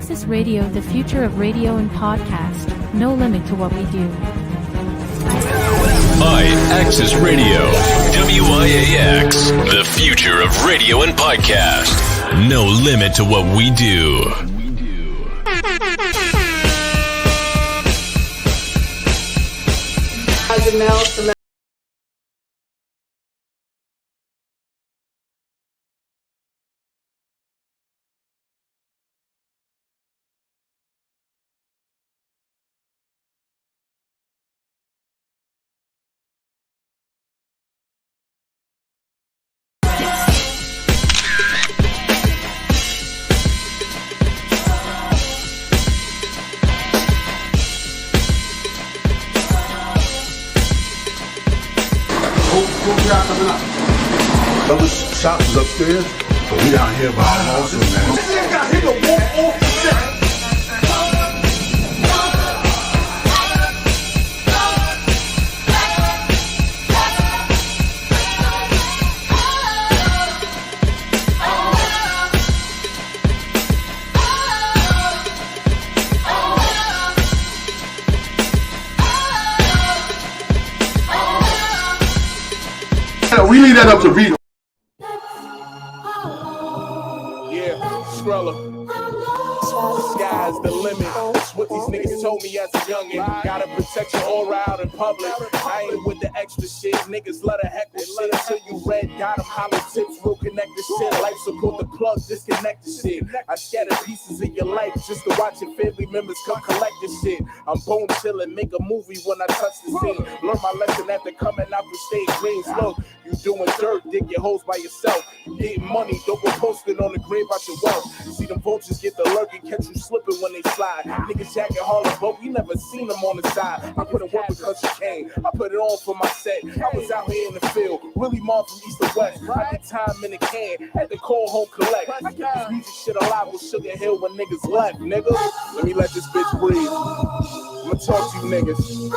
Access Radio, the future of radio and podcast. No limit to what we do. Access Radio, WIAX, the future of radio and podcast. No limit to what we do. Other shops is upstairs, but we down here by also, man. This got hit a walk off the set. We leave that up to Vito. Yeah, SCRILLA. Sky's the limit. That's what these niggas told me as a youngin'. Gotta protect your aura out in public. I ain't with the extra shit. Niggas love to heckle shit until you red dot them politics. We'll connect the shit. Life support the plug, disconnect the shit. I scatter pieces of your life just to watch your family members come collect the shit. I'm bone chillin', make a movie when I touch the scene. Learn my lesson after coming out the stage greens. Look, you doing dirt, dig your hoes by yourself. You getting money, don't go posting on the grave about your wealth. See them vultures get the lurking, catch you slipping when they slide. Niggas jacking Harlem, but we never seen them on the side. I put in work because you came. I put it on for my set. I was out here in the field, really more from east to west. I did time in the can, had to call home collect. I kept this music shit alive with Sugar Hill when niggas left, nigga. Let me let this bitch breathe. I'ma talk to you niggas.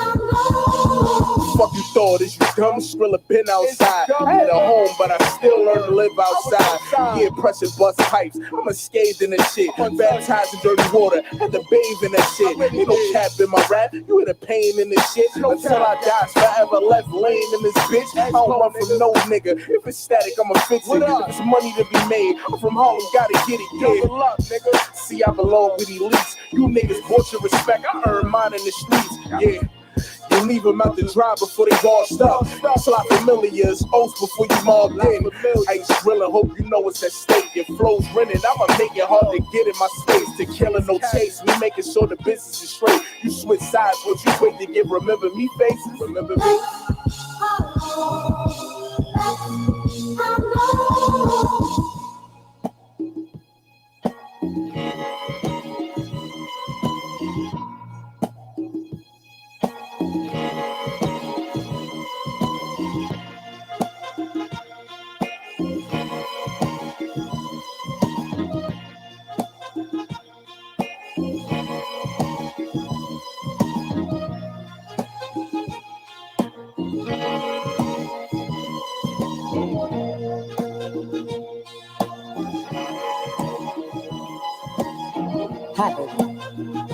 Fuck you thought, is you dumb? SCRILLA been outside. I had a home, but I still learned to live outside. Yeah, pressure bust pipes. I'm unscathed in this shit. Baptized in dirty water. Had to bathe in that shit. Ain't no cap in my rap. You hear the pain in this shit. Until I die, forever left laying in this bitch. I don't run from no nigga. If it's static, I'ma fix it. If it's money to be made, I'm from Harlem, gotta get it. Yeah, good luck, nigga. See, I belong with elites. You niggas bought your respect. I earned mine in the streets. Yeah. You leave them out to dry before they washed up. Slot familiars, oaths before you mobbed in. I SCRILLA, hope you know it's at stake. Your flow's rented, I'ma make it hard to get in my space. To killing no taste, we making sure the business is straight. You switch sides, but you wait to give remember me faces. Remember me? Hi, baby.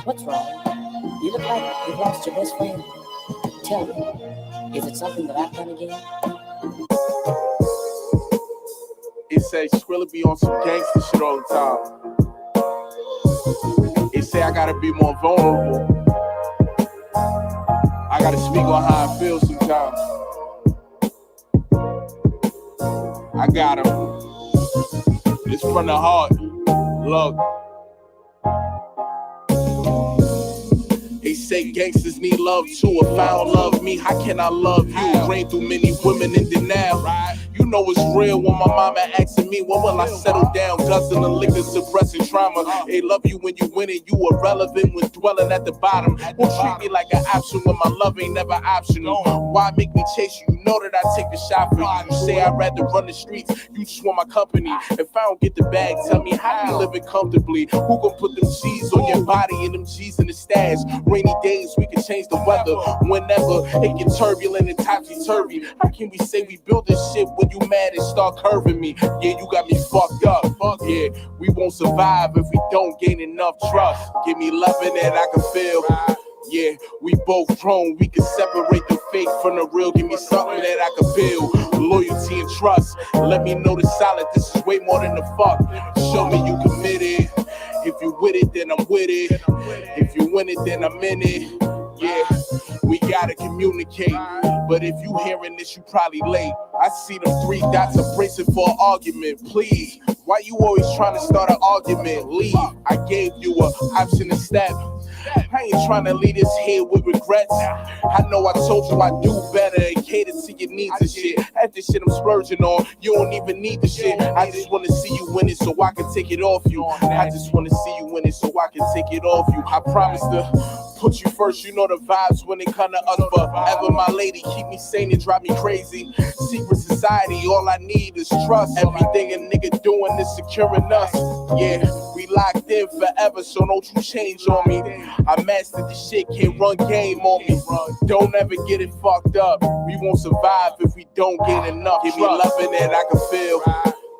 What's wrong? You look like you've lost your best friend. Tell me, is it something that I've done again? It say SCRILLA be on some gangster shit all the time. It say I gotta be more vulnerable. I gotta speak on how I feel sometimes. I got him. It's from the heart. Look. They say gangsters need love too. If I don't love me, how can I love you? Rain through many women in denial. You know it's real when my mama asking me, when will I settle down? Guzzling liquor, suppressing trauma. They love you when you win it. You irrelevant when dwelling at the bottom. Won't treat me like an option when my love ain't never optional. Why make me chase you? You know that I take a shot for you. You say I'd rather run the streets. You just want my company. If I don't get the bag, tell me how you living comfortably. Who gon' put them G's on your body and them G's in the stash? Rainy days, we can change the weather whenever it get turbulent and topsy-turvy. How can we say we build this shit when you mad and start curving me. Yeah, you got me fucked up. Yeah, we won't survive if we don't gain enough trust. Give me loving that I can feel. Yeah, we both grown, we can separate the fake from the real. Give me something that I can build, loyalty and trust. Let me know the solid, this is way more than the fuck. Show me you committed. If you with it, then I'm with it. If you win it, then I'm in it. Yeah, we gotta communicate. But if you hearing this, you probably late. I see them 3 dots are bracing for an argument. Please, why you always trying to start an argument? Leave, I gave you an option to step. I ain't trying to leave this here with regrets. I know I told you I do better and cater to your needs and shit. That's the shit I'm splurging on. You don't even need the shit. I just want to see you win it so I can take it off you. I just want to see you win it so I can take it off you. I promise to put you first, you know the vibes when it come to us forever. My lady, keep me sane and drive me crazy. Secret society, all I need is trust. Everything a nigga doing is securing us. Yeah, we locked in forever, so don't you change on me. I mastered this shit, can't run game on me. Don't ever get it fucked up. We won't survive if we don't get enough. Give me loving that I can feel.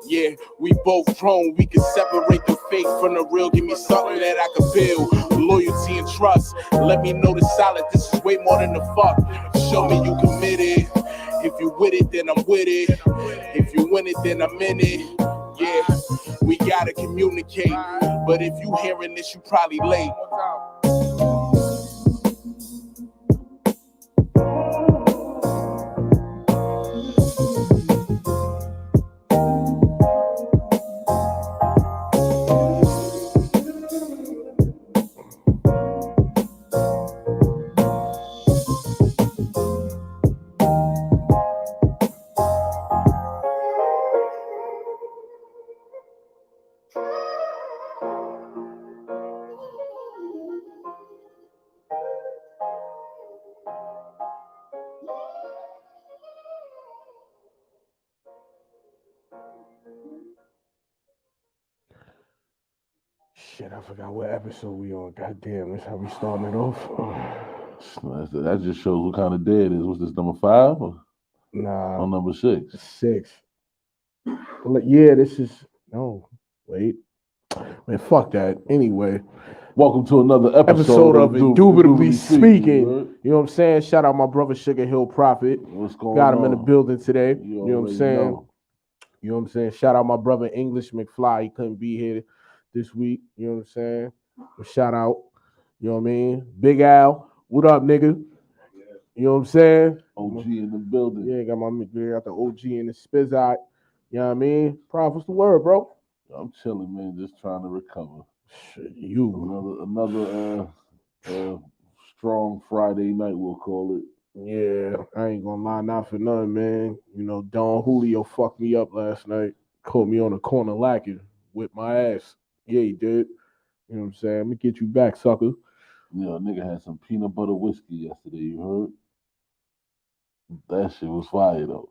Yeah, we both grown, we can separate the fake from the real. Give me something that I can build, loyalty and trust. Let me know the solid, this is way more than the fuck. Show me you committed. If you with it, then I'm with it. If you win it, then I'm in it. Yeah, we gotta communicate. But if you hearing this, you probably late. Shit, I forgot what episode we on. Goddamn, that's how we starting it off. That just shows what kind of day it is. What's this, number 5? Or Nah, number 6? 6. Yeah, this is no. Wait, man, fuck that. Anyway, welcome to another episode of Indubitably Speaking. Right? You know what I'm saying? Shout out my brother Sugar Hill Prophet. What's going Got on? him in the building today. You know what I'm saying? You know what I'm saying? Shout out my brother English McFly. He couldn't be here this week. You know what I'm saying? But shout out. You know what I mean? Big Al. What up, nigga? You know what I'm saying? OG in the building. Yeah, got the OG in the Spizzot. You know what I mean? Prof, what's the word, bro? I'm chilling, man. Just trying to recover. Shit, you. Another strong Friday night, we'll call it. Yeah, I ain't gonna lie, not for nothing, man. You know, Don Julio fucked me up last night. Caught me on the corner lacking, whipped my ass. Yeah, he did. You know what I'm saying? I'm gonna get you back, sucker. Yeah, nigga had some peanut butter whiskey yesterday, you heard? That shit was fire, though.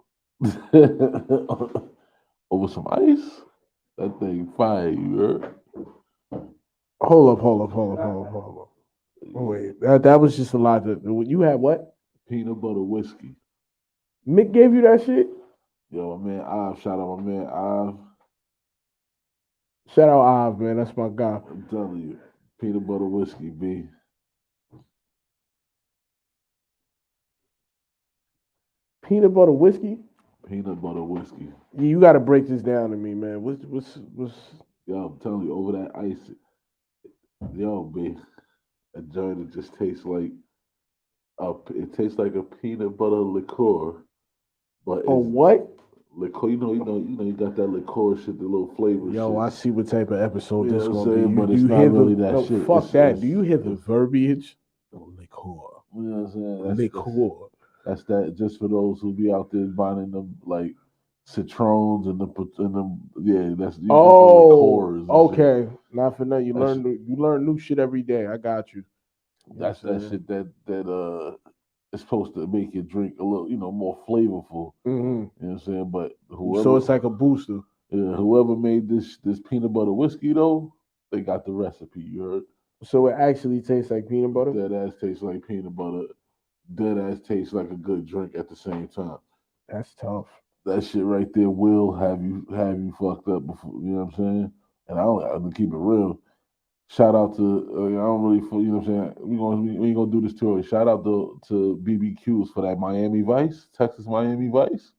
Over some ice? That thing fire, you heard? Hold up. Wait, that was just a lot. You had what? Peanut butter whiskey. Mick gave you that shit? Yo, my man Ive, shout out my man Ive. Shout out Ive, man. That's my guy. I'm telling you, peanut butter whiskey, B. Peanut butter whiskey? Peanut butter whiskey. You got to break this down to me, man. What's? Yo, I'm telling you, over that ice, yo, B, that joint, it just tastes like a peanut butter liqueur, but it's what? Liqueur, you got that liqueur shit, the little flavor. Yo, shit. I see what type of episode this gonna be. But it's not really that shit. Fuck that. Do you hear the verbiage? Liqueur. You know what I'm saying? Liqueur. That's that. Just for those who be out there buying them like citrons and that's. Oh, okay. Shit. Not for nothing. You learn new shit every day. I got you. That's that shit that it's supposed to make your drink a little, more flavorful. Mm-hmm. You know what I'm saying? But so it's like a booster. Yeah, whoever made this peanut butter whiskey though, they got the recipe. You heard? So it actually tastes like peanut butter. Dead ass tastes like peanut butter. Dead ass tastes like a good drink at the same time. That's tough. that shit right there will have you fucked up before. You know what I'm saying? And I'm gonna keep it real. Shout out to I don't really you know what I'm saying. We ain't gonna do this too early. Shout out to BBQs for that Miami Vice, Texas Miami Vice.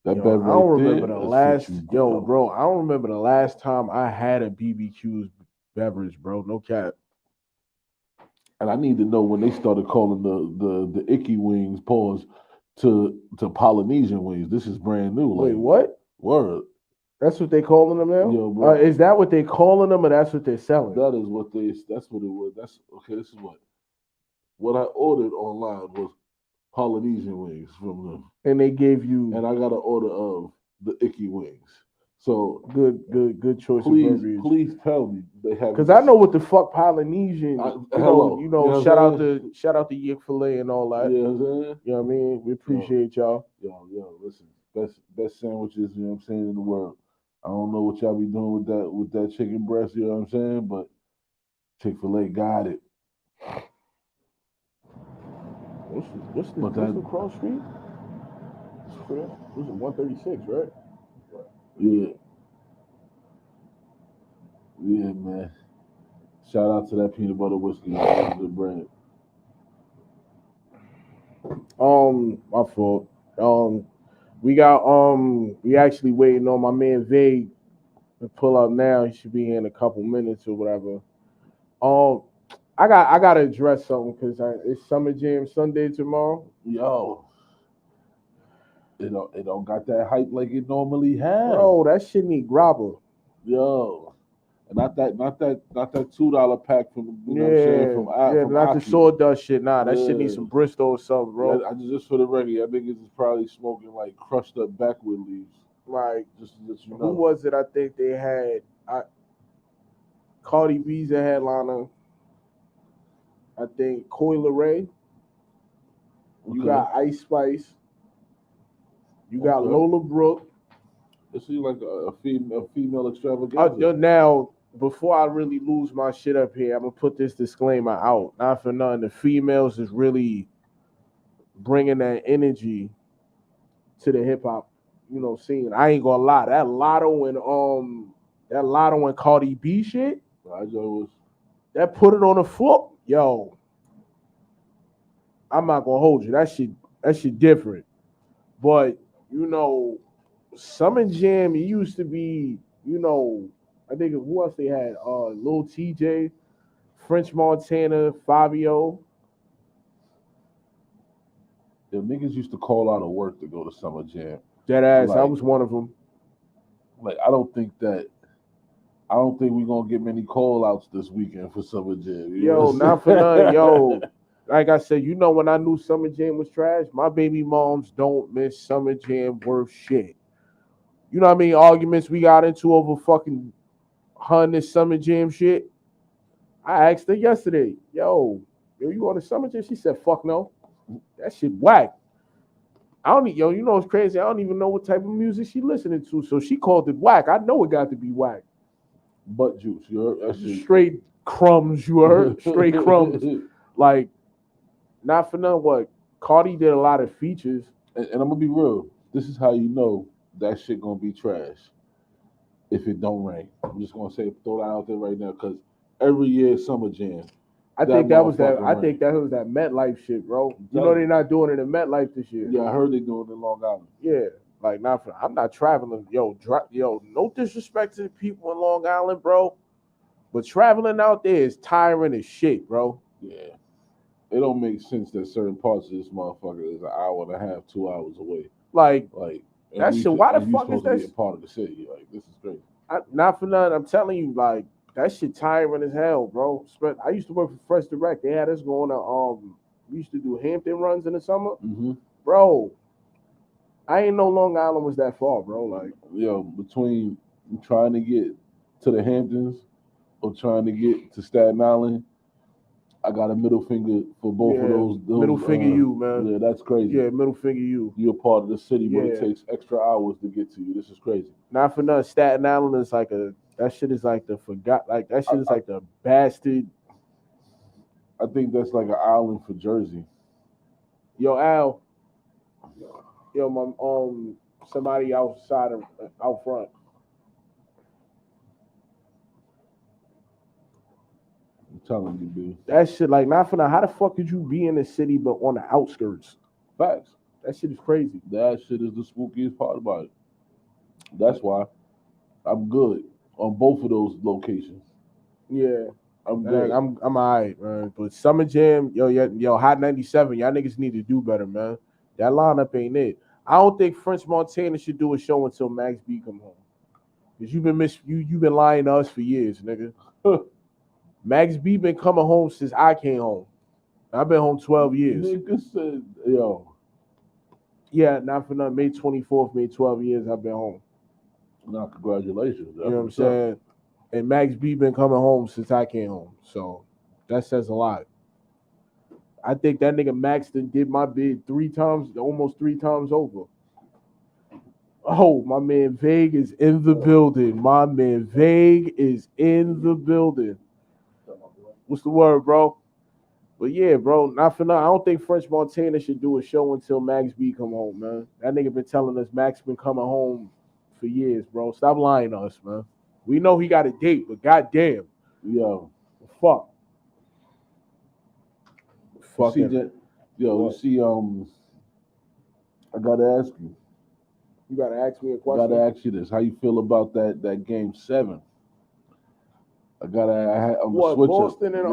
That Yo, bev I right don't there. remember the last. Yo, bro, I don't remember the last time I had a BBQ's beverage, bro. No cap. And I need to know when they started calling the icky wings pause to Polynesian wings. This is brand new. Wait, Like, what? word. That's what they calling them now? Yo, bro. Is that what they calling them, or that's what they're selling? That's what it was. That's okay. This is what I ordered online was Polynesian wings from them, And they gave you, and I got an order of the icky wings. So good choice of verbiage. Please tell me they have, because I know what the fuck Polynesian. Hello. Shout out to Chick-fil-A and all that. You know what I'm saying? You know what I mean? We appreciate y'all. Yo, listen, best sandwiches, you know what I'm saying, in the world. I don't know what y'all be doing with that chicken breast, you know what I'm saying, but Chick-fil-A got it. What's the cross street? This is 136, right? Yeah. Yeah, man. Shout out to that peanut butter whiskey. Good brand. My fault. We actually waiting on my man Vague to pull up now. He should be here in a couple minutes or whatever. I gotta address something because it's Summer Jam Sunday tomorrow. Yo, it don't got that hype like it normally has. Bro, that shit need grabber. Yo, not that $2 pack from from not Aki. the sawdust shit. Nah, that shit needs some Bristol or something, bro. Yeah, just for the record, I think it's probably smoking like crushed up backwood leaves. Like, just to let you know. Who was it? I think they had Cardi B's a headliner. I think Coil Ray. You got Ice Spice. You got Lola Brooke. It seems like a female extravaganza. Now, before I really lose my shit up here, I'm gonna put this disclaimer out. Not for nothing. The females is really bringing that energy to the hip hop, scene. I ain't gonna lie. That Lotto and Cardi B shit. That put it on the floor. Yo, I'm not gonna hold you. That shit different. But Summer Jam, it used to be, I think who else they had? Lil TJ, French Montana, Fabio. The niggas used to call out of work to go to Summer Jam. Dead ass, I was one of them. Like, I don't think we're gonna get many call outs this weekend for Summer Jam. Yo, not for nothing. Yo, like I said, when I knew Summer Jam was trash, my baby moms don't miss Summer Jam worth shit. You know what I mean? Arguments we got into over fucking her and this Summer Jam shit. I asked her yesterday, yo, you on the Summer Jam? She said, fuck no. That shit whack. It's crazy. I don't even know what type of music she listening to. So she called it whack. I know it got to be whack. Butt juice, you heard? That shit. Straight crumbs, you heard? Straight crumbs. Like, not for nothing, what? Cardi did a lot of features. And I'm gonna be real. This is how you know that shit gonna be trash if it don't rain. I'm just gonna throw that out there right now, because every year Summer Jam. I think that was that MetLife shit, bro. They're not doing it in MetLife this year. Yeah, I heard they doing it in Long Island. Yeah, like I'm not traveling. Yo, no disrespect to the people in Long Island, bro, but traveling out there is tiring as shit, bro. Yeah, it don't make sense that certain parts of this motherfucker is an hour and a half, 2 hours away. Like that shit. Why the fuck is that? Be a part of the city? Like, this is crazy. Not for nothing. I'm telling you, like. That shit tiring as hell, bro. I used to work for Fresh Direct. They had us going to we used to do Hampton runs in the summer. Mm-hmm. Bro, I ain't know Long Island was that far, bro. Like, yo, between trying to get to the Hamptons or trying to get to Staten Island, I got a middle finger for both of those. Middle finger you, man. Yeah, that's crazy. Yeah, middle finger you. You're a part of the city, but it takes extra hours to get to you. This is crazy. Not for nothing. Staten Island is like that shit is like the like the bastard. I think that's like an island for Jersey. Yo, Al. Yo, my somebody outside of out front. I'm telling you, dude. That shit, like, not for now. How the fuck could you be in the city but on the outskirts? Facts. That shit is crazy. That shit is the spookiest part about it. That's why I'm good on both of those locations. Yeah. I'm Man, good. I'm all right, man. But Summer Jam, yo, Hot 97, y'all niggas need to do better, man. That lineup ain't it. I don't think French Montana should do a show until Max B come home. Cause you've been lying to us for years, nigga. Max B been coming home since I came home. I've been home 12 years. Nigga said, yo. Yeah, not for nothing. May 24th, made 12 years I've been home. Nah, congratulations. You know what I'm saying? And Max B been coming home since I came home. So that says a lot. I think that nigga Max did my bid 3 times, almost 3 times over. Oh, my man Vague is in the building. My man Vague is in the building. What's the word, bro? But yeah, bro, not for nothing. I don't think French Montana should do a show until Max B come home, man. That nigga been telling us Max been coming home for years, bro. Stop lying to us, man. We know he got a date, but goddamn. Yo. Fuck. Fuck it. You see, I gotta ask you. You gotta ask me a question. I gotta ask you this. How you feel about that game 7? I'm a switcher. Boston and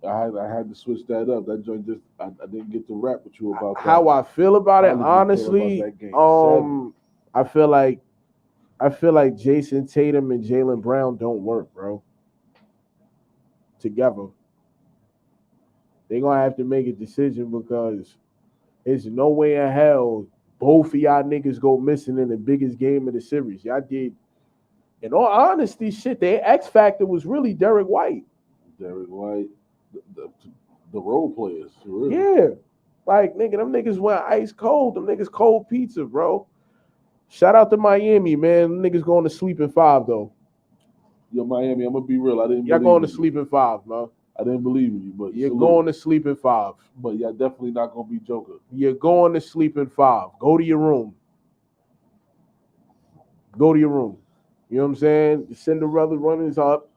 yes. I had to switch that up. That joint just I didn't get to rap with you about that. How I feel about it, honestly, I feel like Jason Tatum and Jaylen Brown don't work, bro. Together. They're gonna have to make a decision because there's no way in hell both of y'all niggas go missing in the biggest game of the series. Y'all did. In all honesty, shit, their X factor was really Derek White. Derek White, the role players, really. Yeah. Like, nigga, them niggas went ice cold. Them niggas cold pizza, bro. Shout out to Miami, man. Them niggas going to sleep in 5, though. Yo, Miami, I'm going to be real. Y'all going to sleep in 5, man. I didn't believe in you, but you're going to sleep in 5. But y'all definitely not going to be Joker. You're going to sleep in 5. Go to your room. Go to your room. You know what I'm saying? Cinderella runnings up.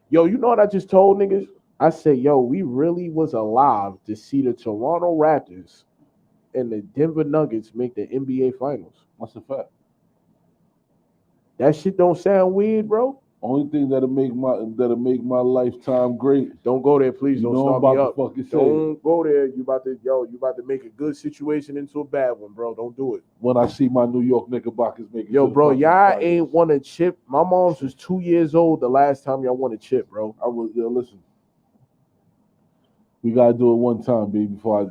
Yo, you know what I just told niggas? I said, yo, we really was alive to see the Toronto Raptors and the Denver Nuggets make the NBA Finals. That's a fact. That shit don't sound weird, bro. Only thing that'll make my lifetime great. Don't go there, please. Don't start me up. Don't go there. You about to make a good situation into a bad one, bro. Don't do it. When I see my New York Knickerbockers making, yo, bro, y'all ain't won a chip. My mom's was 2 years old the last time y'all won a chip, bro. Listen. We gotta do it one time, baby, before I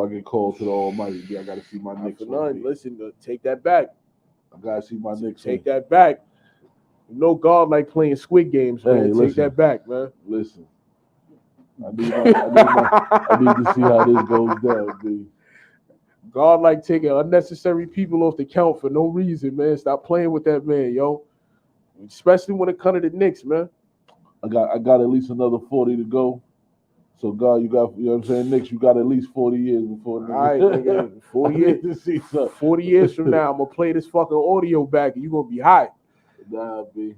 get called to the Almighty. I gotta see my Knicks. Listen, take that back. I gotta see my Knicks. Take that back. No God like playing Squid Games, man. Hey, take that back, man. Listen, I need to see how this goes down, B. God like taking unnecessary people off the count for no reason, man. Stop playing with that man, yo. Especially when it comes to the Knicks, man. I got at least another 40 to go. So God, you know what I'm saying, Knicks, you got at least 40 years before. All right, nigga. 40 years. 40 years from now, I'm gonna play this fucking audio back, and you gonna be hot. Nah, B.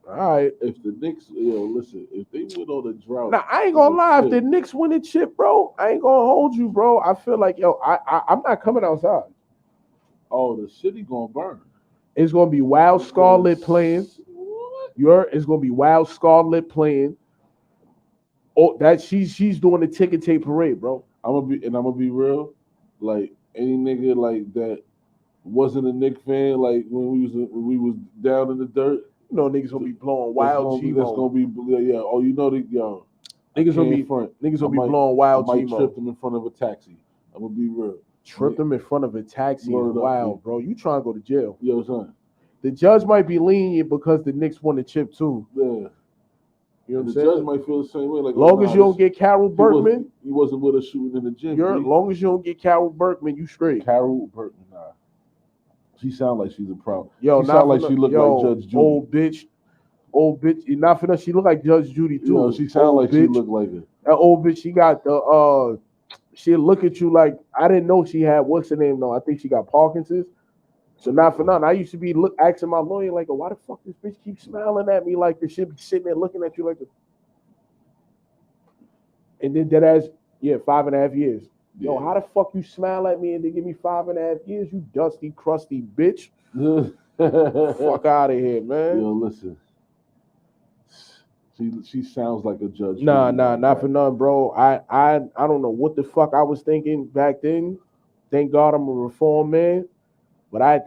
All right. If the Knicks, listen, if they went on a drought. Now, I ain't gonna lie. If the Knicks win a chip, bro, I ain't gonna hold you, bro. I feel like, I'm not coming outside. Oh, the city gonna burn. It's gonna be Wild Scarlet playing. It's gonna be Wild Scarlet playing. Oh, that she's doing the ticket tape parade, bro. I'm gonna be real. Like any nigga like that wasn't a Knicks fan. Like when we was down in the dirt. You know, niggas gonna be blowing wild G-Mo. That's gonna be Oh, you know niggas gonna be blowing wild G-Mo. I might trip them in front of a taxi. I'm gonna be real. Trip them in front of a taxi. Wow, bro. You trying to go to jail? Yo, son. The judge might be lenient because the Knicks won the chip too. Yeah. You know what I'm the saying? Judge might feel the same way. Like, long as you don't get Carol Berkman, he wasn't with us shooting in the gym. Long as you don't get Carol Berkman, you straight. Carol Berkman, nah. She sound like she's a problem. Yo, she sound like she look like Judge Judy. Old bitch. Not for that. She look like Judge Judy too. Yo, she sound like she look like her. That old bitch. She got she'll look at you like I didn't know she had what's her name though. I think she got Parkinson's. So not for nothing, I used to be asking my lawyer like, "Why the fuck this bitch keep smiling at me like this? Shit be sitting there looking at you like this." And then that ass, 5.5 years. Yo, how the fuck you smile at me and then give me 5.5 years? You dusty, crusty bitch. Fuck out of here, man. Yo, listen. She sounds like a judge. Nah, not for nothing, bro. I don't know what the fuck I was thinking back then. Thank God I'm a reformed man. But I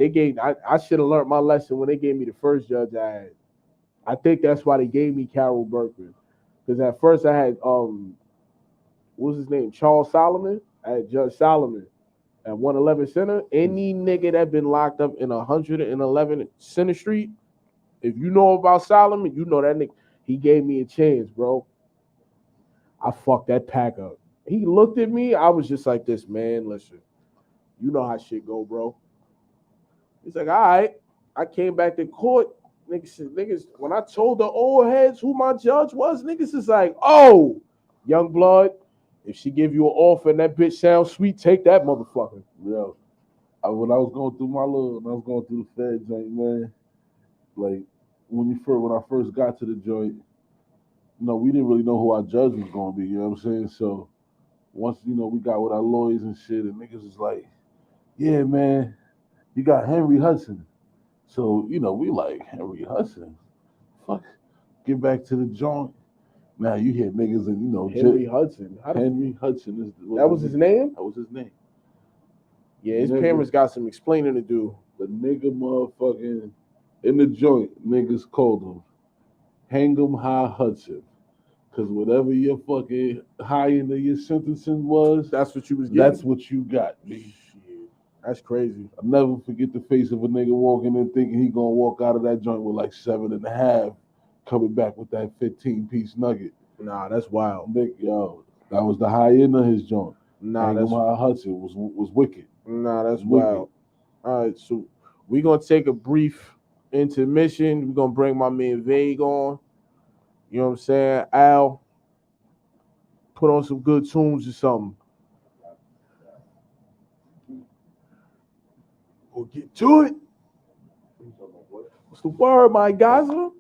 should have learned my lesson when they gave me the first judge I had. I think that's why they gave me Carol Berkman. Because at first I had what was his name? Charles Solomon. I had Judge Solomon at 111 Center. Any nigga that been locked up in 111 Center Street, if you know about Solomon, you know that nigga. He gave me a chance, bro. I fucked that pack up. He looked at me. I was just like this, man. Listen, you know how shit go, bro. He's like, all right. I came back to court. Niggas, when I told the old heads who my judge was, niggas is like, oh, young blood, if she give you an offer and that bitch sounds sweet, take that motherfucker. Yo, when I was going through the Fed joint, man, like when I first got to the joint, we didn't really know who our judge was going to be. You know what I'm saying? So once we got with our lawyers and shit, and niggas was like, yeah, man, you got Henry Hudson. So we like Henry Hudson. Fuck, get back to the joint. Now you hear niggas and Henry Hudson. Henry Hudson is that was his name? That was his name. Yeah, his parents got some explaining to do. The nigga motherfucking in the joint, niggas called him Hang 'em High Hudson. Cause whatever your fucking high end of your sentencing was, that's what you was getting. That's what you got, B. That's crazy. I'll never forget the face of a nigga walking in thinking he gonna walk out of that joint with like 7.5, coming back with that 15-piece nugget. Nah, that's wild. Yo, that was the high end of his joint. Nah, that's why Hudson was wicked. Nah, that's wild. All right, so we're gonna take a brief intermission. We're gonna bring my man Vague on. You know what I'm saying? Al, put on some good tunes or something. We'll get to it. What's the word, my guys? Boy.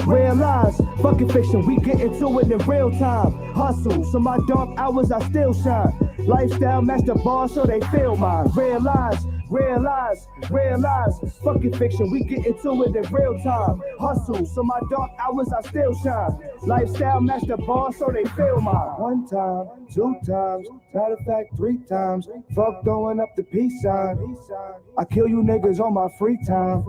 Realize, fucking fiction, we get into it in real time. Hustle, so my dark hours I still shine. Lifestyle match the bar so they feel mine. Realize, fucking fiction, we get into it in real time. Hustle, so my dark hours I still shine. Lifestyle match the bar so they feel mine. 1 time, 2 times, matter of fact 3 times. Fuck throwing up the peace sign. I kill you niggas on my free time.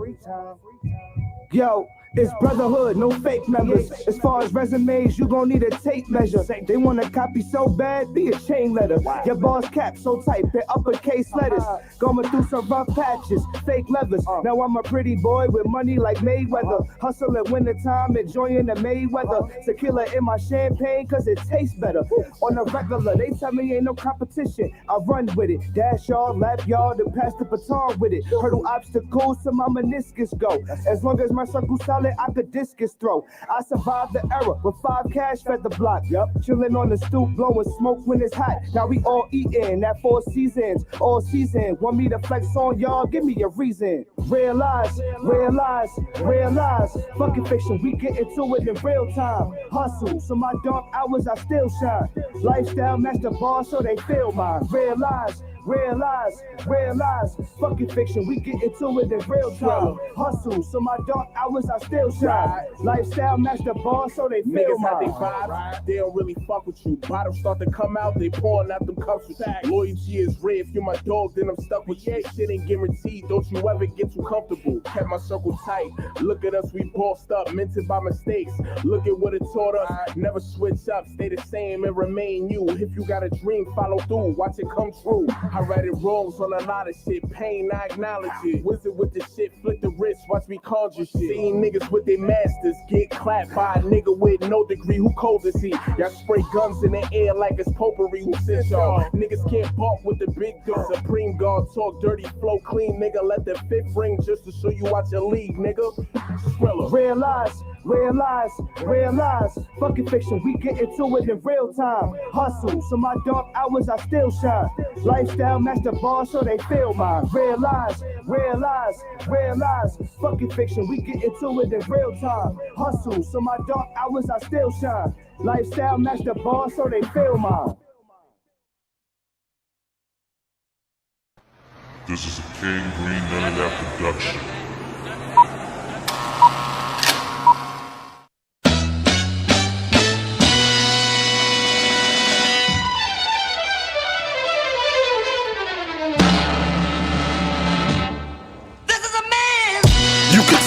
Yo, it's brotherhood, no fake members. As far as resumes, you gon' need a tape measure. They wanna copy so bad, be a chain letter. Your boss cap so tight, they're uppercase letters. Going through some rough patches, fake levers. Now I'm a pretty boy with money like Mayweather. Hustle at wintertime, enjoying the Mayweather. Tequila in my champagne, cause it tastes better. On the regular, they tell me ain't no competition. I run with it, dash y'all, lap y'all, then pass the baton with it. Hurdle obstacles till my meniscus go. As long as my circle solid, I could discus throw. I survived the era with 5 cash fed the block. Chilling on the stoop, blowing smoke when it's hot. Now we all eating that 4 seasons, all season. Want me to flex on y'all? Give me a reason. Realize. Fucking fiction, we get into it in real time. Hustle, so my dark hours I still shine. Lifestyle match the bar so they feel mine. Realize, fucking fiction, we get into it in real time. Hustle, so my dark hours I still shine. Lifestyle match the bar so they feel mine. They vibes, they don't really fuck with you. Bottles start to come out, they pouring out them cups with you. Loyalty is rare, if you're my dog, then I'm stuck with you. Shit ain't guaranteed, don't you ever get too comfortable. Kept my circle tight, look at us, we bossed up, minted by mistakes. Look at what it taught us, never switch up, stay the same and remain you. If you got a dream, follow through, watch it come true. I righted wrongs on a lot of shit. Pain, I acknowledge it. Wizard with the shit, flick the wrist, watch me conjure shit. Seeing niggas with their masters get clapped by a nigga with no degree. Who cold is he? Y'all spray guns in the air like it's potpourri. Who sent y'all? Niggas can't balk with the big guns. Supreme guard talk dirty, flow clean, nigga. Let the fifth ring just to show you watch your league, nigga. SCRILLA. Realize, realize, realize. Fucking fiction, we get into it in real time. Hustle, so my dark hours I still shine. Lifestyle match the bar so they feel mine. Realize, realize, realize. Fucking fiction, we get into it in real time. Hustle, so my dark hours I still shine. Lifestyle match the bar so they feel mine. This is a King Green None of That production.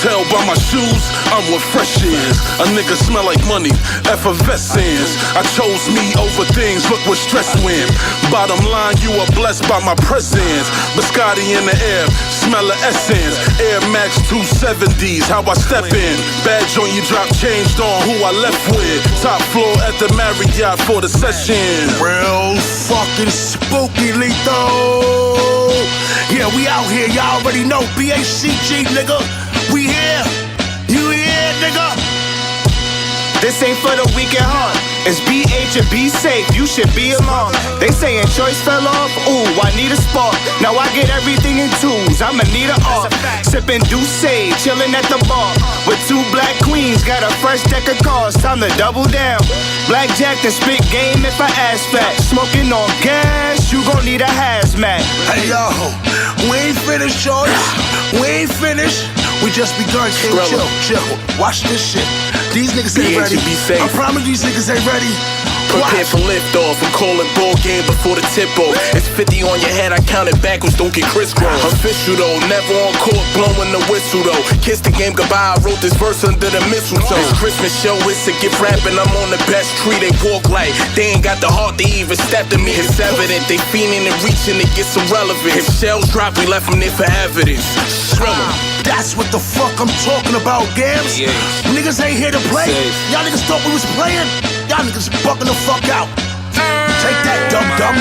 Tell by my shoes, I'm what fresh is. A nigga smell like money, effervescence. I chose me over things, look what stress win. Bottom line, you are blessed by my presence. Biscotti in the air, smell of essence. Air Max 270s, how I step in. Badge on you drop, changed on who I left with. Top floor at the Marriott for the session. Real fucking spooky, lethal. Yeah, we out here, y'all already know. BACG, nigga. We here, you here, nigga. This ain't for the weak at heart. It's BH and be safe, you should be along. They saying choice fell off, ooh, I need a spark. Now I get everything in twos, I'ma need an arc. Sippin' Douce, chillin' at the bar with two black queens, got a fresh deck of cards, time to double down. Blackjack and spit game if I ass fat. Smoking on gas, you gon' need a hazmat. Hey yo, we ain't finished, shorty. We ain't finished. We just begun, King. Chill. Watch this shit. These niggas ain't ready. I promise these niggas ain't ready. Prepare for liftoff. I'm calling ball game before the tip off. It's 50 on your head, I count it backwards, don't get crisscrossed. Official though, never on court, blowing the whistle though. Kiss the game goodbye, I wrote this verse under the mistletoe. This Christmas show, it's a gift wrapping, I'm on the best tree. They walk like they ain't got the heart to even step to me. It's evident they fiending and reaching to get some relevance. If shells drop, we left them there for evidence. SCRILLA. That's what the fuck I'm talking about, Gams. Niggas ain't here to play. Y'all niggas thought we was playing. Y'all niggas bucking the fuck out. Take that, dum-dum.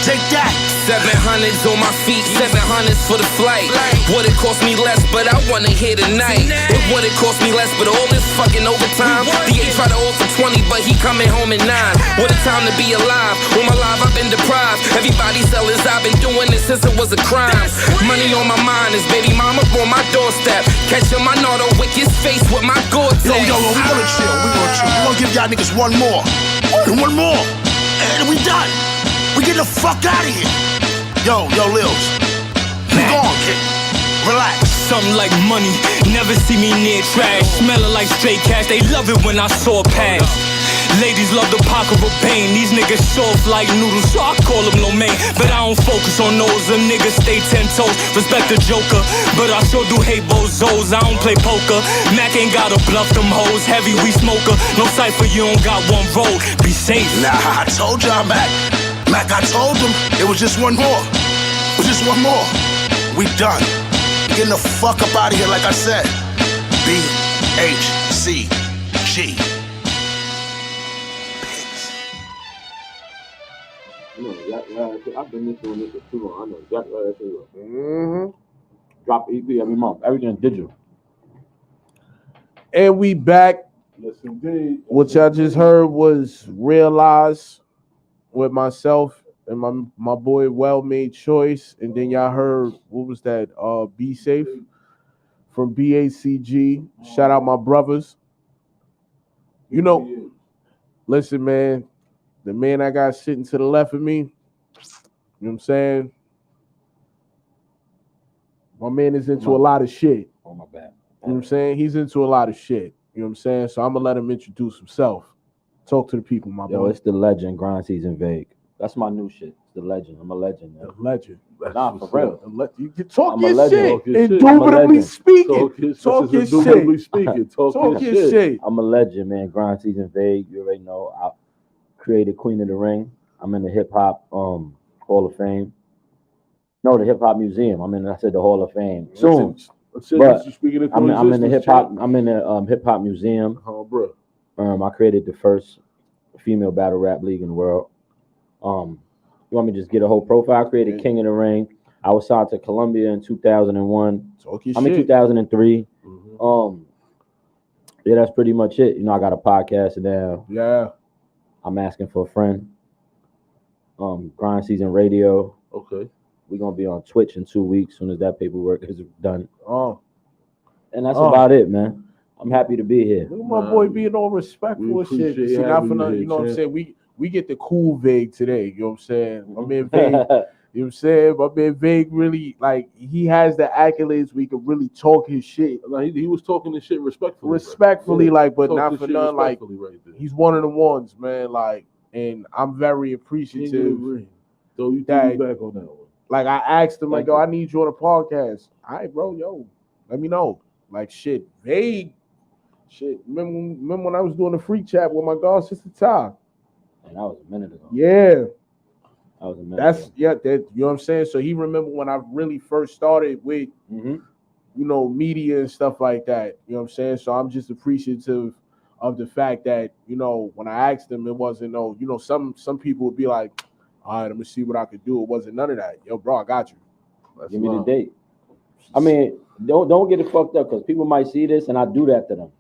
Take that. 700s on my feet, 700s for the flight. Would it cost me less, but I wanna hear tonight. It would it cost me less, but all this fucking overtime. DA tried to offer 20, but he coming home at 9. What a time to be alive. All my life I've been deprived. Everybody sellers, I've been doing this since it was a crime. Money on my mind is baby mama on my doorstep. Catching my Nardo with his face with my Gore-Tex. Yo, we gonna chill. We gonna give y'all niggas one more. One more. And we done. We get the fuck out of here. Yo, Lils. We gone, kid. Relax. Something like money, never see me near trash. Smelling like straight cash, they love it when I saw pass. Ladies love the pocket of pain. These niggas soft like noodles, so I call them no main. But I don't focus on those, them niggas stay 10 toes. Respect the joker, but I sure do hate bozos. I don't play poker, Mac ain't gotta bluff them hoes. Heavy, we smoker, no cipher, you don't got one roll. Be safe. Nah, I told y'all, Mac, I told them it was just one more. It was just one more. We done. Getting the fuck up out of here, like I said. BHCG. I've been doing this for too long. I know exactly what that shit is. Drop EP every month. Everything digital. And we back. Yes, indeed. What y'all just heard was Realize with myself and my boy Well Made Choice. And then y'all heard, what was that? Be Safe from BACG. Shout out my brothers. You know, listen, man, the man I got sitting to the left of me, you know what I'm saying? My man is into a lot of shit. Oh, my bad. You know what I'm saying? He's into a lot of shit. You know what I'm saying? So I'm going to let him introduce himself. Talk to the people, my boy. Yo, it's the legend, Grind Season Vague. That's my new shit. It's the legend. I'm a legend. Man. The legend. Nah, for real. You can talk I'm your shit. Shit. Indubitably speaking. Talk your shit. Talk your shit. I'm a legend, man. Grind Season Vague. You already know. I created Queen of the Ring. I'm in the hip hop Hall of Fame. No, the Hip Hop Museum. I said the Hall of Fame. But Soon. But I'm in the hip hop. I'm in the hip hop museum. Oh, bro. I created the first female battle rap league in the world. You want me to just get a whole profile? I created King of the Ring. I was signed to Columbia in 2001. I'm in 2003. Yeah, that's pretty much it. You know, I got a podcast now. Yeah. I'm asking for a friend. Grind Season Radio. Okay. We're gonna be on Twitch in 2 weeks, as soon as that paperwork is done. Oh. And that's about it, man. I'm happy to be here. Look at my boy being all respectful and shit. See, not for nothing, you know what I'm saying? We get the cool Vague today, you know what I'm saying? My man Vague, you know what I'm saying? My man Vague really, like, he has the accolades where he can really talk his shit. Like, he was talking his shit respectfully. Respectfully, right? like, but Talk not his for shit nothing, like, right there. he's one of the ones, man, like, and I'm very appreciative. So you that, threw me back on that one. Like, I asked him, like, yo, I need you on a podcast. All right, bro, yo, let me know. Like, shit, Vague. Shit, remember when I was doing the free chat with my god sister Ty? And that was a minute ago. Yeah. That was a minute ago. Yeah, that, you know what I'm saying? So he remember when I really first started with, you know, media and stuff like that. You know what I'm saying? So I'm just appreciative of the fact that, you know, when I asked him, it wasn't no, you know, some people would be like, all right, let me see what I could do. It wasn't none of that. Yo, bro, I got you. Give me the date. I mean, don't get it fucked up, because people might see this and I do that to them.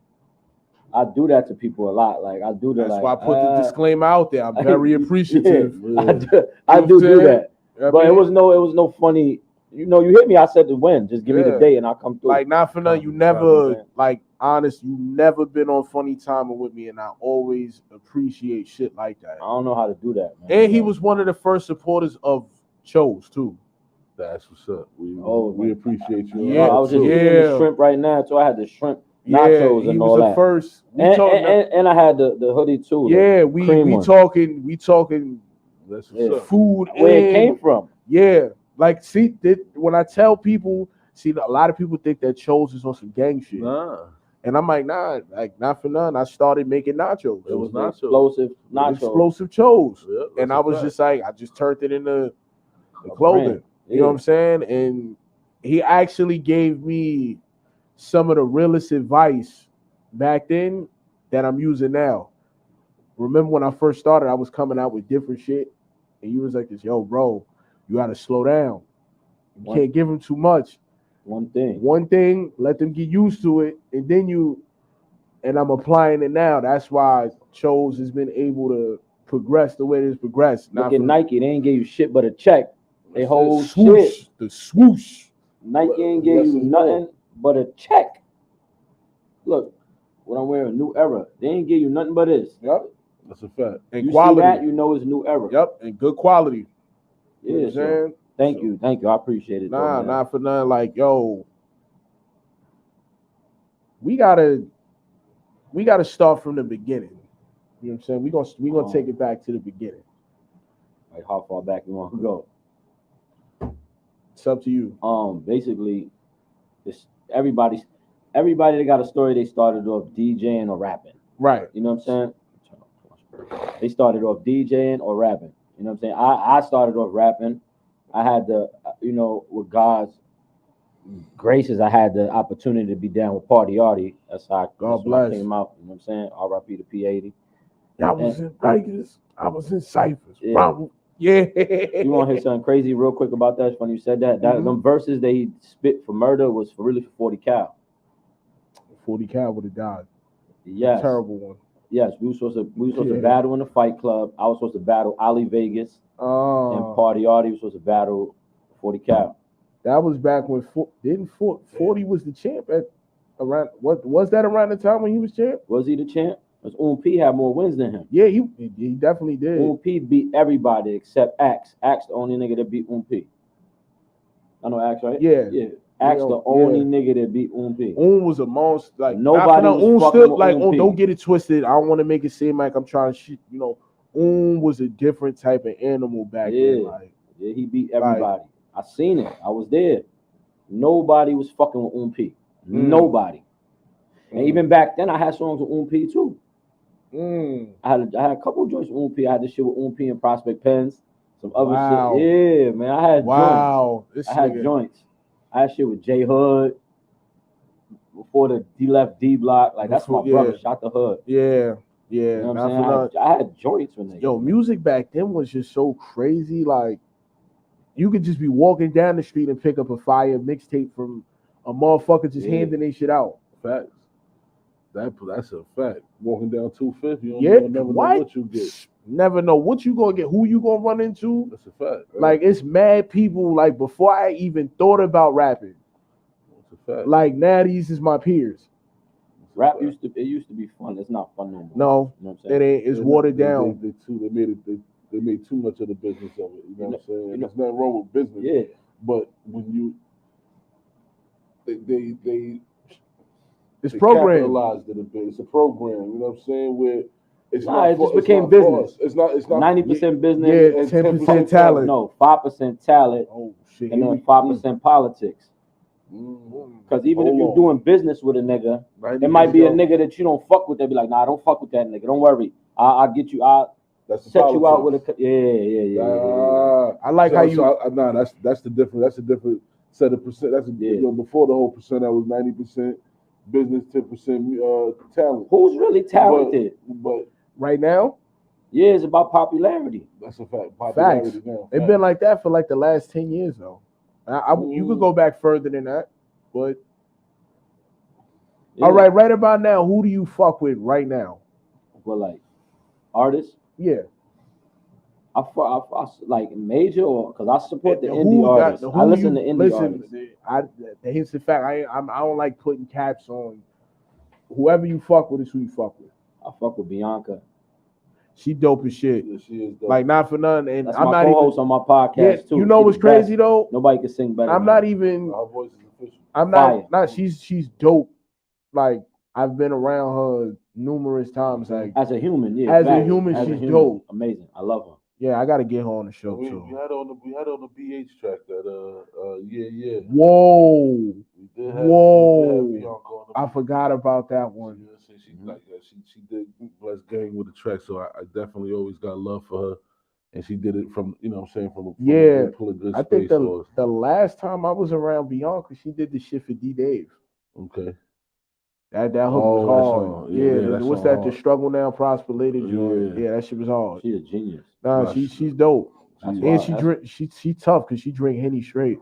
I do that to people a lot. Like, I do that. That's why I put the disclaimer out there. I'm very appreciative. I do that. But it was no funny. You know, you hit me. I said to win. Just give me the day and I'll come through. Like, not for nothing. You never, like, honest. You never been on Funny Timing with me, and I always appreciate shit like that. I don't know how to do that, man. And he was one of the first supporters of Chose too. That's what's up. We appreciate you. Yeah, I was just eating the shrimp right now, so I had the shrimp nachos and all that. First, and I had the hoodie too. Yeah, we talking. That's what's up. Food. Where it came from. Yeah, like, see, when I tell people, see, a lot of people think that Chose is on some gang shit. Nah. And I'm like, nah, like, not for none. I started making nachos. It was explosive nachos. Explosive Chose. Yeah, and I was just like, I just turned it into the clothing. You know what I'm saying? And he actually gave me some of the realest advice back then that I'm using now. Remember when I first started, I was coming out with different shit, and you was like this, yo, bro, you got to slow down. You can't give them too much. One thing, let them get used to it, and then and I'm applying it now. That's why Chose has been able to progress the way it has progressed. Look at Nike, they ain't give you shit but a check. They whole swoosh, shit. The swoosh. Nike ain't give you nothing but a check. Look, what I'm wearing, New Era. They ain't give you nothing but this. Yep. That's a fact. And you quality. See that, you know it's New Era. Yep, and good quality. Yeah, you know what I'm saying? Thank you. I appreciate it. Nah, not for nothing. Like, yo, we gotta start from the beginning. You know what I'm saying? We gonna take it back to the beginning. Like, how far back you want to go? It's up to you. Basically, everybody that got a story, they started off DJing or rapping. Right. You know what I'm saying? They started off DJing or rapping. You know what I'm saying? I started off rapping. I had the, you know, with God's graces, I had the opportunity to be down with Party Artie. That's how I came out. You know what I'm saying? R.I.P. to P80. I was in Vegas. I was in Cyphers. Yeah. You want to hear something crazy real quick about that? It's funny you said that. Them verses they spit for murder was really for 40 Cal. 40 Cal would have died. Yes. A terrible one. Yes, we were supposed to battle in the Fight Club. I was supposed to battle Ali Vegas. And Party Artie was supposed to battle 40 Cal. That was back when 40 was the champ at around. What was that around the time when he was champ? Was he the champ? Because P had more wins than him. Yeah, he definitely did. P beat everybody except Axe. Axe the only nigga that beat P. I know Axe, right? Yeah. Axe the only nigga that beat P. Was a monster. Like, nobody was fucking still with like. P. Don't get it twisted. I don't want to make it seem like I'm trying to shit. You know, was a different type of animal back then. Like, yeah, he beat everybody. I seen it. I was there. Nobody was fucking with P. Nobody. And even back then, I had songs with P too. I had a couple of joints with P. I had this shit with P and Prospect Pens. some other Wow. shit. Yeah, man. I had Wow. joints. I had joints. I had shit with J Hood before the D Left D Block. Like that's my brother. Shot the Hood. Yeah. You know what I'm saying? I had joints when they. Yo, music back then was just so crazy. Like, you could just be walking down the street and pick up a fire mixtape from a motherfucker just handing their shit out. Facts. That's a fact. Walking down 250, you don't never know what you get. Never know what you gonna get, who you gonna run into. That's a fact. Right? Like, it's mad people. Like, before I even thought about rapping, that's a fact. Like, now these is my peers. Rap used to be fun. It's not fun no more. No, you know what I'm saying? it ain't. It's watered down. They made too much of the business of it. You know what I'm saying? There's nothing wrong with business. Yeah. But when they it's programmed. Capitalized it a bit. It's a program. You know what I'm saying? Where it's it just became business. It's not 90% business. Yeah, 10% talent. No, 5% talent. Oh shit. And then 5% politics. Because even if you're doing business with a nigga, it might be a nigga that you don't fuck with. They be like, nah, I don't fuck with that nigga. Don't worry. I'll get you. I'll set you out with a. Yeah. I like how you. That's the different. That's a different set of percent. That's before the whole percent. That was 90% business, 10% talent. Who's really talented? But right now, yeah, it's about popularity. That's a fact. Facts. It's been like that for like the last 10 years though. You could go back further than that, but all right about now, who do you fuck with right now? Well, like artists? Yeah. I like major or because I support the indie artists. I listen to indie artists. Here's the fact. I don't like putting caps on. Whoever you fuck with is who you fuck with. I fuck with Bianca. She dope as shit. Yeah, she is dope. Like, not for nothing. And that's I'm my not co-host even on my podcast too. You know what's crazy though? Nobody can sing better. I'm not even. Her voice is official. I'm not. She's dope. Like, I've been around her numerous times. Like, as a human, yeah. As a human, she's dope. Amazing. I love her. Yeah, I gotta get her on the show We too. had on the BH track that yeah. Whoa. We did have Bianca on the I forgot about that one. She did Bless Gang with the track, so I definitely always got love for her. And she did it from, you know what I'm saying, from a good I think the last time I was around Bianca, she did the shit for D Dave. Okay. That hook was hard. Yeah, what's that? The Struggle Now, Prosper Later joint. Yeah, that shit was hard. She's a genius. Nah, she's dope. She tough because she drink Henny straight.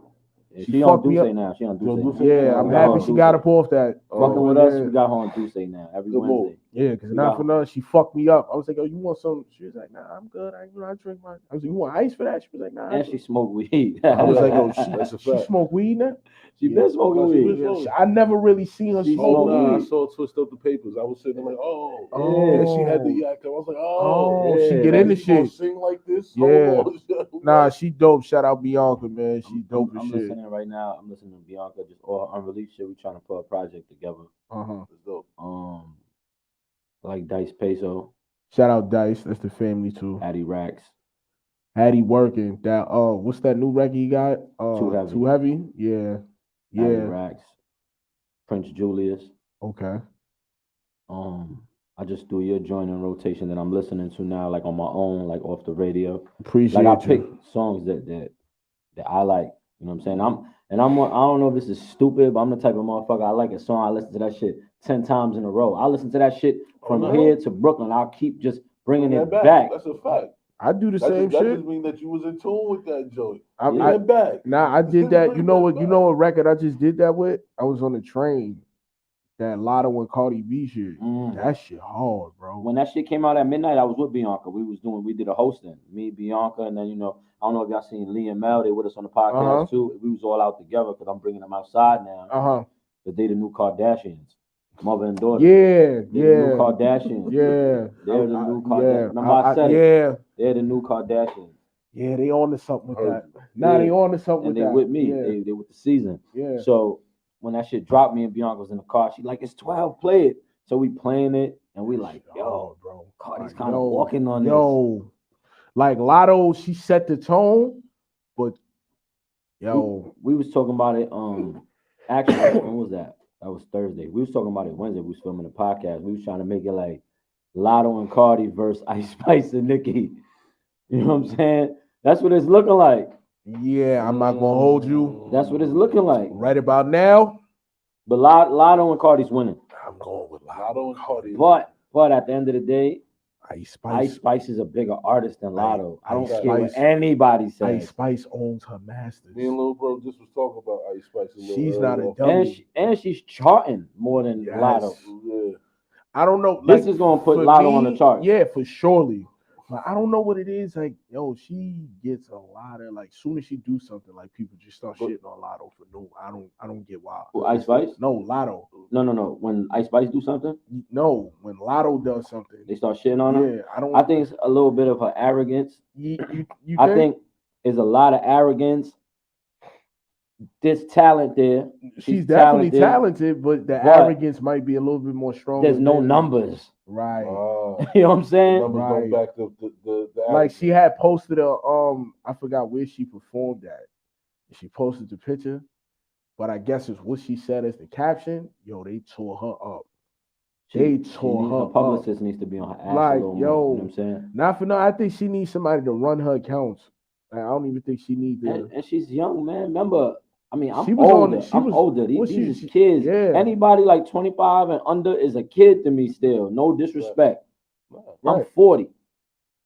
Yeah, she on Duce now. She on Duce. Yeah, I'm happy she got up off that. Fucking with us, we got her on Duce now every Wednesday. Yeah, because not for nothing, she fucked me up. I was like, "Oh, you want some?" She was like, "Nah, I'm good. I drink mine." I was like, "You want ice for that?" She was like, "Nah." And she smoked weed. I was like, "Oh, she smoked weed now." She been smoking weed. I never really seen her smoke weed. I saw Twist Up the Papers. I was sitting there like, yeah, she had the yak. I was like, she get into shit. Sing like this. Yeah. Nah, she dope. Shout out Bianca, man. She dope as I'm shit. listening right now. I'm listening to Bianca, just all her unreleased shit. We trying to put a project together. It's dope. Like Dice Peso. Shout out Dice. That's the family too. Hattie Racks. Hattie working. That what's that new record you got? Too heavy. Yeah. Hattie Racks. Prince Julius. Okay. I just do your joint in rotation that I'm listening to now, like on my own, like off the radio. Appreciate like I pick songs that I like. You know what I'm saying? I don't know if this is stupid, but I'm the type of motherfucker. I like a song, I listen to that shit 10 times in a row. I listen to that shit from here to Brooklyn. I'll keep just bringing it back. That's a fact. I do the same shit. That just means that you was in tune with that joint. I back. Nah, I did that. You know what record I just did that with? I was on the train. That Lotto and Cardi B shit. That shit hard, bro. When that shit came out at midnight, I was with Bianca. We did a hosting. Me, Bianca, and then, I don't know if y'all seen Lee and Mel. They with us on the podcast too. We was all out together because I'm bringing them outside now. But they the new Kardashians. Mother and daughter. Yeah. The new Kardashians. Yeah. They're the new Kardashians. Remember I said it? They're the new Kardashians. Yeah, they on to something with that. Nah, they on to something with that. And they with me. Yeah. They with the season. Yeah. So when that shit dropped, me and Bianca was in the car. She like, it's 12, play it. So we playing it, and we like, yo, bro, Cardi's kind of walking on this. Like Lotto, she set the tone, but we was talking about it. Actually, when was that? That was Thursday. We was talking about it Wednesday. We was filming a podcast. We was trying to make it like Lotto and Cardi versus Ice Spice and Nicki. You know what I'm saying? That's what it's looking like. Yeah, I'm not gonna hold you. That's what it's looking like. Right about now, but Lotto and Cardi's winning. I'm going with Lotto and Cardi. But at the end of the day, Ice Spice is a bigger artist than Lotto. I don't Ice care what Spice- anybody says. Ice Spice owns her masters. Me and Lil Bro just was talking about Ice Spice. She's not a And, dummy. and she's charting more than Yes. Lotto. Yeah. I don't know. This is gonna put for Lotto on the chart. Yeah, for surely. But I don't know what it is. Like, yo, she gets a lot of like. Soon as she do something, like people just start shitting on Lotto for no. I don't get why. Who, Ice Spice? No, Lotto. No. When Ice Spice do something, No, when Lotto does something, they start shitting on her. yeah, I don't. I think it's a little bit of her arrogance. You I think there's a lot of arrogance. There's talent there. she's definitely talented, but the arrogance might be a little bit more strong. There's no numbers. Right. You know what I'm saying? Numbers don't back up the Like she had posted a I forgot where she performed at. She posted the picture, but I guess it's what she said as the caption. Yo, they tore her up. They tore her Her publicist needs to be on her ass. Like, a little yo, more, you know what I'm saying? Not for nothing. I think she needs somebody to run her accounts. Like, I don't even think she needs to. And she's young, man. Remember, I mean, I'm She was older. on- she I'm was- older. what These she- is kids. yeah. Anybody like 25 and under is a kid to me still. No disrespect. I'm Right. 40.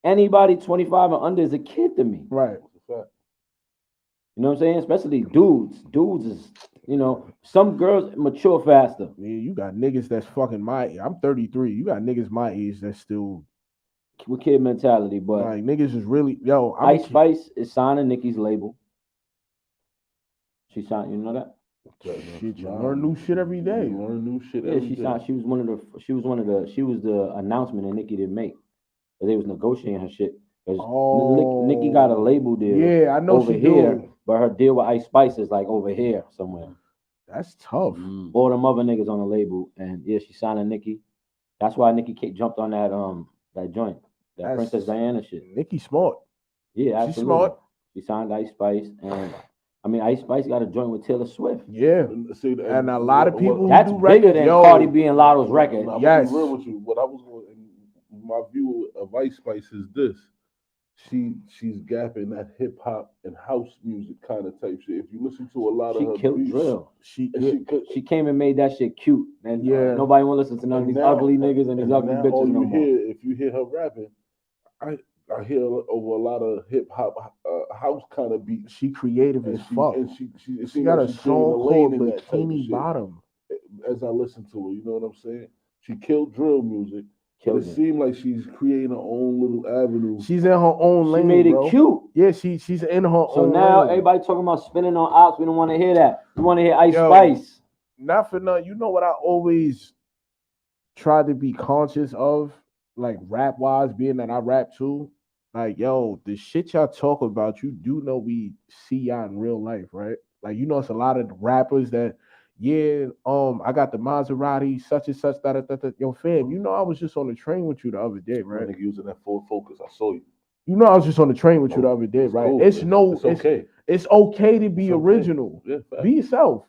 Anybody 25 and under is a kid to me. Right. You know what I'm saying? Especially dudes. Dudes is, you know, some girls mature faster. Yeah, you got niggas that's fucking my age. I'm 33. You got niggas my age that's still with kid mentality, but like niggas is really Ice Spice is signing Nicki's label. She signed, you know that? Shit, you learn new shit every day. You learn new shit Yeah, every she day. signed. She was the announcement that Nicki didn't make. That they was negotiating her shit. Nicki got a label deal. Yeah, I know over she here, do. but her deal with Ice Spice is like over here somewhere. That's tough. All them other niggas on the label, and yeah, she signed a Nicki. That's why Nicki jumped on that joint, that That's- Princess Diana shit. Nicki smart. Yeah, She's absolutely. smart. She signed Ice Spice, and I mean Ice Spice got a joint with Taylor Swift. Yeah, See, and a lot of people who That's do bigger records, than yo, Cardi B and Lotto's record. I'm Yes. gonna be real with you. What I was going, my view of Ice Spice is this: she's gapping that hip hop and house music kind of type shit. If you listen to a lot of She her killed beats, drill. and She came and made that shit cute, and Yeah. nobody want to listen to none of and these now- ugly niggas and these ugly now bitches all no you more. hear, if you hear her rapping, I hear over a lot of hip hop house kind of beats. She creative And as she, fuck. and she it She seems got like a she's creating song lane called in that type of Bikini shit. Bottom. As I listen to her, you know what I'm saying? She killed drill music. Killed It it. seemed like she's creating her own little avenue. She's in her own She lane. made it bro. cute. Yeah, she's in her So own now lane. everybody talking about spinning on ops. We don't want to hear that. We want to hear Ice Yo, Spice. Not for nothing. You know what I always try to be conscious of, like rap wise, being that I rap too. Like, yo, the shit y'all talk about, you do know we see y'all in real life, right? Like, you know, it's a lot of rappers that, yeah, I got the Maserati, such and such, da. Yo, fam, you know, I was just on the train with you the other day, right? Nigga using that full focus. I saw you. You know, I was just on the train with you the other day, right? cool. It's It's okay. It's okay to be It's okay. original. Yeah, fact. Be yourself.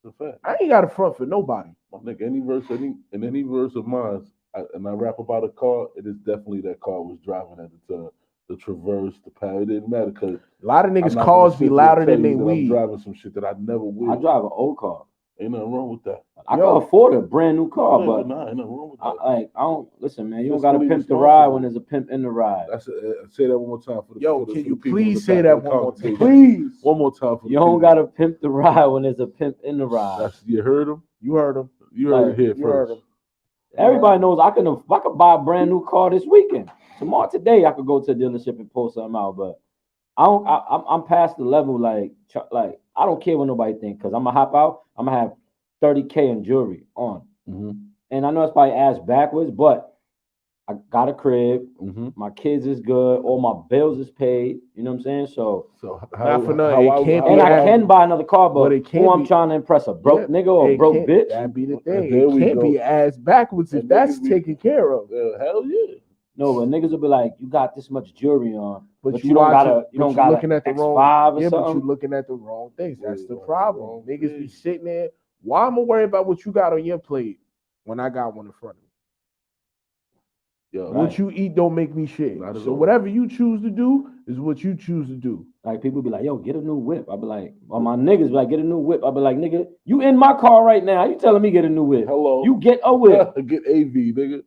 It's a fact. I ain't got a front for nobody. My nigga, any verse of mine, and I rap about a car, it is definitely that car was driving at the time. The Traverse, the Power, it didn't matter because A lot of niggas' cars be louder than they I'm weed. driving some shit that I never will. I drive an old car. Ain't nothing wrong with that. I can afford a brand new car, Yeah, but nah, ain't nothing wrong with that. I don't listen, man. You don't Fiscally gotta pimp the responsible. ride when there's a pimp in the ride. Say that one more time for the Yo, for the, can for you the people please in the say back that of the one more car. time? Please. One more time for the You don't people. gotta pimp the ride when there's a pimp in the ride. You heard him? You heard him. You heard Like, it here You heard first. him. Everybody knows I could buy a brand new car this weekend. Today I could go to a dealership and pull something out, but I'm past the level like I don't care what nobody think because I'm gonna hop out. I'm gonna have 30K in jewelry on, and I know it's probably ass backwards, but I got a crib. My kids is good. All my bills is paid. You know what I'm saying? So Not for nothing. It can't be and I ass- can buy another car, but it can't who I'm be- trying to impress, a broke Yeah, nigga or a it broke can't- bitch? That'd be the thing. there It we can't go. be ass backwards if And that's niggas be- taken care of. Hell yeah. No, but niggas will be like, you got this much jewelry on, but you don't watching- got but you don't looking got at the X5 wrong. or Yeah, but something. you looking at the wrong things. That's the Yeah, problem. wrong Niggas be things. sitting there. Why am I worried about what you got on your plate when I got one in front of me? Yo, What you eat don't make me shit. Not at So all. whatever you choose to do It's what you choose to do. Like people be like, yo, get a new whip. I be like, or my niggas be like, get a new whip. I be like, nigga, you in my car right now. You telling me get a new whip. Hello. You get a whip. Get AV, nigga.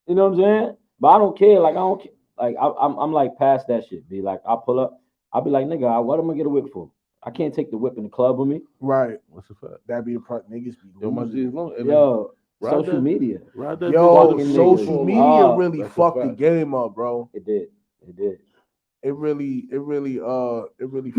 You know what I'm saying? But I don't care. Like I don't care. Like I'm like past that shit. Be like, I pull up. I'll be like, nigga, what am I gonna get a whip for? I can't take the whip in the club with me. Right. What's the fact? That'd be a part. Niggas be Yo, my G is long. Yo, social media. Yo, social media really That's a fucked the fact. game up, bro. It did. It really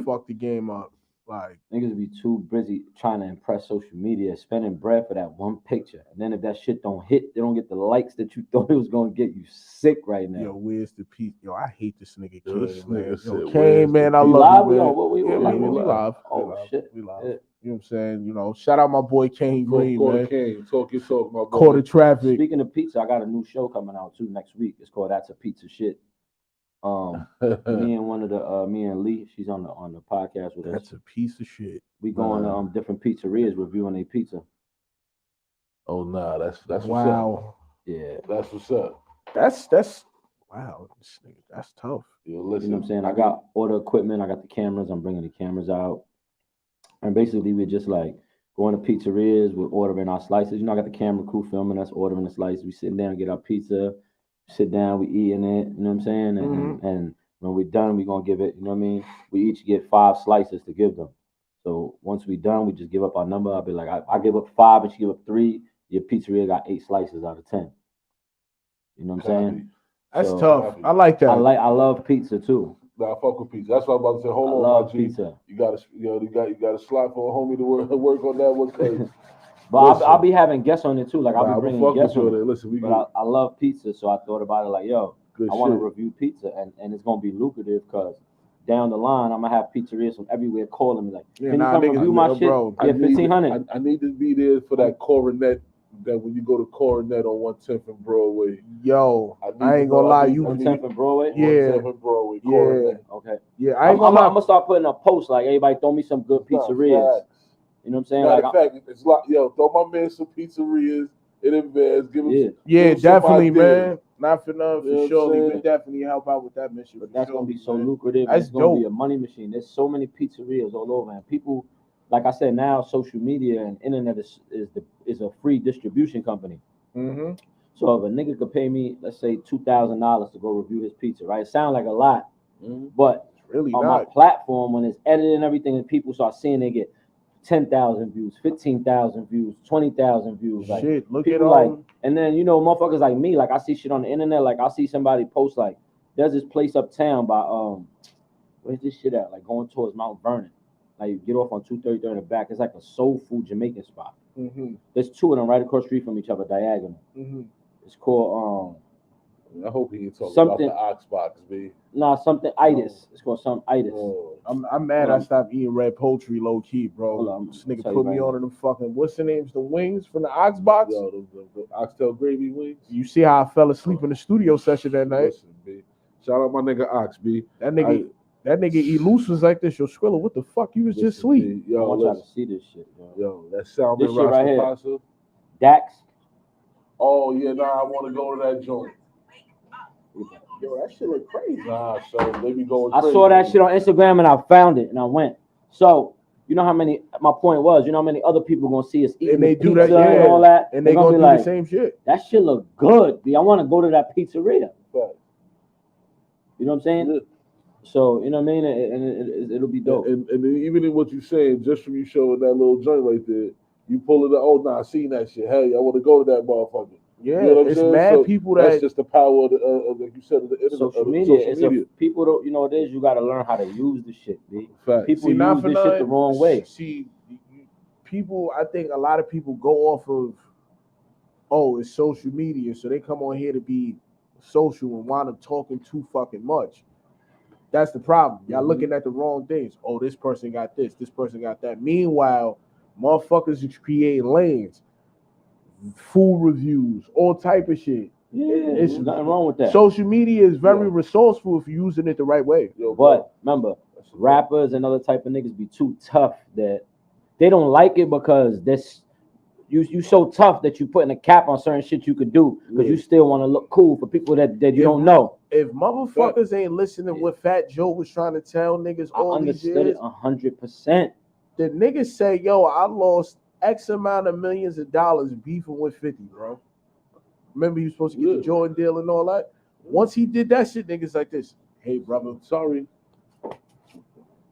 fucked the game up. Like niggas be too busy trying to impress social media, spending bread for that one picture. And then if that shit don't hit, they don't get the likes that you thought it was gonna get. You sick right now. Yo, where's the piece? Yo, I hate this nigga Yo, Kane. this nigga said, Yo, Kane, man, I love live? you, man. We live. Oh shit. We live. Yeah. You know what I'm saying? You know, shout out my boy Kane Green, man. Kane, talk your talk, my boy. Caught the traffic. Speaking of pizza, I got a new show coming out too next week. It's called That's a Pizza Shit. Me and Lee, she's on the podcast with us. That's a piece of shit. We going to different pizzerias reviewing their pizza. Oh nah, that's wow. Yeah, that's what's up. That's wow. That's tough. Yo, listen, you know what I'm saying? I got all the equipment. I got the cameras. I'm bringing the cameras out, and basically we're just like going to pizzerias. We're ordering our slices. You know, I got the camera crew filming us ordering the slices. We sitting down and get our pizza. Sit down, we eating it, you know what I'm saying? And when we're done, we're gonna give it, you know what I mean? We each get 5 slices to give them. So once we're done, we just give up our number. I'll be like, I give up 5 and she give up 3. Your pizzeria got 8 slices out of 10. You know what I'm saying? That's tough. I like that. I love pizza too. Nah, fuck with pizza. That's what I'm about to say. Hold on, love my G. pizza. You got a slot for a homie to work on that one case. But I'll be having guests on it too. Like I'll be bringing guests on it. Listen, I love pizza, so I thought about it like, yo, Good I want to shit. review pizza, and it's gonna be lucrative because down the line I'm gonna have pizzerias from everywhere calling me like, can you come review my shit? Bro, yeah, 1,500. I need to be there for that coronet. That when you go to Coronet on 110th and Broadway. Yo, I ain't gonna lie, you 110th and Broadway. Yeah, 110th and Broadway. Coronet. Okay. Yeah, I ain't gonna lie. I'm gonna start putting up posts like, everybody throw me some good pizzerias. You know what I'm saying? Matter of fact, it's like, yo, throw my man some pizzerias in advance. Give him definitely, some man. Not for nothing, You know for sure. what I'm We can definitely help out with that mission. But that's gonna be so lucrative. That's it's gonna be dope. a money machine. There's so many pizzerias all over, and people, like I said, now social media and internet is a free distribution company. Mm-hmm. So if a nigga could pay me, let's say $2,000 to go review his pizza, right? It sounds like a lot, but really on not. my platform, when it's edited and everything, and people start seeing, they get 10,000 views, 15,000 views, 20,000 views. Like, shit, look people at like, and then motherfuckers like me, like I see shit on the internet, like I see somebody post like, there's this place uptown by where's this shit at? Like going towards Mount Vernon. Like you get off on 233 in the back. It's like a soul food Jamaican spot. Mm-hmm. There's 2 of them right across the street from each other, diagonal. Mm-hmm. It's called I hope he ain't talking something, about the Oxbox, B. Nah, something itis. It's called something itis. I'm mad I stopped eating red poultry low key, bro. Hold on, This nigga tell put you me right on them fucking, what's the names? The wings from the Oxbox? Yo, the oxtail gravy wings. You see how I fell asleep in the studio session that night? Listen, B. Shout out my nigga Ox, B. That nigga eat looses like this. Yo, Skrilla, what the fuck? You was just asleep. Yo, I want y'all to see this shit. Yo, that salmon This shit right here. pasta. Dax. Oh yeah, nah, I want to go to that joint. Yo, that shit look crazy. Nah, so they be going I crazy. saw that shit on Instagram and I found it and I went. So you know how many? My point was, you know how many other people gonna see us eating And they the do pizza that, and all that, and they gonna gonna be do like, the same shit. That shit look good, B. I want to go to that pizzeria. Right. You know what I'm saying? Yeah. So you know what I mean, and it'll be dope. And even in what you're saying, just from you showing that little joint right there, you pull it out. Oh, nah, I seen that shit. Hey, I want to go to that motherfucker. Yeah, you know what it's I'm saying? mad So people that's that just the power of the like you said, of the internet, Social of the media. social It's media. people don't. You know what it is. You got to learn how to use the shit, B. Fact. People See, not use for this shit the nothing, wrong way. See, people, I think a lot of people go off of, oh, it's social media, so they come on here to be social and wind up talking too fucking much. That's the problem. Y'all looking at the wrong things. Oh, this person got this person got that. Meanwhile, motherfuckers is creating lanes, food reviews, all type of shit. Yeah, It's there's nothing wrong with that. Social media is very resourceful if you're using it the right way. But remember, rappers and other type of niggas be too tough that they don't like it because this you so tough that you putting a cap on certain shit you could do because you still want to look cool for people that you don't know. If motherfuckers ain't listening what Fat Joe was trying to tell niggas all these years, I understood it 100%. The niggas say, yo, I lost X amount of millions of dollars beefing with 50, bro. Remember he was supposed to get the Jordan deal and all that? Once he did that shit, niggas like this. Hey, brother, sorry.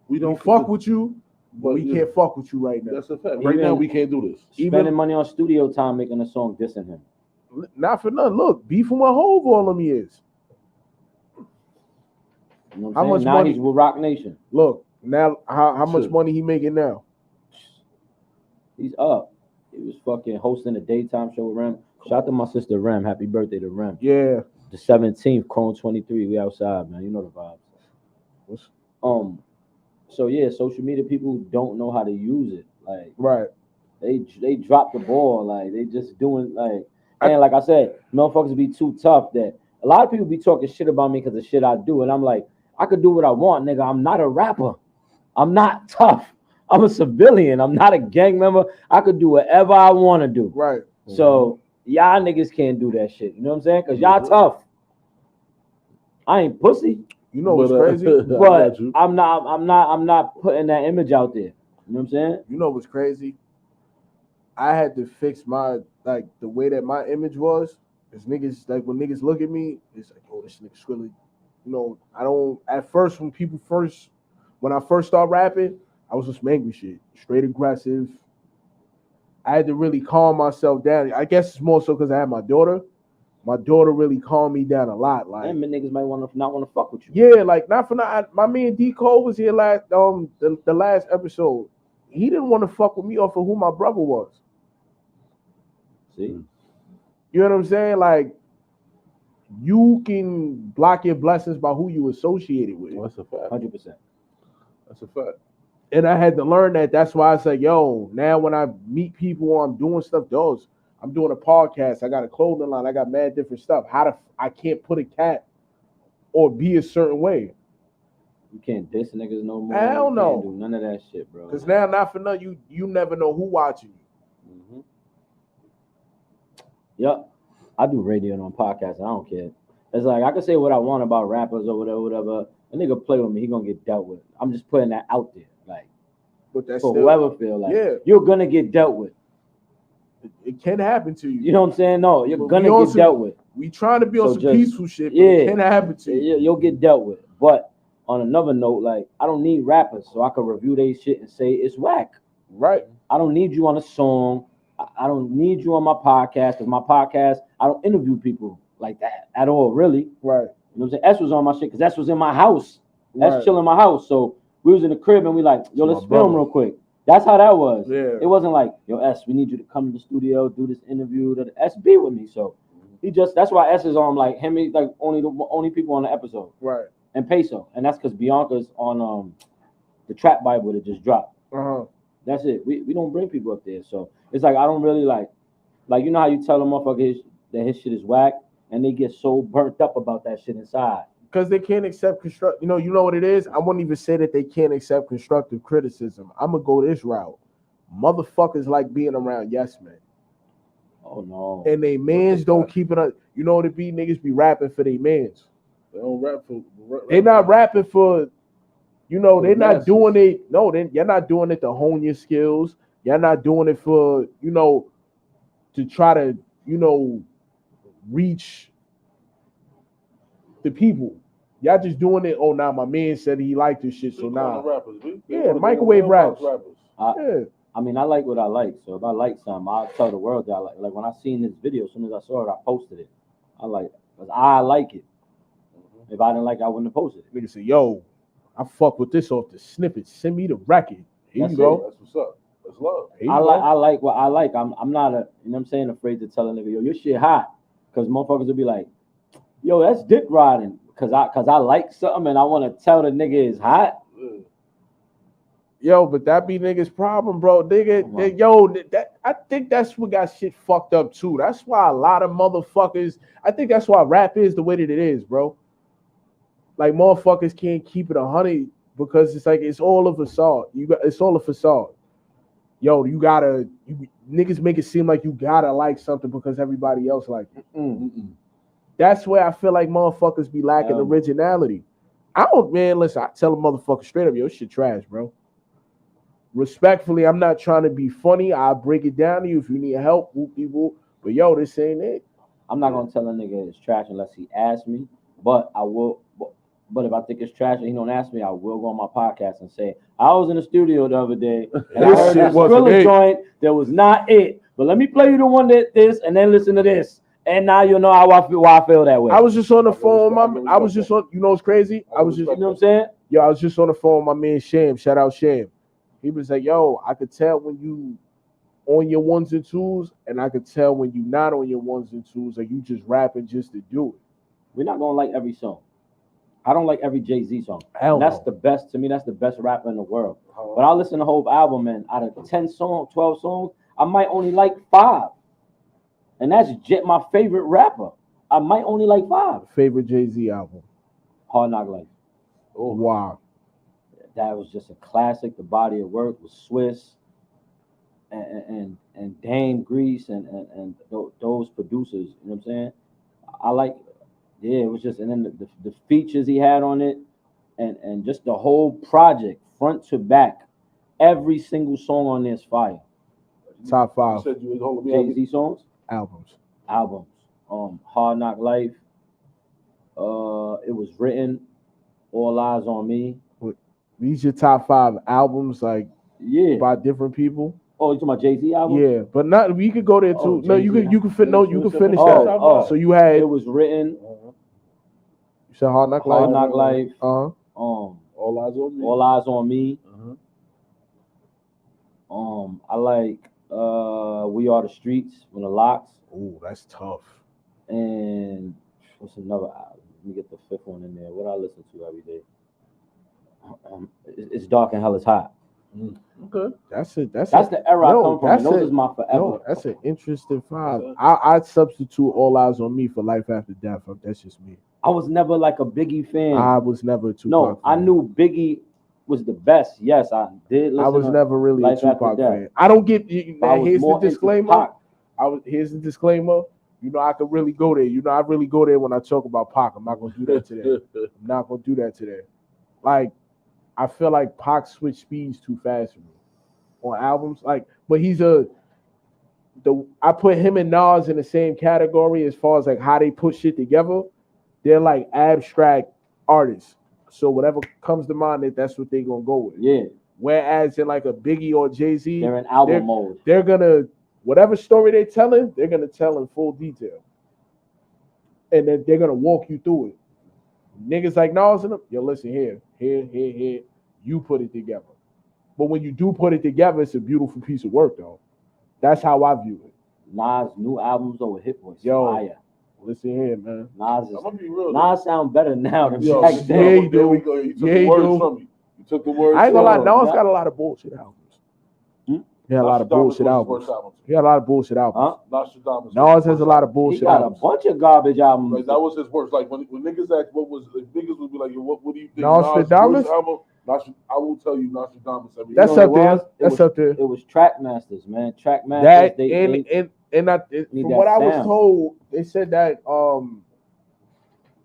We don't fuck with you, but we can't fuck with you right now. That's a fact. Right now, we can't do this. Spending money on studio time making a song dissing him. Not for nothing. Look, beefing with Hov all them years. You know what How I'm much saying? Now money? he's with Rock Nation. Look, now how much money he making now? He's up. He was fucking hosting a daytime show with Rem. Shout out to my sister Rem. Happy birthday to Rem. Yeah. The 17th, Chrome 23. We outside, man. You know the vibes. So yeah, social media people don't know how to use it. Like, right. They drop the ball. Like, they just doing like, and like I said, motherfuckers be too tough. That a lot of people be talking shit about me because of shit I do, and I'm like, I could do what I want, nigga. I'm not a rapper. I'm not tough. I'm a civilian. I'm not a gang member. I could do whatever I want to do. Right. So y'all niggas can't do that shit. You know what I'm saying? Because y'all tough. I ain't pussy. You know what's crazy? But I'm not putting that image out there. You know what I'm saying? You know what's crazy? I had to fix my the way that my image was. Cause niggas when niggas look at me, it's like, oh, this nigga Skrilla. You know, I don't at first when I first started rapping, I was just some angry shit, straight aggressive. I had to really calm myself down. I guess it's more so because I had my daughter. My daughter really calmed me down a lot. Like, and niggas might not want to fuck with you. Yeah, like not for not. My man D Cole was here last the last episode. He didn't want to fuck with me off of who my brother was. See, you know what I'm saying? Like, you can block your blessings by who you associated with. That's a fact. 100%. That's a fact. And I had to learn that. That's why I said, yo, now when I meet people or I'm doing stuff, I'm doing a podcast. I got a clothing line. I got mad different stuff. I can't put a cat or be a certain way. You can't diss niggas no more. Hell no. You can't do none of that shit, bro. Because now, not for nothing, you never know who watching you. Mm-hmm. Yep. I do radio on podcasts. I don't care. It's like I can say what I want about rappers or whatever. A nigga play with me, he gonna get dealt with. I'm just putting that out there. Like, but that's for still, whoever feel like you're gonna get dealt with. It can happen to you. You know what I'm saying? No, you're gonna get dealt with. We trying to be on some peaceful shit, but yeah, it can happen to you. You'll get dealt with. But on another note, like, I don't need rappers so I can review their shit and say it's whack. Right. I don't need you on a song. I don't need you on my podcast. Because my podcast, I don't interview people like that at all, really. Right. You know what I'm saying? S was on my shit because S was in my house. Right. S chilling in my house. So we was in the crib and we like, yo, let's film real quick. That's how that was. Yeah. It wasn't like, yo, S, we need you to come to the studio, do this interview. That S be with me. So that's why S is on like him, like only people on the episode. Right. And Peso. And that's because Bianca's on the Trap Bible that just dropped. Uh-huh. That's it. We don't bring people up there. So it's like I don't really like you know how you tell a motherfucker that his shit is whack and they get so burnt up about that shit inside. Because they can't accept you know what it is? I wouldn't even say that they can't accept constructive criticism. I'm gonna go this route. Motherfuckers like being around yes men. Oh no. And they mans don't keep it up. You know what it be? Niggas be rapping for they mans. They don't rap for They're not rapping for, they're not masses. doing it. No, you're not doing it to hone your skills. You're not doing it for, to try to, reach the people. Y'all just doing it. Oh, now my man said he liked this shit, so now. Yeah, microwave raps. I mean, I like what I like. So if I like something, I'll tell the world that I like. Like when I seen this video, as soon as I saw it, I posted it. I like it. Because I like it. If I didn't like it, I wouldn't have posted it. Nigga say, yo, I fuck with this off the snippet. Send me the record. Here you go. That's what's up. That's love. I like what I like. I'm not afraid to tell a nigga, yo, your shit hot. Because motherfuckers will be like, yo, that's dick riding. Cause I like something and I want to tell the nigga it's hot. Yo, but that be niggas' problem, bro. Nigga, I think that's what got shit fucked up too. That's why a lot of motherfuckers, I think that's why rap is the way that it is, bro. Like motherfuckers can't keep it 100 because it's like it's all a facade. It's all a facade. yo, niggas make it seem like you gotta like something because everybody else like it. That's where I feel like motherfuckers be lacking originality. Listen, I tell a motherfucker straight up, yo, shit trash, bro. Respectfully, I'm not trying to be funny. I'll break it down to you if you need help, whoop. But yo, this ain't it. I'm not gonna tell a nigga it's trash unless he asks me, but I will. But if I think it's trash and he don't ask me, I will go on my podcast and say, I was in the studio the other day and I heard this SCRILLA joint that was not it. But let me play you the one that this and then listen to this. And now you know how I feel, why I feel that way. I was just on the phone. You know what's crazy? You know what I'm saying? Yo, I was just on the phone with my man Sham. Shout out Sham. He was like, yo, I could tell when you on your ones and twos, and I could tell when you not on your ones and twos, like you just rapping just to do it. We're not gonna like every song. I don't like every Jay-Z song. That's the best, to me, that's the best rapper in the world. But I'll listen to the whole album, and out of 10 songs, 12 songs, I might only like 5. And that's my favorite rapper. I might only like 5. Favorite Jay-Z album? Hard Knock Life. Oh, wow. That was just a classic. The body of work was Swiss and Dame Grease and those producers. You know what I'm saying? I like, it was just, and then the features he had on it and just the whole project, front to back. Every single song on there is fire. Top 5. Jay-Z songs? Albums. Hard Knock Life. It was written. All Eyes on Me. These your top 5 albums, like by different people. Oh, you talking about Jay-Z albums? Yeah, but not. We could go there too. No, you can finish that. Oh, so you had. It was written. You said Hard Knock Life. Hard Knock Life. All Eyes on Me. All Eyes on Me. I like We Are the Streets from the Locks. Ooh, that's tough. And what's another album? Let me get the 5th one in there. What I listen to every day. It's Dark and Hell is Hot. Okay, that's the era I come from. Those is my forever. No, that's an interesting 5. I'd substitute All Eyes on Me for Life After Death. That's just me. I was never like a Biggie fan. I was never a Tupac fan. I knew Biggie was the best. Yes, I did. I was never really a Tupac fan. I don't get. Here's the disclaimer. Here's the disclaimer. You know, I could really go there. You know, I really go there when I talk about Pac. I'm not gonna do that today. Like, I feel like Pac switched speeds too fast for me on albums. Like, but I put him and Nas in the same category as far as like how they put shit together. They're like abstract artists. So whatever comes to mind, that's what they're gonna go with. Yeah. Whereas in like a Biggie or Jay-Z, they're in album mode. They're gonna, whatever story they're telling, they're gonna tell in full detail. And then they're gonna walk you through it. Niggas like Nas and them, yo, listen here, you put it together. But when you do put it together, it's a beautiful piece of work, though. That's how I view it. Nas' new albums over Hit Boy. Yo, listen here, man. Nas sound better now than back then. Yeah, you do. You took the words. I ain't gonna lie, Nas got a lot of bullshit albums. He had a lot of bullshit albums. Nas has a lot of bullshit albums. He got a bunch of garbage albums. Like, that was his worst. Like when niggas ask niggas would be like, what do you think? Nostradamus? I will tell you Nostradamus. That's up there. That's up there. It was Trackmasters, man. Trackmasters. From what I was told, they said that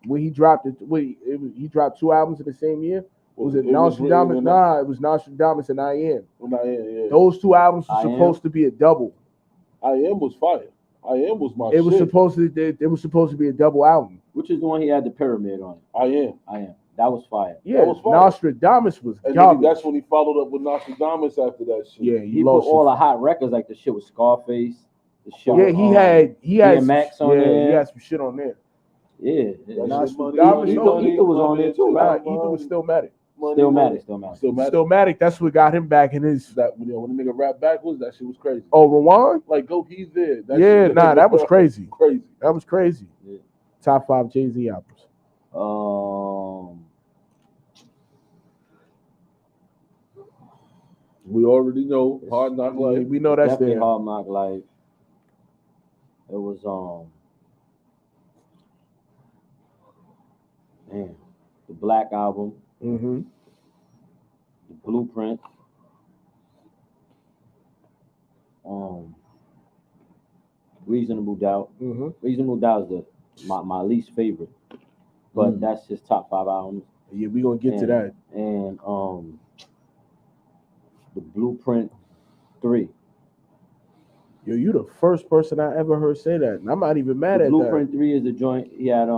when he dropped he dropped 2 albums in the same year. Was it Nostradamus? It was Nostradamus and I Am. Yeah. Those 2 albums were supposed to be a double. I Am was fire. I Am was my shit. It was supposed to be a double album. Which is the one he had the pyramid on? I Am. That was fire. Yeah, that was fire. Nostradamus was garbage. That's when he followed up with Nostradamus after that shit. Yeah, he put all the hot records, like the shit with Scarface. The shit he had Max on there. He had some shit on there. Yeah, Nostradamus. Ether was on there too. Ether was Stillmatic. Stillmatic. That's what got him back in his. When the nigga rap backwards, that shit was crazy. Oh, Rewind? Like, go, he's there. That was crazy. That was crazy. Yeah. Top 5 Jay-Z albums. We already know Hard Knock Life. We know that's definitely there. Hard Knock Life. It was the Black Album. Mm-hmm. The Blueprint. Reasonable Doubt. Mm-hmm. Reasonable Doubt is my least favorite, but that's his top 5 albums. Yeah, we gonna get to that. And the Blueprint 3. Yo, you the first person I ever heard say that, and I'm not even mad at that. Blueprint 3 is the joint. He had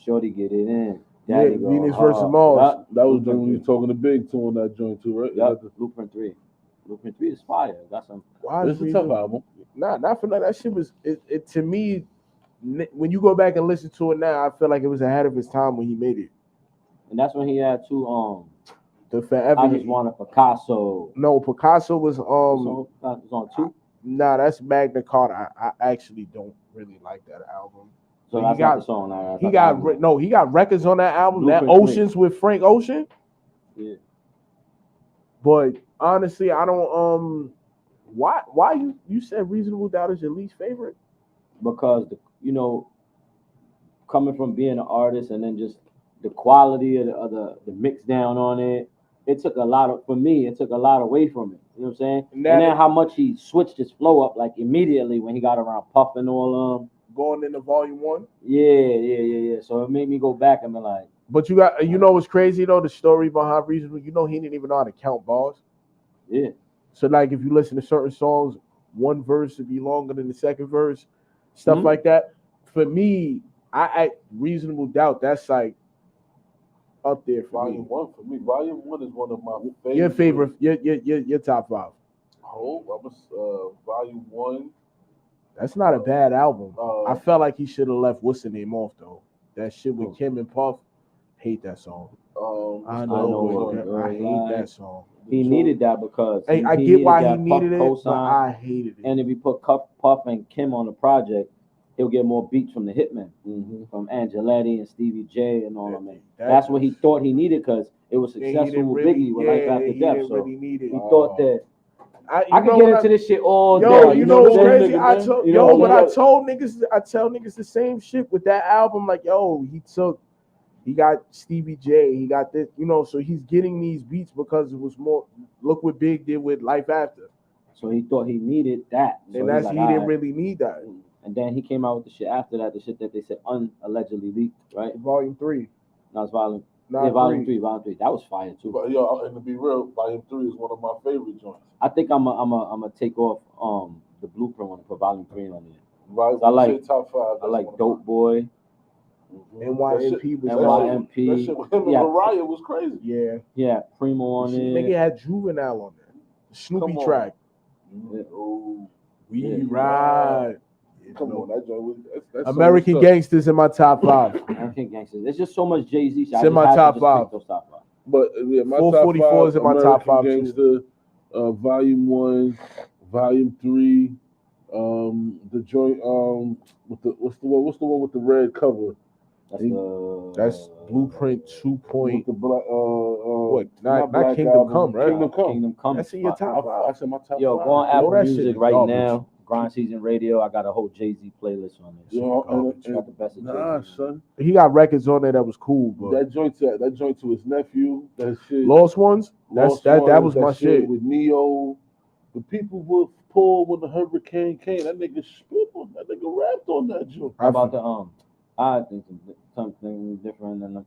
Shorty Get It In. Yeah, Daddy Go Venus Hard. versus Mars. That was when we was talking to Big Two on that joint too, right? Yep. Blueprint 3. Blueprint 3 is fire. Got some. Why It's a tough album. Not for that shit was it to me. When you go back and listen to it now, I feel like it was ahead of his time when he made it. And that's when he had two The Forever. I Just Want a Picasso. No, Picasso was was on 2. Nah, that's Magna Carta. I actually don't really like that album. So he that's got not the song. he got records on that album. Blueprint that Oceans with Frank Ocean. Yeah. But honestly, I don't why you said Reasonable Doubt is your least favorite? Because coming from being an artist and then just the quality of the mix down on it, it took a lot away from it. You know what I'm saying? And then how much he switched his flow up like immediately when he got around Puff and all going into Volume 1. Yeah. So it made me go back and be like. But you know what's crazy though? The story behind Reasonable. He didn't even know how to count bars. Yeah. So like if you listen to certain songs, one verse would be longer than the second verse, stuff like that. For me, I Reasonable Doubt. That's like up there for Volume 1 for me. Volume 1 is one of my favorites. Your favorite, your top 5. Volume 1. That's not a bad album. I felt like he should have left What's the Name off though. That shit with Kim and Puff. Hate that song. I hate that song. He needed that because I get why he needed it, but I hated it. And if you put Puff and Kim on the project, he'll get more beats from the Hitmen, from Angeletti and Stevie J and all of them. That's what he thought he needed because it was successful with Biggie with Life After Death. So he thought that I can get into this shit all day. Yo, you know what's crazy? I tell niggas the same shit with that album. Like, yo, he got Stevie J, he got this, so he's getting these beats because it was more. Look what Big did with Life After. So he thought he needed that, and he didn't really need that. And then he came out with the shit after that, the shit that they said allegedly leaked, right? Volume 3. No, it's Volume 3. Volume 3. That was fire too. But yo, and to be real, Volume 3 is one of my favorite joints. I think I'm a take off the Blueprint one and put Volume 3 on there. Right, I like top 5. I like Dope Boy. NYMP was NYMP. That shit with him and Mariah was crazy. Yeah. Yeah, Primo on it. Nigga had Juvenile on there. The Snoopy track. We ride. Come on, that joint. That's American Gangsters in my top 5. American Gangsters. There's just so much Jay-Z. It's in my top 5. But yeah, my 444 is in my top 5 Gangster, Volume 1, Volume 3, the joint with the what's the one with the red cover? That's Blueprint 2. With the black what? Not Kingdom Come, right? Kingdom Come. That's in your top 5. I said my top 5. Yo, go on Apple Music right now. Grind Season Radio. I got a whole Jay-Z playlist on there. Got the best of Jay-Z. Son. He got records on there that was cool, but that joint to his nephew. That shit. Lost Ones. That was my shit. With Neo. The people were poor when the hurricane came. That nigga spit on that nigga rapped on that joint. How about the I think something different than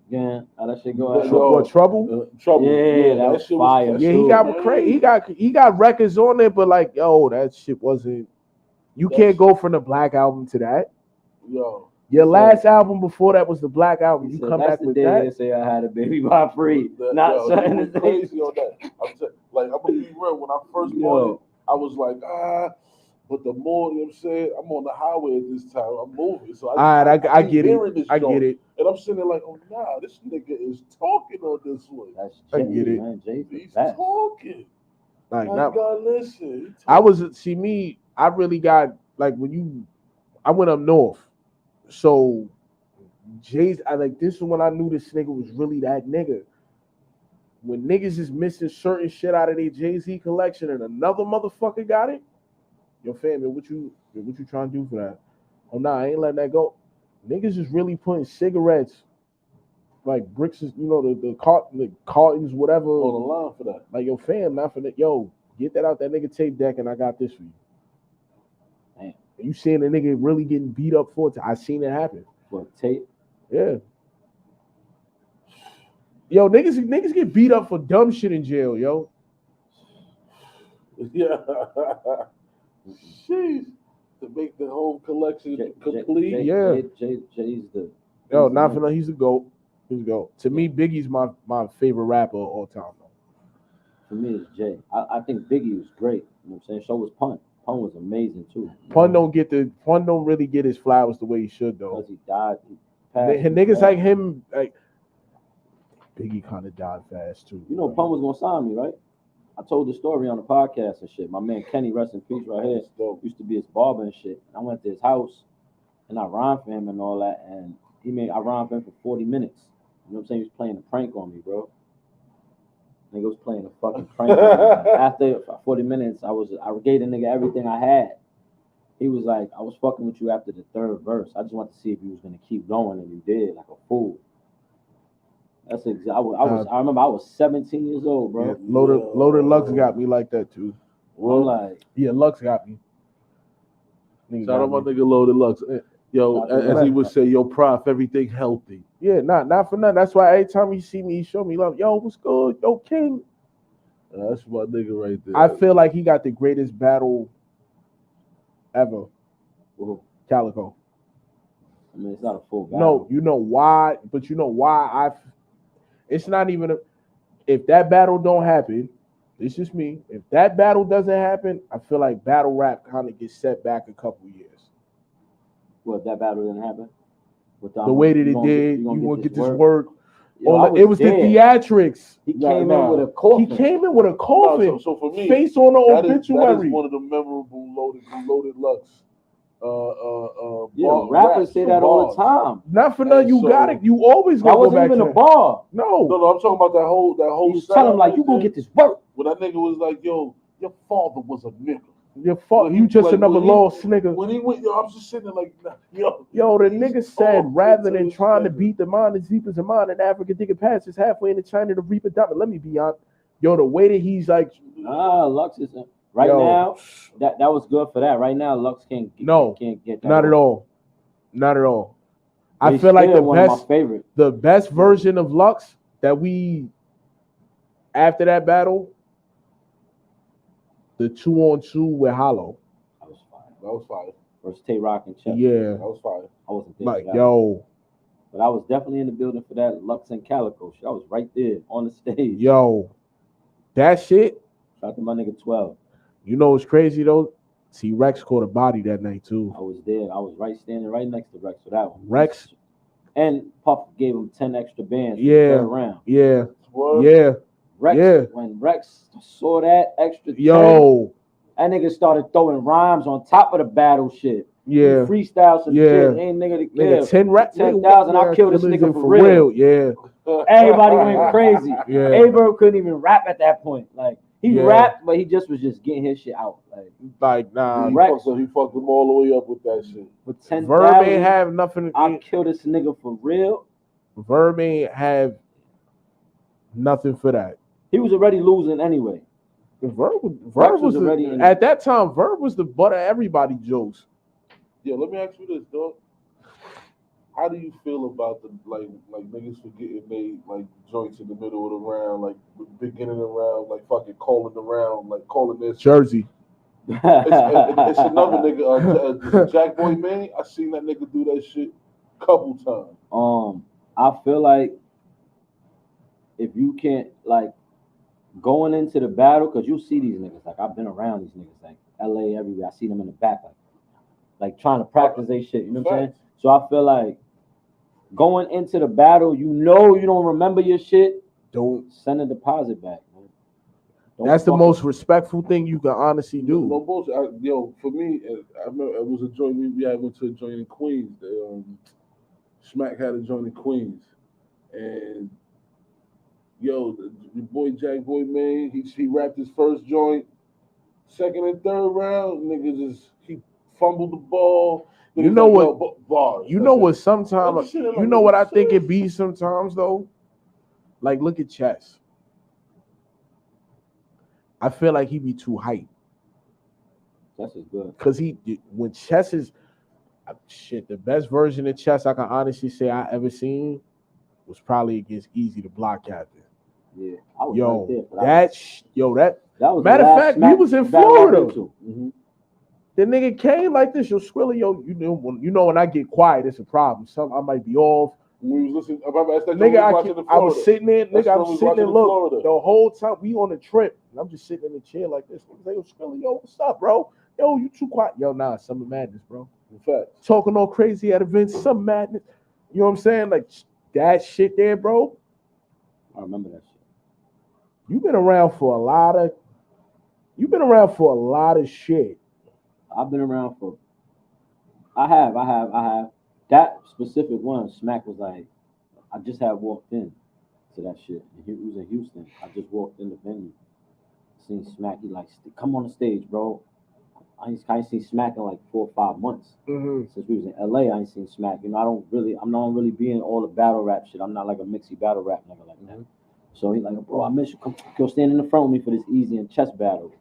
again. How that shit go? What, Trouble? Trouble. Yeah, that was fire. Yeah, he got records on there, but like, yo, that shit wasn't. You can't go from the Black album to that. Yo, your last album before that was the Black album. You come back with that. They say I had a baby by free. Not saying the crazy on that. I'm gonna be real. When I first bought it, I was like, But the more, you know what I'm saying, I'm on the highway at this time. I'm moving. So I get it. I get it. And I'm sitting there like, oh, nah, this nigga is talking on this one. That's I get it. Man, he's talking. Like, God, listen. I really got, like, I went up north. So, this is when I knew this nigga was really that nigga. When niggas is missing certain shit out of their Jay-Z collection and another motherfucker got it, yo, fam, what you trying to do for that? Oh, nah, I ain't letting that go. Niggas is really putting cigarettes, like bricks, the cartons, whatever. On the line for that. Like, yo, fam, not for that. Yo, get that out that nigga tape deck and I got this for you. Damn. You seeing a nigga really getting beat up for it? I seen it happen. What, tape? Yeah. Yo, niggas get beat up for dumb shit in jail, yo. Yeah. Jeez. To make the whole collection complete. Jay's the. Yo, not for nothing. He's the GOAT. He's the GOAT. To me, Biggie's my favorite rapper of all time. Though. For me, it's Jay. I think Biggie was great. You know what I'm saying? So was Pun. Pun was amazing too. Pun don't really get his flowers the way he should though. Because he died. Niggas like him, like Biggie, kind of died fast too. You know, Pun was gonna sign me, right? I told the story on the podcast and shit. My man Kenny, rest in peace, right here, used to be his barber and shit. And I went to his house and I rhymed for him and all that. And I rhymed for him for 40 minutes. You know what I'm saying? He was playing a prank on me, bro. Nigga was playing a fucking prank on me. After 40 minutes, I gave the nigga everything I had. He was like, I was fucking with you after the third verse. I just wanted to see if you was gonna keep going, and you did, like a fool. That's exactly. I remember I was 17 years old, bro. Yeah, Loaded Lux got me like that too. Well, like, yeah, Lux got me. Shout out my nigga Loaded Lux. Yo, as he would say, yo, prof, everything healthy. Yeah, not for nothing. That's why every time he see me, he show me love. Yo, what's good? Yo, King. That's my nigga right there. I feel like he got the greatest battle ever. Calico. I mean, it's not a full battle. No, you know why? But you know why it's not even if that battle don't happen, it's just me. If that battle doesn't happen, I feel like battle rap kind of gets set back a couple years. What, that battle didn't happen? The way that it did, you want to get this work. Yo, it was the theatrics. He came in with a coffin. He came in with a coffin. So for me, face on the obituary. That is one of the memorable Loaded Lux. Rappers say that all the time. Not for nothing. You got it. You always gonna go back to that. That wasn't even a bar. No, I'm talking about that whole. He was telling him like, you gonna get this work. When that nigga was like, yo, your father was a nigga. Your father, you just another lost nigga. When he went, yo, I'm just sitting there like, yo, the nigga said, rather than trying to beat the mind as deep as the mind in Africa, dig it passes halfway into China to reap a diamond. Let me be honest. Yo, the way that he's like, Lux is now. That was good for that. Right now, Lux can't get that. Not at all. Not at all. I feel like the best version of Lux that we after that battle. The 2-on-2 with Hollow. That was fire. That was fire. Versus Tay Rock and Chess. Yeah. That was fire. I wasn't there. Like, yo. But I was definitely in the building for that Lux and Calico shit. I was right there on the stage. Yo. That shit. Shout out to my nigga 12. You know what's crazy though? See, Rex caught a body that night too. I was there. I was standing right next to Rex for that one. Rex. And Puff gave him 10 extra bands for the third round. Yeah. Yeah. Rex, when Rex saw that extra 10, that nigga started throwing rhymes on top of the battle shit. Yeah. Freestyle some shit. Ain't nigga to kill. 10,000, I killed this nigga for real. Yeah. Everybody went crazy. Yeah. A-Bird couldn't even rap at that point. Like, he rapped, but he just was getting his shit out. Like nah. He fucked them all the way up with that shit. For 10,000, Verb ain't have nothing. I killed this nigga for real. Verb ain't have nothing for that. He was already losing anyway. Verb was already at that time. Verb was the butt of everybody's jokes. Yeah, let me ask you this, dog. How do you feel about the like niggas for getting made like joints in the middle of the round, like beginning of the round, like fucking calling the round, like calling this Jersey? It's another nigga, Jack Boy Man. I seen that nigga do that shit a couple times. I feel like if you can't like going into the battle, because you see these niggas, like I've been around these niggas, like LA, everywhere. I see them in the back, like trying to practice their shit. You know what I'm saying? So I feel like going into the battle, you don't remember your shit. Don't send a deposit back, man. That's the most respectful thing you can honestly do. No bullshit. For me, I remember it was a joint we had went to a joint in Queens. Smack had a joint in Queens, and the boy Jack Boy Man, he rapped his first joint, second and third round, nigga he fumbled the ball. You know what? Bars. You know what? Sometimes you know what I think it be sometimes though. Like look at Chess. I feel like he be too hype. Chess is good. Because when chess is shit, the best version of chess I can honestly say I ever seen was probably against Easy the Block Captain. Yeah, I was right there. That was matter of fact, we was in Florida. Mm-hmm. The nigga came like this, yo, Skrilla, yo, you know when I get quiet, it's a problem. I might be off. We was listening. I was sitting there, nigga. I'm sitting there, look, the whole time we on a trip, and I'm just sitting in the chair like this. Nigga say, yo, Skrilla, yo, what's up, bro? Yo, you too quiet. Yo, nah, Summer Madness, bro. In fact, talking all crazy at events, some madness. You know what I'm saying? Like that shit there, bro. I remember that shit. You've been around for a lot of shit. I've been around for. I have. That specific one, Smack was like, I just had walked in to that shit. He was in Houston. I just walked in the venue. Seen Smack. He like, come on the stage, bro. I ain't seen Smack in like 4 or 5 months. Mm-hmm. Since we was in LA, I ain't seen Smack. You know, I'm not really being all the battle rap shit. I'm not like a mixy battle rap nigga like that. So he's like, bro, I miss you. Come stand in the front with me for this Easy and chess battle.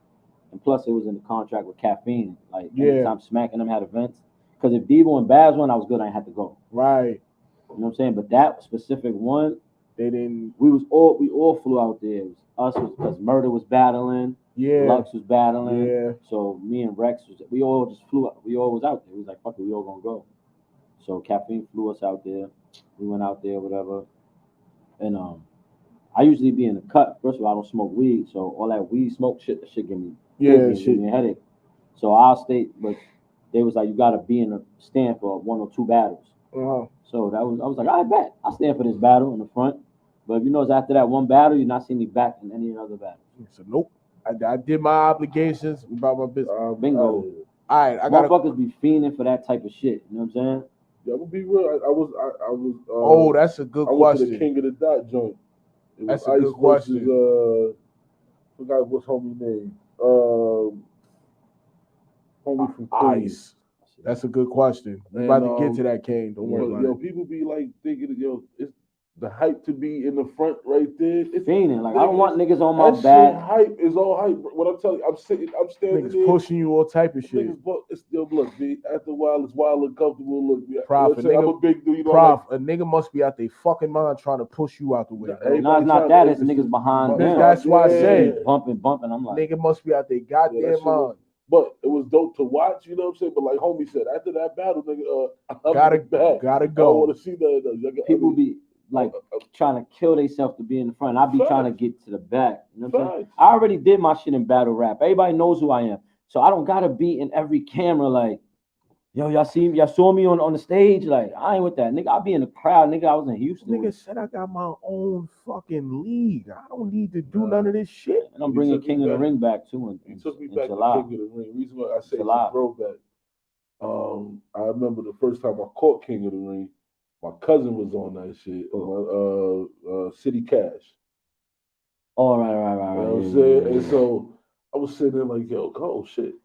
And plus, it was in the contract with Caffeine. Like, anytime Smack and them had events. Because if Debo and Baz won, I was good. I didn't have to go. Right. You know what I'm saying? But that specific one, they didn't. We all flew out there. It was us because Murder was battling. Yeah. Lux was battling. Yeah. So me and Rex we all just flew up. We all was out there. We was like, fuck it, we all gonna go. So Caffeine flew us out there. We went out there, whatever. And I usually be in the cut. First of all, I don't smoke weed, so all that weed smoke shit, that shit give me give me a headache. So I'll stay, but they was like, you gotta be in the stand for 1 or 2 battles. Uh-huh. So I was like, I bet I'll stand for this battle in the front. But if you know it's after that one battle, you're not seeing me back in any other battle. So nope. I did my obligations about my business. Bingo. All right, I got motherfuckers be fiending for that type of shit. You know what I'm saying? Yeah, I'm gonna be real. I was. Oh, that's a good question. I went to the King of the Dot joint. That's a good question. Forgot what's homie name. Homie from Queens. That's a good question. We're about to get to that, Kane. Don't worry about it. People be like thinking, it's the hype to be in the front right there. It's fiending. Like, I don't want niggas on my that back. Shit hype is all hype. What I'm telling you, I'm standing niggas there. Pushing you all type of shit. Look, B, after a while, it's wild and comfortable. Look, Prof, I'm a big dude. You know, Prof, a nigga must be out their fucking mind trying to push you out the way. No, it's not that. It's niggas behind them. That's why I said bumping. I'm like, nigga must be out their goddamn mind. But it was dope to watch, you know what I'm saying? But like homie said, after that battle, nigga, gotta go. I want to see the people be like trying to kill themselves to be in the front. I be trying to get to the back. You know what I'm saying? I already did my shit in battle rap. Everybody knows who I am. So I don't gotta be in every camera like, yo, y'all saw me on the stage. Like, I ain't with that. Nigga, I'll be in the crowd. Nigga, I was in Houston. Nigga said I got my own fucking league. I don't need to do none of this shit. And I'm bringing King of the Ring back too. He took me back July. to King of the Ring. Reason why I say it's a throwback. I remember the first time I caught King of the Ring. My cousin was on that shit. City Cash. Oh, right. You know what I'm saying? And so I was sitting there like, yo, oh shit.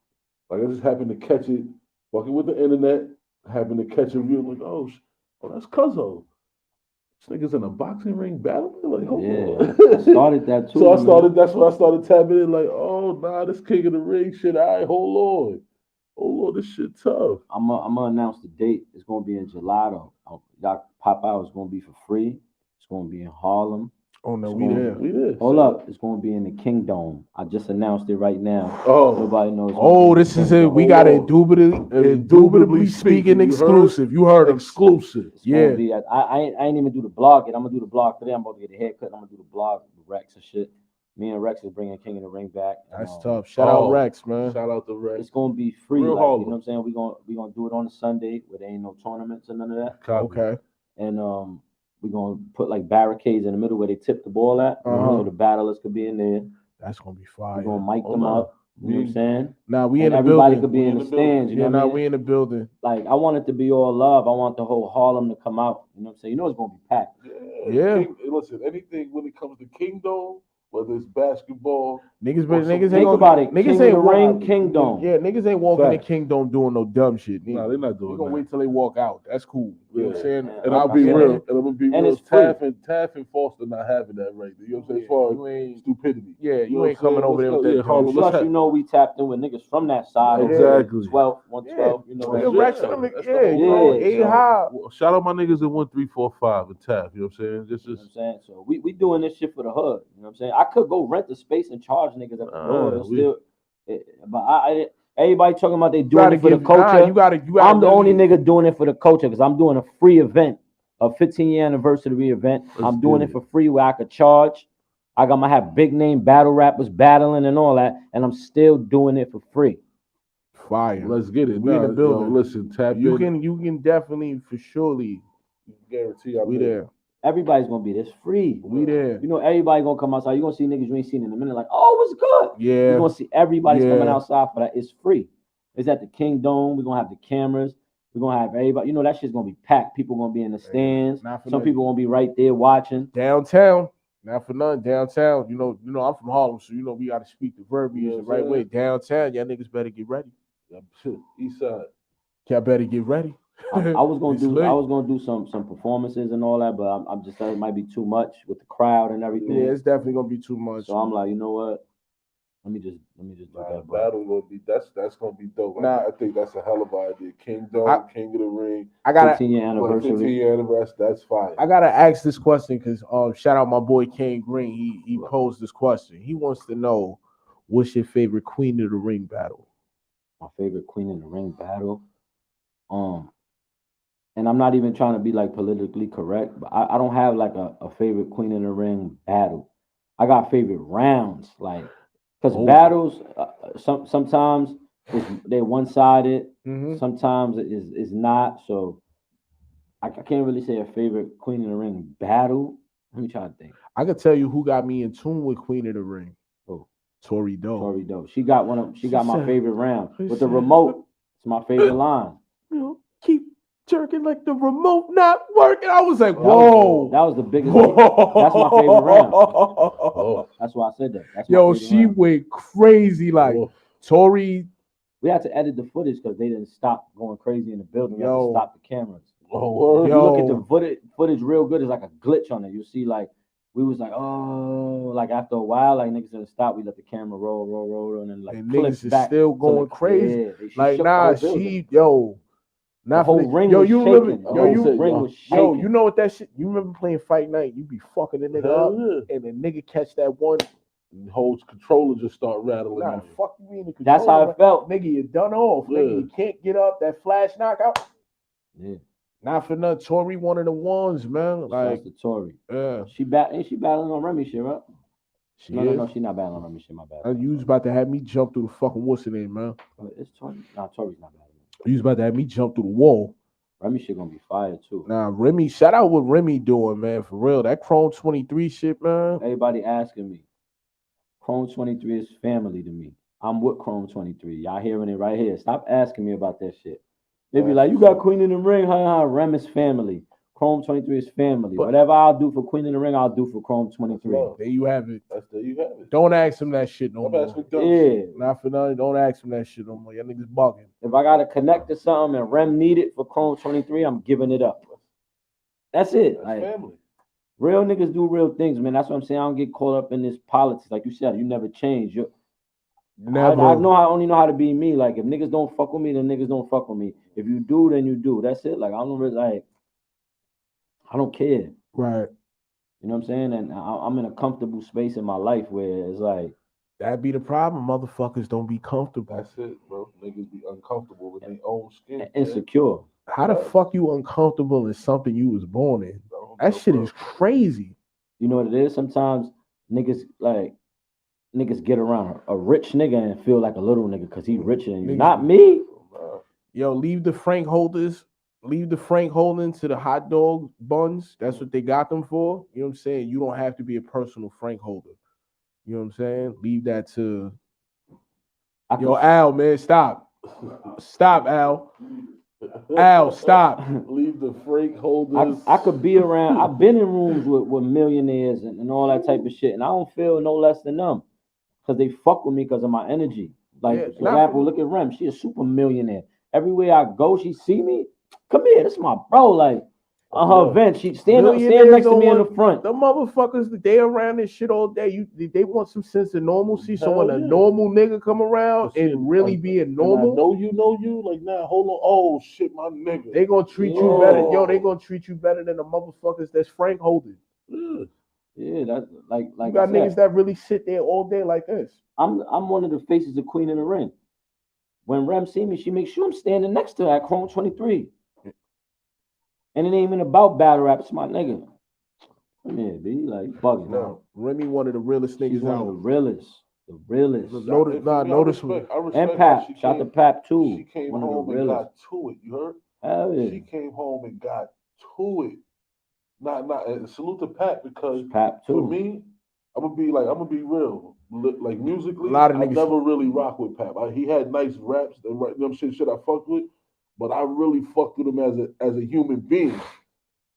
Like I just happened to catch it, walking with the internet, happened to catch a view, like, oh, that's Cuzzo. This nigga's in a boxing ring battling? Like, hold on. I started that too. So that's when I started tapping in, like, oh, nah, this King of the Ring shit, all right, hold on. Oh, this shit tough. I'm gonna announce the date. It's gonna be in July though. Y'all pop out. It's gonna be for free. It's gonna be in Harlem. Oh no, we there. Hold up. It's gonna be in the Kingdom. I just announced it right now. Oh, nobody knows. Oh, this is it. We got Indubitably Speaking exclusive. You heard exclusive. Yeah. I ain't even do the blog yet. I'm gonna do the blog today. I'm about to get a haircut. I'm gonna do the blog with Rex and shit. Me and Rex is bringing King of the Ring back. That's tough. Shout out Rex, man. Shout out to Rex. It's gonna be free. Real like, Harlem. you know what I'm saying? We gonna do it on a Sunday where there ain't no tournaments and none of that. Okay. And we're gonna put like barricades in the middle where they tip the ball at, so the battlers could be in there. That's gonna be fire. We're gonna mic them up. You know what I'm saying? Now we in the everybody building. could be in the stands. You know what I mean? We in the building. Like I want it to be all love. I want the whole Harlem to come out. You know what I'm saying? You know it's gonna be packed. Yeah. Listen, anything when it comes to Kingdom, whether it's basketball, niggas think about it. Niggas ain't ring Kingdom. Yeah, niggas ain't walking in Kingdom doing no dumb shit. Nah, they're not doing that. We gonna wait till they walk out. That's cool. You know what I'm saying? And I'll be real. And I'm gonna be real. it's free. Taff and Foster not having that right there. You know what I'm saying? As far as stupidity. Yeah, you know ain't coming over there with that. Plus, you know, we tapped in with niggas from that side. Exactly. 12, 112. You know Well, that. you know, high. Shout out my niggas in 1, 3, 4, 5 and Taff. You know what I'm saying? This is. You know what I'm saying? So we doing this shit for the hood. You know what I'm saying? I could go rent the space and charge niggas at the door. But I everybody talking about they doing it for the culture. You gotta I'm the only nigga doing it for the culture because I'm doing a free event, a 15-year anniversary event. I'm doing it for free where I could charge. I have big name battle rappers battling and all that, and I'm still doing it for free. Fire. Let's get it. We in the building. Listen, tap you in. You can definitely for surely guarantee we there. Everybody's gonna be this free. We there. You know, everybody gonna come outside. You're gonna see niggas you ain't seen in a minute, like, oh, what's good? Yeah. You're gonna see everybody's coming outside for that. It's free. It's at the King Dome. We're gonna have the cameras. We're gonna have everybody. You know, that shit's gonna be packed. People gonna be in the stands. Some people gonna be right there watching. Downtown. Not for nothing. Downtown. You know, I'm from Harlem, so you know we gotta speak the verbiage the right way. Downtown, y'all niggas better get ready. East side. Y'all better get ready. I was gonna do some performances and all that, but I'm just saying it might be too much with the crowd and everything. Yeah, it's definitely gonna be too much. So I'm like, you know what? Let me just do that. Battle gonna be that's gonna be dope. I think that's a hell of an idea. King of the Ring. I got 15-year anniversary. 15-year anniversary. That's fire. I gotta ask this question because shout out my boy King Green. He posed this question. He wants to know, what's your favorite Queen of the Ring battle? My favorite Queen of the Ring battle. And I'm not even trying to be like politically correct, but I don't have like a favorite Queen of the Ring battle. I got favorite rounds, like because battles sometimes they're one-sided, sometimes it's not. So I can't really say a favorite Queen of the Ring battle. Let me try to think. I could tell you who got me in tune with Queen of the Ring. Oh, Tori Doe. She got my favorite round with the remote. It's my favorite line. You know, keep jerking like the remote not working. I was like, whoa. That was the biggest. That's my favorite round. That's why I said that. That's my she round. went crazy. Like Tori. We had to edit the footage because they didn't stop going crazy in the building. We had to stop the cameras. If Oh, you look at the footage real good, it's like a glitch on it. You see, like we was like, oh, like after a while, like niggas didn't stop. We let the camera roll, and then like And clip niggas is back. still going crazy. Like nah, the whole ring was you shaking. remember? The whole ring was shaking. You know what that shit? You remember playing Fight Night? You be fucking the nigga up, and the nigga catch that one. And holds controller just start rattling. Nah, fuck you mean the controller? That's how it felt. Nigga, you done off. Yeah. Nigga, you can't get up. That flash knockout. Yeah. Not for nothing. Tori one of the ones, man. Like the Tori. Yeah. Ain't she battling on Remy shit, right? No, she not battling on Remy shit, my bad. You was about to have me jump through the fucking what's the name, man? It's Tori. Nah, Tori's not battling. You was about to have me jump through the wall. Remy shit gonna be fire too. Nah, Remy, shout out what Remy doing, man. For real. That Chrome 23 shit, man. Everybody asking me. Chrome 23 is family to me. I'm with Chrome 23. Y'all hearing it right here. Stop asking me about that shit. They be like, you got Queen in the Ring, Rem is family. Chrome 23 is family. Whatever I'll do for Queen in the Ring, I'll do for Chrome 23. There you have it. There you have it. Don't ask him that shit no more. Yeah. Not for nothing. Don't ask him that shit no more. Y'all niggas bugging. If I gotta connect to something and Rem need it for Chrome 23, I'm giving it up. That's it. That's family. Real niggas do real things, man. That's what I'm saying. I don't get caught up in this politics. Like you said, you never change. Never. I only know how to be me. Like if niggas don't fuck with me, then niggas don't fuck with me. If you do, then you do. That's it. Like I don't really like. I don't care. Right. You know what I'm saying? And I'm in a comfortable space in my life where it's like. That be the problem. Motherfuckers don't be comfortable. That's it, bro. Niggas be uncomfortable with their own skin. Insecure. How the fuck you uncomfortable in something you was born in? That shit is crazy. You know what it is? Sometimes niggas get around a rich nigga and feel like a little nigga because he richer than you. Not me. Yo, leave the Frank holders. Leave the Frank holding to the hot dog buns. That's what they got them for. You know what I'm saying? You don't have to be a personal Frank holder. You know what I'm saying? Leave that to Yo, Al, man, stop. Stop, Al. Al, stop. Leave the Frank holders. I could be around. I've been in rooms with millionaires and all that type of shit, and I don't feel no less than them because they fuck with me because of my energy. Like, for example, look at Rem. She a super millionaire. Everywhere I go, she see me. come here, this is my bro. Like on her event, she stand next to me in the front. The motherfuckers, they around this shit all day. They want some sense of normalcy. So when a normal nigga come around and really being normal, I know you. Like, nah, hold on. Oh shit, my nigga. They gonna treat you better. Yo, they gonna treat you better than the motherfuckers that's Frank holding. Yeah, that's like you got niggas that really sit there all day like this. I'm one of the faces of Queen in the Ring. When Rem see me, she makes sure I'm standing next to her at Chrome 23. And it ain't even about battle rap. It's my nigga. Come here, B. Like, bugging. No, Remy one of the realest niggas one out. of the realest. The realest. Notice and Pap. Shout to Pap too. She came one home and got to it. You heard? Hell yeah. She came home and got to it. Not salute to Pap because Pap too. For me, I'm gonna be real. Like musically, A lot of I niggas never really rock with Pap. He had nice raps and shit I fucked with, but I really fucked with him as a human being.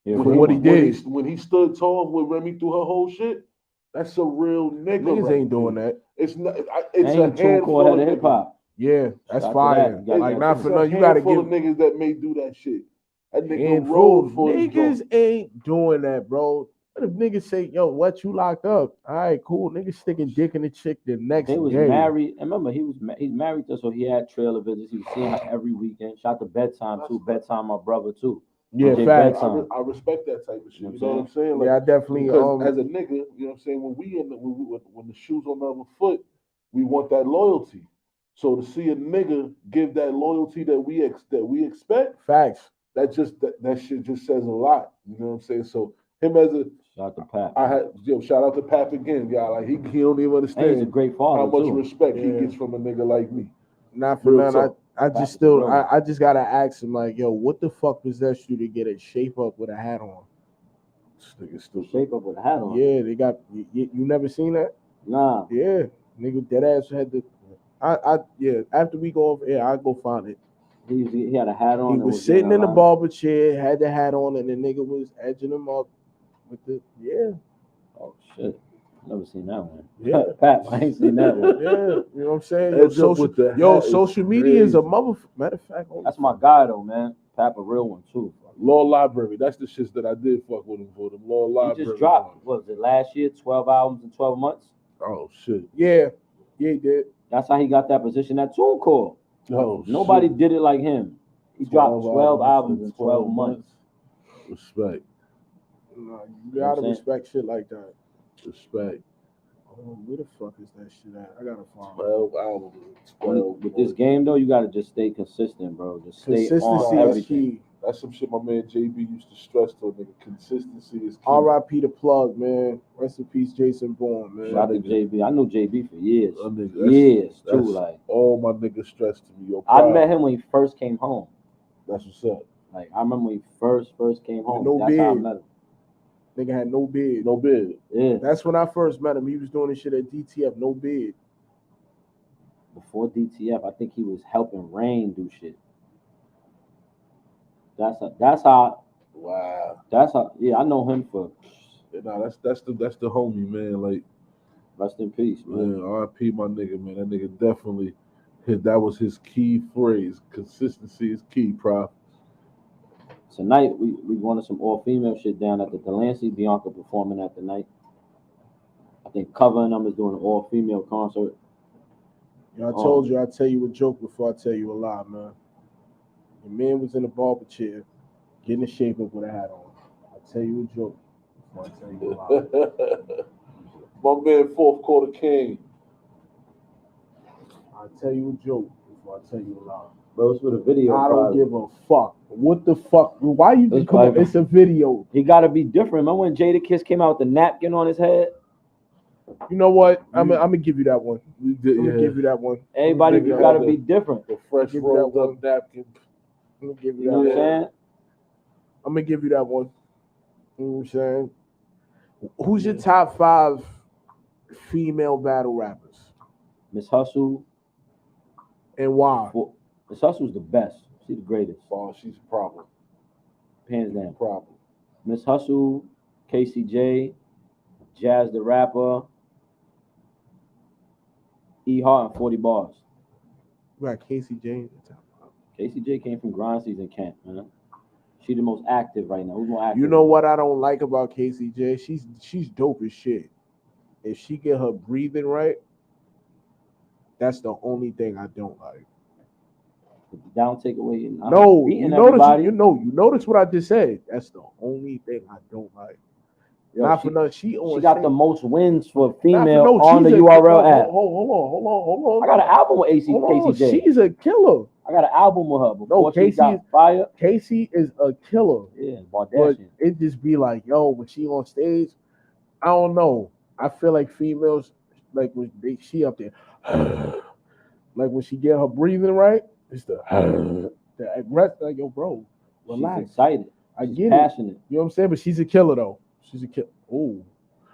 Yeah, for what he did. When he stood tall with Remy through her whole shit, that's a real nigga. Niggas ain't doing that. It's not. It's a handful of hip hop. Yeah, that's fire. Like not for nothing. You gotta give niggas that may do that shit. That nigga and rolled for niggas ain't doing that, bro. What if niggas say, yo, what you locked up? All right, cool. Niggas sticking dick in the chick the next day. He was married. And remember, he's married to her, so he had trailer visits. He was seeing her every weekend. Shout to Bedtime too. Bedtime, my brother too. Yeah, facts. I respect that type of shit. You know what I'm saying? Like, yeah, I definitely. Because as a nigga, you know what I'm saying. When the shoes on the other foot, we want that loyalty. So to see a nigga give that loyalty that we expect, facts. That shit just says a lot. You know what I'm saying? So him as a shout out to Pap. Shout out to Pap again, y'all. Like he don't even understand. He's a great father. How much too. respect he gets from a nigga like me. Not for nothing. I just gotta ask him like, yo, what the fuck possessed you to get a shape up with a hat on? This nigga still shape up with a hat on. Yeah, they got you never seen that? Nah. Yeah, nigga, dead ass had the. Yeah. After we go over here, I go find it. He had a hat on. He was sitting in the barber chair, had the hat on, and the nigga was edging him up with the Oh shit. Never seen that one. Yeah, Pat, I ain't seen that one. Yeah, you know what I'm saying? Social media is a motherfucker. Matter of fact, that's my guy though, man. Pat, a real one too. Law Library. That's the shits that I did fuck with him for. The Law Library. He just dropped. What was it last year? 12 albums in 12 months. Oh shit. Yeah, he did. That's how he got that position at TuneCore. Oh, nobody did it like him. He dropped 12 albums in 12 months. Respect. No, you gotta respect shit like that. Respect. Where the fuck is that shit at? I gotta find 12 albums. With this game though, you gotta just stay consistent, bro. Just stay on everything. That's some shit my man JB used to stress to a nigga. Consistency is key. R.I.P. the plug, man. Rest in peace, Jason Bourne, man. Shout out to JB. I knew JB for years. Years too. Like all my niggas stressed to me. I met him when he first came home. That's what's up. Like I remember when he first came home. No That's beard. how I met him. Nigga had no beard. No beard. Yeah. That's when I first met him. He was doing this shit at DTF, no beard. Before DTF, I think he was helping Rain do shit. That's how. Wow. That's how. Yeah, I know him for. Yeah, nah, that's the homie, man. Like, rest in peace, man. Yeah, R.I.P. my nigga, man. That nigga definitely. That was his key phrase. Consistency is key, prof. Tonight we wanted some all-female shit down at the Delancey. Bianca performing at the night. I think Cover and them is doing an all-female concert. Yeah, I told you I'd tell you a joke before I tell you a lie, man. The man was in a barber chair, getting a shape up with a hat on. I'll tell you a joke before I tell you a lie. My man, fourth quarter king. I'll tell you a joke before I tell you a lie. Bro, it's with a video. I don't give a fuck. What the fuck? Why you just come on? It's a video. He got to be different. Remember when Jada Kiss came out with the napkin on his head? You know what? I'm gonna give you that one. I'm gonna give you that one. Everybody got to be different. The fresh rolled up napkin. I'm gonna give you that one. You know what I'm saying? I'm gonna give you that one. You know what I'm saying? Who's your top 5 female battle rappers? Miss Hustle. And why? Miss Hustle's the best. She's the greatest. Oh, she's a problem. Hands down. Problem. Miss Hustle, KCJ, Jazz the Rapper, E Hart, and 40 Bars. We got KCJ in the top 5. KCJ came from Grind Season Camp, man. She the most active right now. Who's more active? You know what I don't like about Casey J? She's dope as shit. If she get her breathing right, that's the only thing I don't like. Down take away. No, you notice what I just said. That's the only thing I don't like. Yo, Not for nothing. She got the most wins for female no, on the URL app. Hold on. I got an album with Casey J. She's a killer. I got an album with her before Casey she got fire. Casey is a killer. Yeah, but Bardashian. it just be like, yo, when she on stage, I don't know. I feel like females, like when she up there, like when she get her breathing right, it's the aggressive. Like, yo, bro, relax. She's excited. I She's get passionate. it. You know what I'm saying? But she's a killer though. She's a killer. Ooh.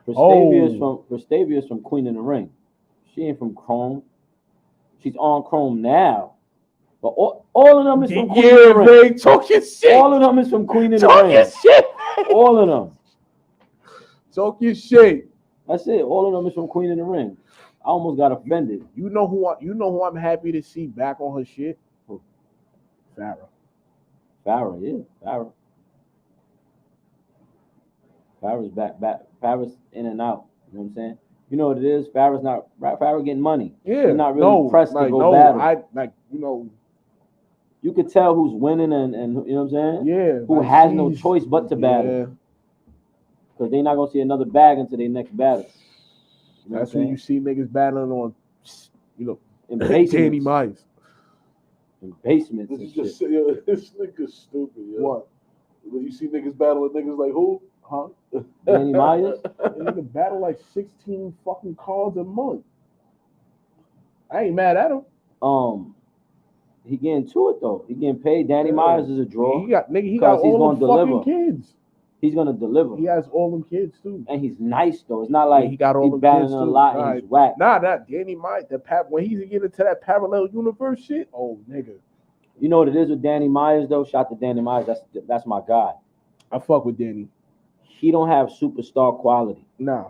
Prestavia's from Queen in the Ring. She ain't from Chrome. She's on Chrome now. But all of them is from Queen in the Ring. Man, talk your shit. All of them is from Queen in the Talk Ring. your shit. All of them. Talk your shit. That's it. All of them is from Queen in the Ring. I almost got offended. You know who I'm happy to see back on her shit? Farrah. Farrah, yeah. Farrah's back. Farrah's in and out. You know what I'm saying? You know what it is? Farrah getting money. Yeah. She's not really pressed to go battle. You could tell who's winning and you know what I'm saying? Yeah. Who has no choice but to battle. Because they're not gonna see another bag until their next battle. You know That's when you see niggas battling on, in basements. Danny Myers. In basements. This and is just shit. yo, this nigga's stupid, yo. What? You see niggas battling niggas like who? Huh? Danny Myers? Nigga battle like 16 fucking cards a month. I ain't mad at him. He getting to it though. He getting paid. Danny Myers is a draw. He got all the fucking kids. He's gonna deliver. He has all them kids too. And he's nice though. It's not like he got all them battling kids a too. lot and he's whack. Nah, that Danny Myers, when he's getting into that parallel universe shit, oh nigga. You know what it is with Danny Myers though? Shout to Danny Myers. That's my guy. I fuck with Danny. He don't have superstar quality. Nah.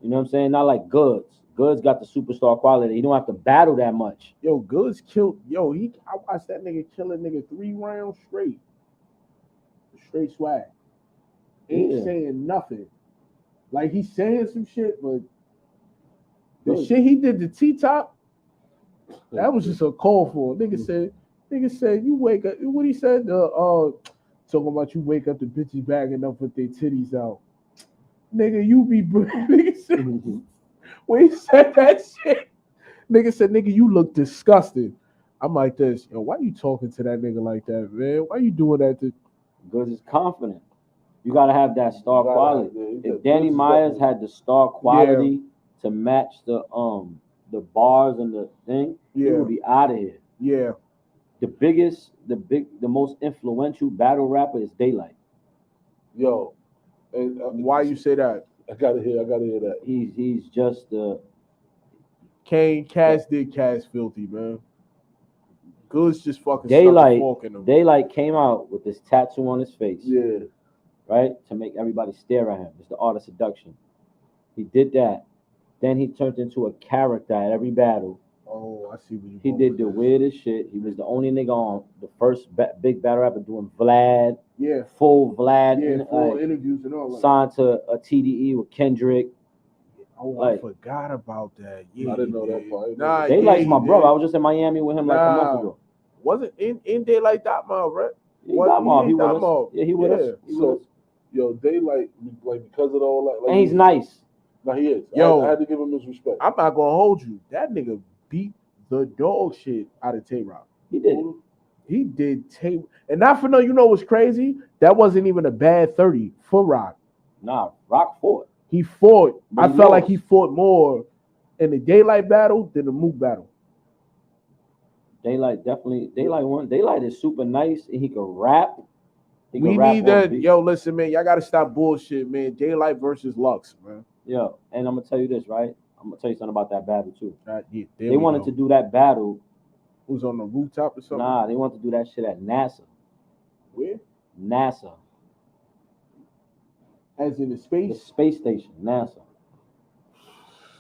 You know what I'm saying? Not like Goods. Goods got the superstar quality. He don't have to battle that much. Yo, Goods killed. I watched that nigga kill a nigga 3 rounds straight. Straight swag. Ain't saying nothing. Like he's saying some shit, but the shit he did to T-Top, that was just a call for. Nigga said you wake up. What he said? Talking about you wake up the bitches bagging up with their titties out. Nigga, you be nigga said, when he said that shit, nigga said, nigga, you look disgusting. I'm like this, yo, why you talking to that nigga like that, man? Why you doing that to? Because he's confident. You gotta have that star quality. If Danny Myers had the star quality to match the bars and the thing, he would be out of here. Yeah. The most influential battle rapper is Daylight. Yo, and why you say that? I gotta hear that. He's just the Cass did Cass filthy, man. Goods just fucking Daylight. stuck a fork in him. Daylight came out with this tattoo on his face. Yeah. Right? To make everybody stare at him. It's the art of seduction. He did that. Then he turned into a character at every battle. Oh, I see what you. He did the weirdest shit. He was the only nigga on the first big battle rapper doing Vlad. Yeah. Full Vlad. Yeah, full interviews and all that. Signed to a TDE with Kendrick. Oh, I forgot about that. Yeah, I didn't know that part. Nah, Daylight's my brother. I was just in Miami with him like a month ago. Wasn't in Daylight Dotmob, right? He with us. Yeah, he with us. So, yo, Daylight, like because of all that, like, and he's nice. No, he is. Yo, I had to give him his respect. I'm not gonna hold you. That nigga beat the dog shit out of Tay-Rock. He did. He did Tay, and not for no. You know what's crazy? That wasn't even a bad 30 for Rock. Nah, Rock fought. He fought. But I felt like he fought more in the Daylight battle than the Mook battle. Daylight won. Daylight is super nice and he can rap. We need that. Yo, listen, man. Y'all gotta stop bullshit, man. Daylight versus Lux, man. Yo, and I'm gonna tell you this, right? I'm gonna tell you something about that battle too. They wanted to do that battle. Who's on the rooftop or something? Nah, they wanted to do that shit at NASA. Where? NASA. As in the space? The space station, NASA.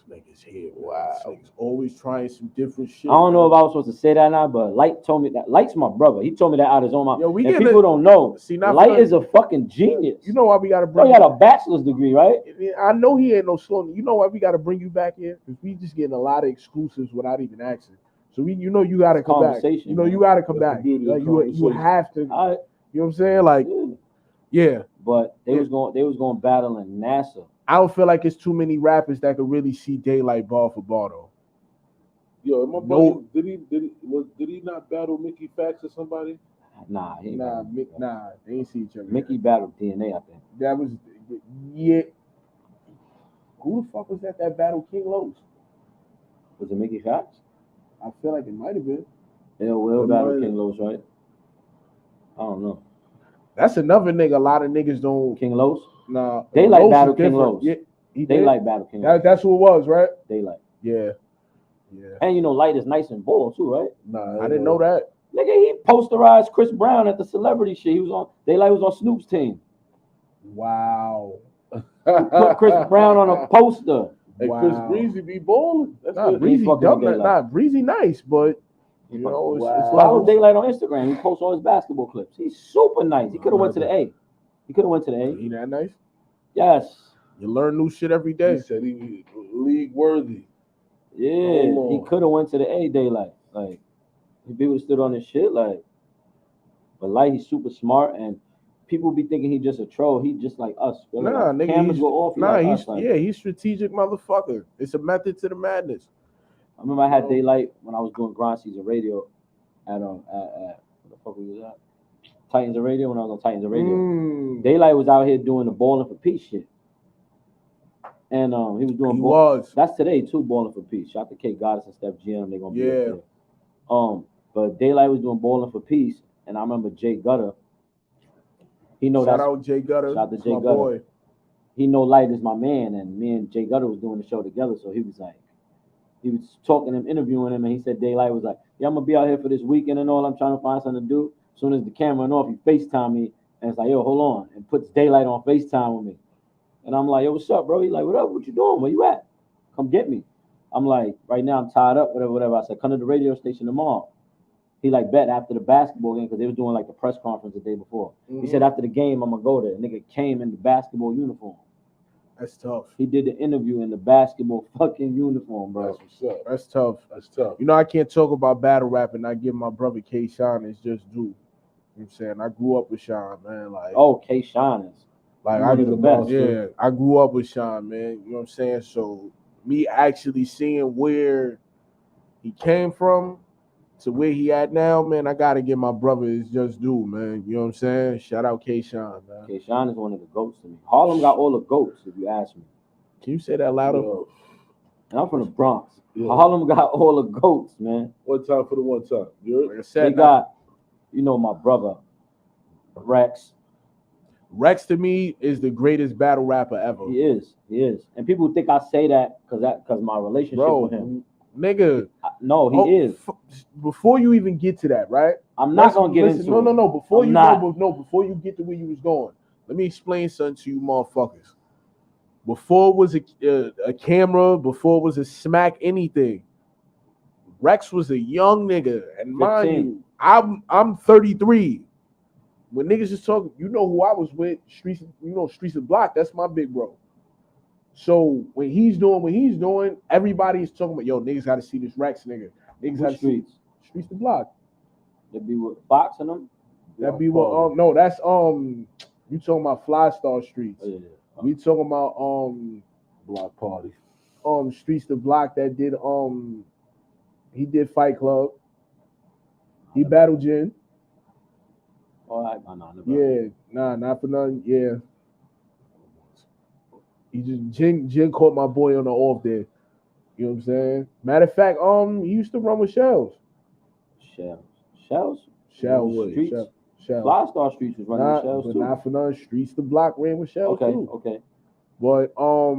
Niggas here. Wow. Niggas always trying some different shit. I don't know if I was supposed to say that or not, but Light told me that. Light's my brother. He told me that out of his own mouth. Yo, and people don't know. See, Light is a fucking genius. You know why we gotta bring? He got a bachelor's degree, right? I know he ain't no slow. You know why we gotta bring you back here? Because we just getting a lot of exclusives without even asking. So you gotta come back. You know, you gotta come back. Like, you have to. You know what I'm saying? Like, yeah. But they was going battle in NASA. I don't feel like it's too many rappers that could really see Daylight ball for ball though. Yo, my brother, did he not battle Mickey Fax or somebody? Nah, they ain't see each other. Mickey battled DNA, I think. That was Who the fuck was that battle King Los? Was it Mickey Fax? I feel like it might have been. Yeah, Will battle King Los, right? I don't know. That's another nigga. A lot of niggas don't. King Los? Nah. Daylight battle King Los. Yeah, Daylight battle King Los. That's who it was, right? Daylight. Yeah. And you know, Light is nice and bold too, right? Nah, I didn't know that. Nigga, he posterized Chris Brown at the celebrity shit. He was on. Daylight was on Snoop's team. Wow. Put Chris Brown on a poster. Hey, Wow. Chris Breezy be balling. That's Nah, good. Breezy Breezy nice, but you know, it's Follow Daylight on Instagram. He posts all his basketball clips. He's super nice. He could have went to the A. He He that nice? Yes. You learn new shit every day. He said he league worthy. Yeah, he could have went to the A. Daylight. Like, if he would have stood on his shit, like, but Light, he's super smart, and people be thinking he just a troll. He just like us. Nah, nigga, cameras go off. He's strategic motherfucker. It's a method to the madness. I remember I had Daylight when I was doing grind season radio at what the fuck was that? Titans of Radio, when I was on Titans of Radio. Daylight was out here doing the balling for peace shit. And he was doing that's today too, balling for peace. Shout out to K Goddess and Steph GM, they're gonna be up there. But Daylight was doing balling for peace, and I remember Jay Gutter. He know Shout out Jay Gutter. Shout out to Jay Gutter. Boy. He know Light is my man, and me and Jay Gutter was doing the show together, so he was talking to him, interviewing him, and he said Daylight was like, yeah, I'm gonna be out here for this weekend and all. I'm trying to find something to do. As soon as the camera went off, he FaceTime me, and it's like, yo, hold on, and puts Daylight on FaceTime with me. And I'm like, yo, what's up, bro? He's like, what up? What you doing? Where you at? Come get me. I'm like, right now I'm tied up, whatever. I said, come to the radio station tomorrow. He like bet after the basketball game, because they was doing like the press conference the day before. He said after the game, I'm gonna go there. Nigga came in the basketball uniform. That's tough. He did the interview in the basketball fucking uniform, bro. That's what's up. That's tough. That's tough. You know, I can't talk about battle rap and I give my brother K Shine his just due. You know what I'm saying? I grew up with Sean, man. Like, oh, K Shine is. Like, I the best. Yeah, I grew up with Sean, man. You know what I'm saying? So me actually seeing where he came from to where he at now, man, I gotta give my brother his just due, man. You know what I'm saying? Shout out K Shine, man. K Shine is one of the goats to me. Harlem got all the goats, if you ask me. Can you say that louder? And I'm from the Bronx. Harlem got all the goats, man. One time for the one time. Like I said, they got, you know, my brother, Rex. Rex to me is the greatest battle rapper ever. He is. And people think I say that because my relationship with him. Nigga. No, he is. Before you even get to that, right? I'm not gonna get into it. No. Before I'm you not. before you get to where you was going, let me explain something to you motherfuckers. Before it was a camera, before it was a smack anything, Rex was a young nigga. And mind you, I'm 33. When niggas is talking, you know who I was with, Streets of Block, that's my big bro. So when he's doing, everybody's talking about, yo, niggas gotta see this Rex nigga. Niggas gotta see Streets of Block. That be with Fox and them? That be what no, that's you talking about Fly Star Streets. Oh, yeah. We talking about Block Party. Streets of Block that did he did Fight Club. He battled Jin. Not for nothing. Yeah. He just Jin caught my boy on the off there. You know what I'm saying? Matter of fact, he used to run with Shells. Shells. Fly Star Streets was running with Shells too. Not for nothing. Streets the Block ran with Shells too. Okay. But I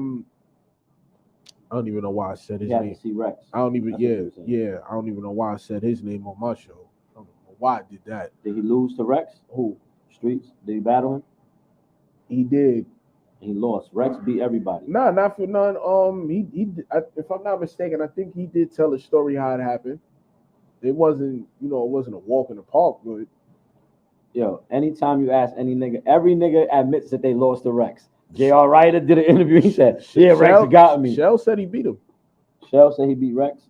don't even know why I said his name. To see Rex. I don't even I don't even know why I said his name on my show. I don't know why I did that. Did he lose to Rex? Who? Streets. Did he battle him? He did. He lost. Rex beat everybody. Nah, not for none. If I'm not mistaken, I think he did tell a story how it happened. It wasn't a walk in the park, but Yo, anytime you ask any nigga, every nigga admits that they lost to Rex. J.R. Ryder did an interview. He said, "Yeah, Rex got me." Shell said he beat him. Shell said he beat Rex.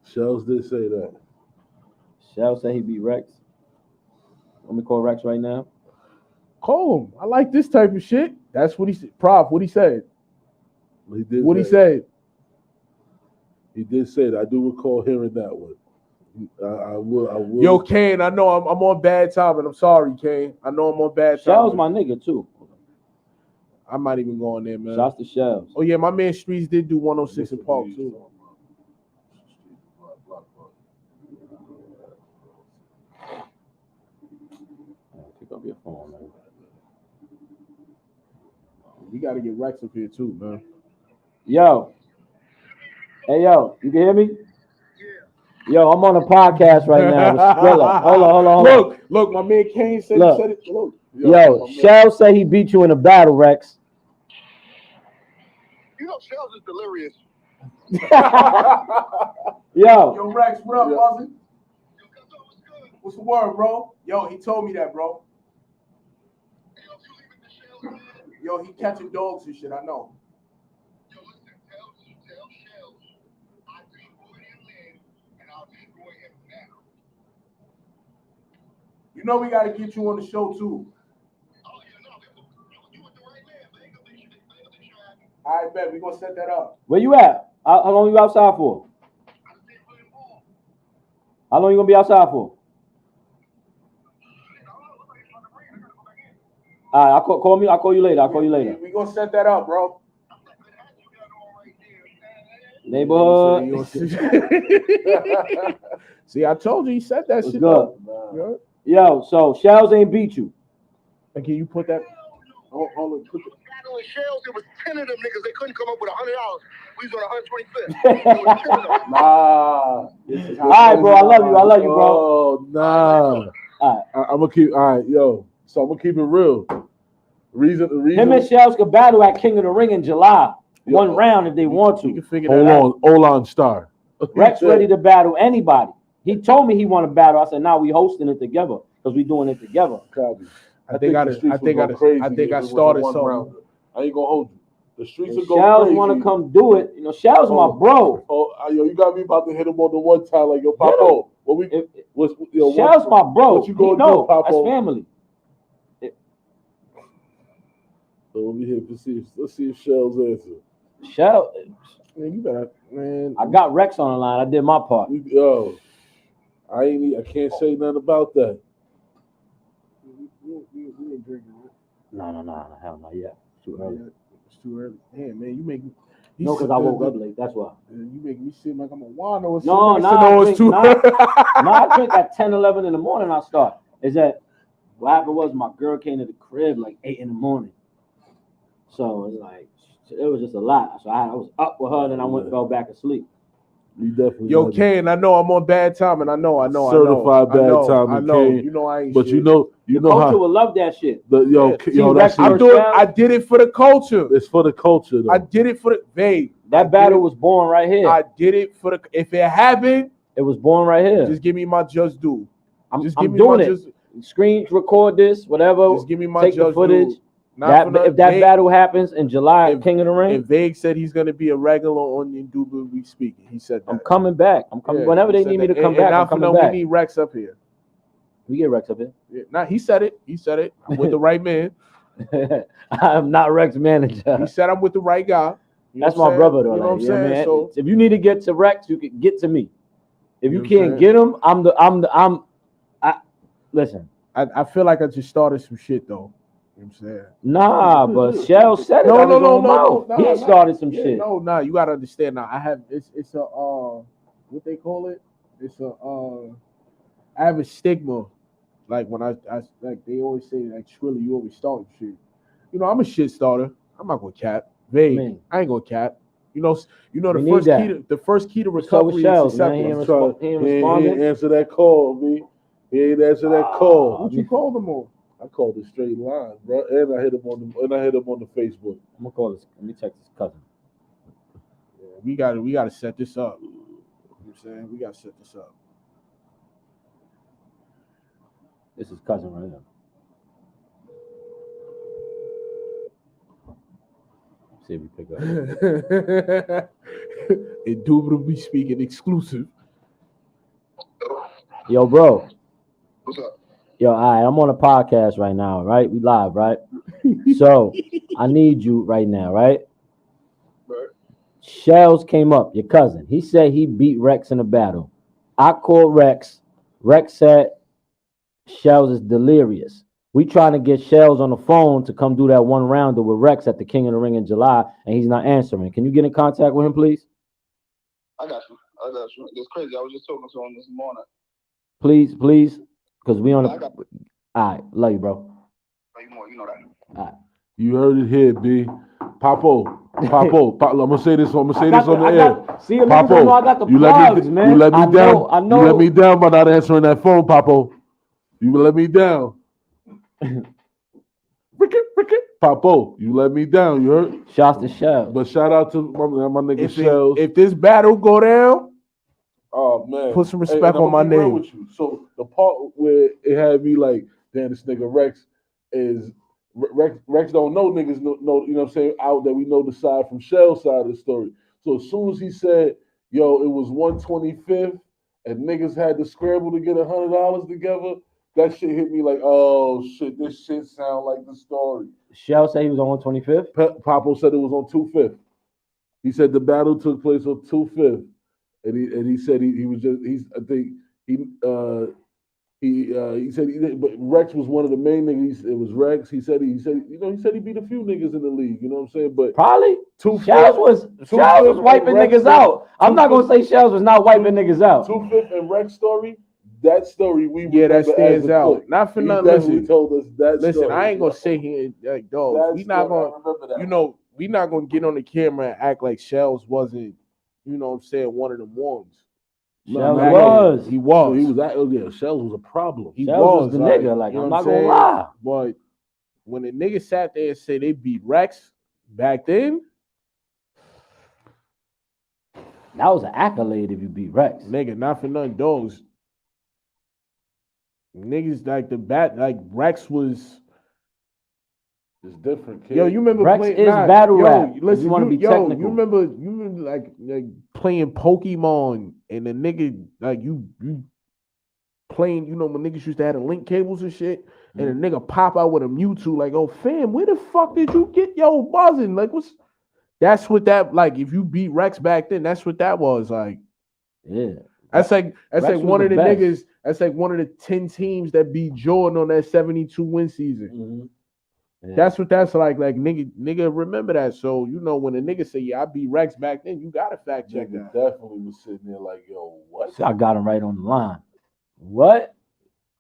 Shells did say that. Shell said he beat Rex. Let me call Rex right now. Call him. I like this type of shit. That's what he said. Prof, what he said. He did. What he said. He did say that. I do recall hearing that one. I will. Yo, Kane, I know I'm on bad time, and I'm sorry, Kane. I know I'm on bad time. Shell's my nigga too. I'm not even going there, man. Shouts to Shells. Oh yeah, my man Streets did do 106 in Park too. Pick up your phone, man. We got to get Rex up here too, man. Yo. Hey, yo, you can hear me? Yo, I'm on a podcast right now with SCRILLA. Hold on. Look, my man Kane said Look. he said it. Look. Yo, Shell say he beat you in a battle, Rex. You know, Shells is delirious. Yo, Rex, what up, Buzzy? What's the word, bro? Yo, he told me that, bro. Yo, he catching dogs and shit, I know. You know we got to get you on the show, too. All right, bet. We're going to set that up. Where you at? How long you outside for? How long you going to be outside for? All right, I'll call you later. We're going to set that up, bro. Neighborhood. See, I told you he said that shit. Good. Yo, so Shells ain't beat you. And can you put that? Hold on. Battling Shells, there was 10 of them niggas. They couldn't come up with $100. We was on 125th. Nah. All right, bro. I love you, bro. Oh, nah. All right. I'm gonna keep. All right, yo. So I'm gonna keep it real. Reason. Him and Shells could battle at King of the Ring in July. One round if they want to. You can figure that out. Hold on, Star. Rex ready to battle anybody. He told me he want to battle. I said, "Nah, we hosting it together because we doing it together." I think I started something. I ain't gonna hold you. The streets are going Shells crazy. want to come do it. You know, Shells my bro. Yo, you got me about to hit him on the one time like yo, Papo. Shells my bro. What you gonna do, Papo? That's family. So let me hear. Let's see if Shells answer. Shell. Man, you better, man. I got Rex on the line. I did my part. Yo, I can't say nothing about that. No, hell no, yeah. It's too early. It's too early. Damn, man, you make me. No, because I woke up late. That's why. You make me seem like I'm a wino or No, something. I drink at 10, 11 in the morning. I start. Is that what happened was my girl came to the crib like 8 in the morning. So it's like it was just a lot. So I was up with her, then I fell back asleep. You definitely. Yo, Kane, I know I'm on bad time, and I know. Certified bad time. I know. Kane. You know I ain't. But shit. you know culture will love that shit. I did it for the culture. It's for the culture. Though. I did it for the babe. That battle was born right here. I did it for the. If it happened, it was born right here. Just give me my just due. I'm doing it. Screen record this, whatever. Just give me my take the footage. Due. If that battle happens in July at King of the Ring, and Vague said he's going to be a regular on Indubitably Speaking. He said that. I'm coming back. I'm coming whenever they need me to come back. I'm coming back. We need Rex up here. We get Rex up here. Yeah, nah, he said it. I'm with the right man. I'm not Rex manager. He said I'm with the right guy. That's my brother, though. You know what I'm saying? Man? So if you need to get to Rex, you can get to me. If you can't get him, listen. I feel like I just started some shit though. You know what I'm saying? Nah, but Shell said it. No. He started some shit. No, you gotta understand now. I have it's a what they call it? It's a I have a stigma. Like when I like they always say like SCRILLA, you always start shit. You know, I'm a shit starter. I'm not gonna cap. Vague. I ain't gonna cap. You know the first key to recovery is acceptance. He ain't answer that call, B. He ain't answer that call. What you called him on? I called it straight line, bro. And I hit him on the Facebook. I'm gonna call this. Let me text his cousin. Yeah, we gotta set this up. You know what I'm saying? We gotta set this up. This is cousin right now. See if we pick up. Indubitably speaking, exclusive. Yo, bro. What's up? Yo, all right, I'm on a podcast right now, right? We live, right? So I need you right now, right? Right. Shells came up, your cousin. He said he beat Rex in a battle. I called Rex. Rex said Shells is delirious. We trying to get Shells on the phone to come do that one rounder with Rex at the King of the Ring in July, and he's not answering. Can you get in contact with him, please? I got you. It's crazy. I was just talking to him this morning. Please, because we on I the. got All right, love you, bro. you know that. All right. You heard it here, B. Papo. I'm gonna say this. on the air. See, niggas don't know I got the plugs, man. You let me down. I know. You let me down by not answering that phone, Papo. You let me down. Papo, you let me down. You heard? Shouts to Shells. But shout out to my nigga Shells. If this battle go down, oh man, put some respect on my name. With you. So the part where it had me like, damn, this nigga Rex is Rex don't know niggas know, you know what I'm saying, out that we know the side from Shell's side of the story. So as soon as he said, yo, it was 125th and niggas had to scramble to get $100 together, that shit hit me like, oh shit, this shit sound like the story. Shell said he was on 125th? Papo said it was on 25th. He said the battle took place on 25th. And he said he was just he said but Rex was one of the main niggas. It was Rex. He said he beat a few niggas in the league. You know what I'm saying? But probably Shells was wiping niggas out. I'm not gonna say Shells was not wiping niggas out. 25th and Rex story. That story that stands out. Clip. Not for nothing. Listen, told us that. Listen, story. I ain't gonna sit here like dog. We not gonna, we not gonna get on the camera and act like Shells wasn't, you know what I'm saying, one of them ones. Shells was. He was. He was. Shells was a problem. He was the nigga. Like, I'm not gonna lie. But when the nigga sat there and said they beat Rex back then, that was an accolade if you beat Rex. Nigga, not for nothing, dogs. Niggas like Rex was. It's different, kid. Yo, you remember Rex is battle rap. Listen, you want to be technical. You remember like playing Pokemon and the nigga like you playing, you know, when niggas used to have the link cables and shit, and a nigga pop out with a Mewtwo, like, oh fam, where the fuck did you get yo buzzing? Like, that's what that, like, if you beat Rex back then, that's what that was like. Yeah. That's like one of the niggas, that's like one of the 10 teams that beat Jordan on that 72 win season. Mm-hmm. Yeah. That's what that's like nigga, remember that. So, you know, when a nigga say, yeah, I beat Rex back then, you gotta fact check that. Definitely was sitting there like, yo, what? So I got him right on the line. What?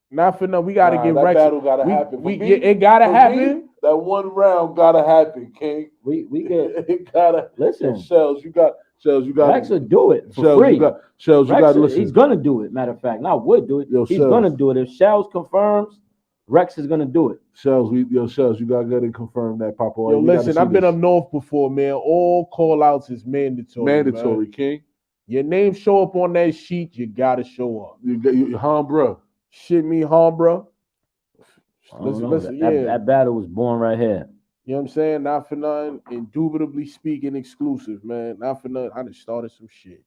Not for no, we gotta get that Rex. Battle gotta happen. It gotta happen. That one round gotta happen, King. We get it gotta listen. Shells, you got Rex will do it for free. Shells, you got to listen. He's gonna do it. Matter of fact, not would do it. He's gonna do it. If Shells confirms, Rex is gonna do it. Shells, you gotta get and confirm that, Papa. Yo, listen, I've been up north before, man. All call outs is mandatory. Mandatory, man. King. Your name show up on that sheet, you gotta show up. You Humbra. Shit me, Humbra. Listen, that battle was born right here. You know what I'm saying? Not for nothing. Indubitably speaking, exclusive, man. Not for nothing. I just started some shit.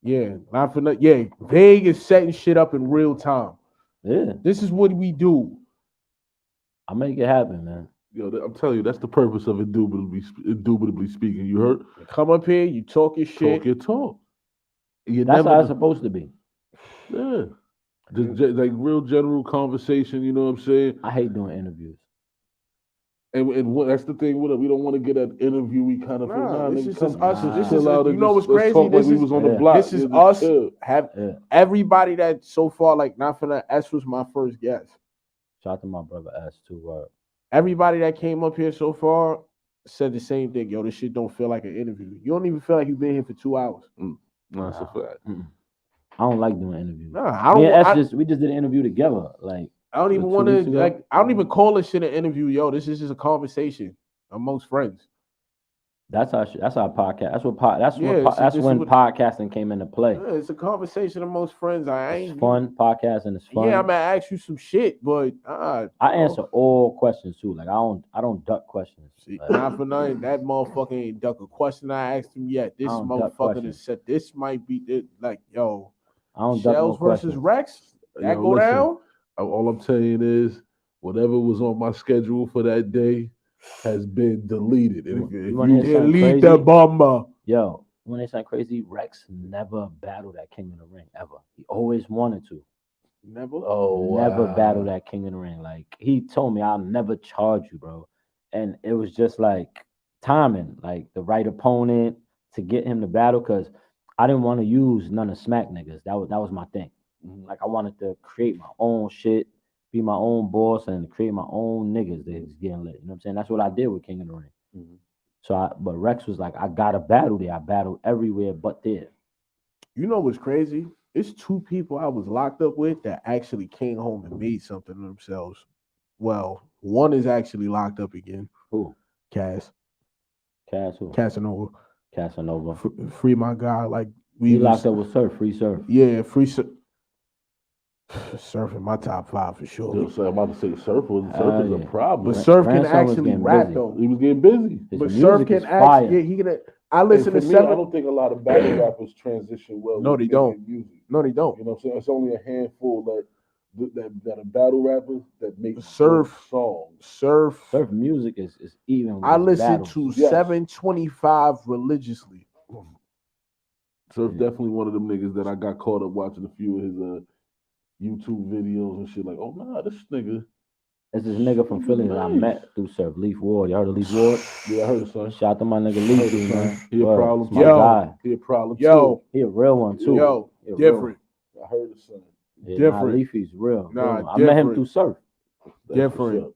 Yeah. Not for nothing. Yeah. Vegas setting shit up in real time. Yeah. This is what we do. I'll make it happen, man. Yo, I'm telling you, that's the purpose of indubitably speaking. You heard? You come up here, you talk your shit. Talk your talk. That's how it's supposed to be. Yeah. Just like real general conversation, you know what I'm saying? I hate doing interviews. And that's the thing with it. We don't want to get an interview. We kind of feel, this is just us. This is, you know what's crazy? This we was on the block. This is us. Everybody that so far, like, not for that. S was my first guest. Shout out to my brother S too. Everybody that came up here so far said the same thing. Yo, this shit don't feel like an interview. You don't even feel like you've been here for 2 hours. That's a fact. I don't like doing interviews. Nah, we just did an interview together. Like, I don't even 2 want to weeks ago? like. I don't even call this shit an interview. Yo, this is just a conversation amongst friends. That's how podcast. That's This is when what- podcasting came into play. Yeah, it's a conversation amongst friends. I It's ain't fun. Podcasting is fun. Yeah, I'm gonna ask you some shit, but I answer all questions too. Like I don't duck questions. Like, not for nothing. That motherfucker ain't duck a question I asked him yet. This I don't duck motherfucker questions. has said this might be it. Like, yo, I don't duck no Shells versus questions. Rex. That Yo, go listen, down. all I'm saying is whatever was on my schedule for that day has been deleted. And if wanna you hear something delete crazy? that bomber. Yo, when they sound crazy, Rex never battled that King in the Ring ever. He always wanted to. Never. Oh, Never wow. battled that King in the Ring. Like he told me, I'll never charge you, bro. And it was just like timing, like the right opponent to get him to battle. Cause I didn't want to use none of Smack niggas. That was my thing. Like I wanted to create my own shit, be my own boss, and create my own niggas that's getting lit. You know what I'm saying? That's what I did with King of the Ring. So but Rex was like, I gotta battle there. I battled everywhere but there. You know what's crazy? It's 2 people I was locked up with that actually came home and made something of themselves. Well, one is actually locked up again. Who? Cass. Cass who? Casanova. Casanova. Free my guy. Like He locked up with Surf, Free Surf. Yeah, Free Surf. Surf in my top 5 for sure. I'm about to say Surf is a problem. But Surf can Grandson was actually getting rap busy. though. He was getting busy. His But music Surf can is fire. actually, yeah, he gonna. I listen to And for me, I 7. don't think a lot of battle rappers transition well. No, with they don't. making music. No, they don't. You know what I'm saying? It's only a handful that are battle rappers that make Surf good songs. Surf music is even. With I his listen battles. to Yes. 725 religiously. Surf definitely one of them niggas that I got caught up watching a few of his YouTube videos and shit. Like, oh nah, this nigga. It's this nigga from Philly that I met through Surf, Leaf Ward. You heard of Leaf Ward? Yeah, I heard it, son. Shout out to my nigga Leaf, man. He a Word. problem. It's my guy. He a problem Yo. too. He a real one too. Yo, He a real different. I heard it, son. Yeah, Different. Nah, Leafy's real. Nah, real. I met him different. through Surf. That's Different. what's up.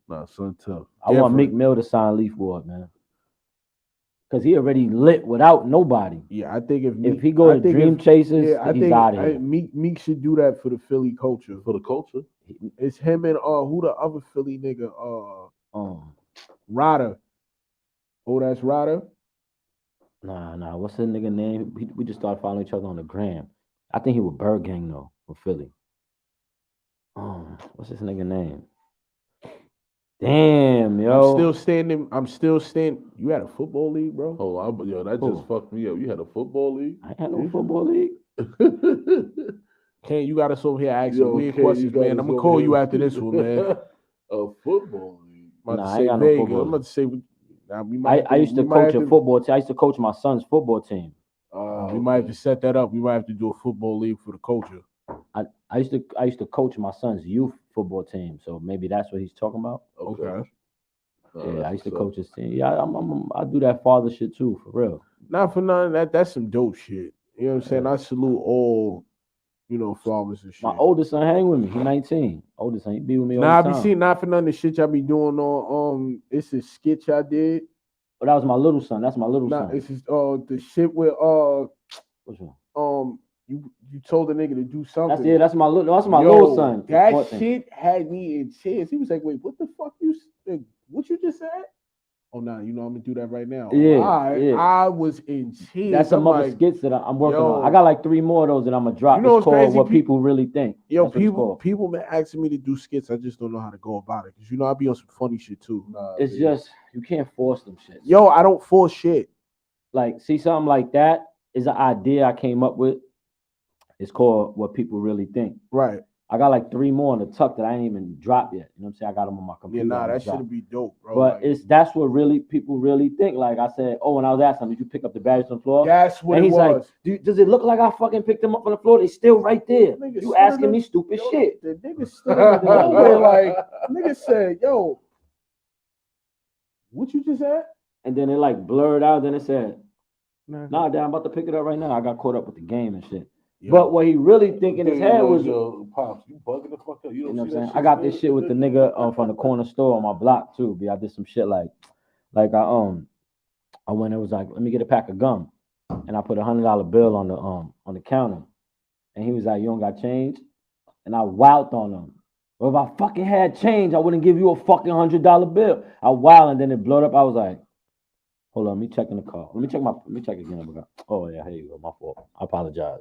Nah, son, tough. I want Different. Meek Mill to sign Leaf Ward, man. Cause he already lit without nobody. Yeah, I think If he go to Dream Chasers, I he's think out of here. Meek should do that for the Philly culture. For the culture. It's him and who the other Philly nigga Ryder. Oh, that's Ryder. Nah. What's the nigga name? We just started following each other on the gram. I think he was Bird Gang though, from Philly. What's his nigga name? Damn, yo. I'm still standing. You had a football league, bro? Oh, yo, that just fucked me up. You had a football league? I had no football league. Ken, you got us over here asking Yo, weird Ken, questions, you got man. us I'm gonna over call here. you after this one, man. A football league. I'm about Nah, to I say ain't got no Vegas. football I'm about to say. Nah, we might I used to coach a football team. I used to coach my son's football team. We might have to set that up. We might have to do a football league for the culture. I used to coach my son's youth football team, so maybe that's what he's talking about. Okay. Yeah, I used to coach his team. Yeah, I do that father shit too, for real. Not for nothing. That's some dope shit. You know what I'm saying? I salute all, fathers and shit. My oldest son hang with me. He's 19. Oldest son, he be with me all Nah, I the be time. seeing not for nothing the shit y'all be doing on it's a sketch I did. But that was my little son. That's my little Nah, son. it's just the shit with Which one? you told the nigga to do something. That's my little son. That What thing? shit had me in tears. He was like, "Wait, what the fuck what you just said?" Oh, nah, I'm gonna do that right now. Yeah, yeah. I was in tears. That's some I'm other like, skits that I'm working yo. on. I got like 3 more of those that I'm gonna drop. You know It's what's called crazy? What People Really Think. Yo, That's what it's called. people been asking me to do skits. I just don't know how to go about it. Cause I be on some funny shit too. It's just you can't force them shit. Yo, I don't force shit. Like, see, something like that is an idea I came up with. It's called What People Really Think. Right. I got like 3 more in the tuck that I ain't even dropped yet. You know what I'm saying? I got them on my computer. Yeah, nah, I'm that drop. should be dope, bro. But that's what really people really think. Like I said, when I was asking him, did you pick up the batteries on the floor? That's what and it he's was. like, does it look like I fucking picked them up on the floor? They still right there. Nigga You stood asking in me stupid shit. The nigga stood in the doorway like, nigga said, yo, what you just said? And then it like blurred out. Then it said, Nah, Dad, I'm about to pick it up right now. I got caught up with the game and shit. But what he really think in his head was, yo, Pops, you bugging the fuck up. you know what I'm saying? I got this shit with the nigga from the corner store on my block too. I did some shit like I went and was like, let me get a pack of gum, and I put $100 bill on the counter, and he was like, you don't got change, and I wowed on him Or if I fucking had change, I wouldn't give you a fucking $100 bill. I wild and then it blowed up. I was like, hold on, let me check in the car. Let me check again. Oh yeah, here you go. My fault. I apologize.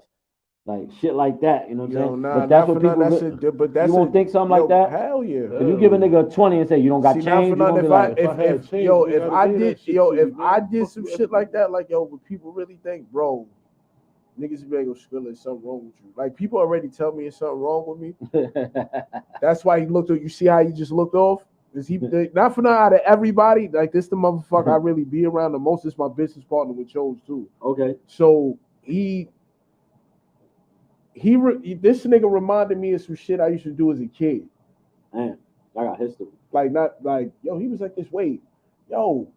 Like shit like that, you know what I'm saying? Nah, but that's not what for people. nothing, but that's you won't think something like that? Hell yeah. If you give a nigga a 20 and say you don't got See, change, you gonna be like, if I did some shit like that, like would people really think, bro, niggas be like, Skrilla, there's something wrong with you. Like people already tell me there's something wrong with me. That's why he looked at you. See how he just looked off? Is he not for nothing out of everybody? Like this the motherfucker I really be around the most. Is my business partner with Chose too. Okay. So this nigga reminded me of some shit I used to do as a kid. Man, I got history. Like not like yo, he was like this. Wait, yo,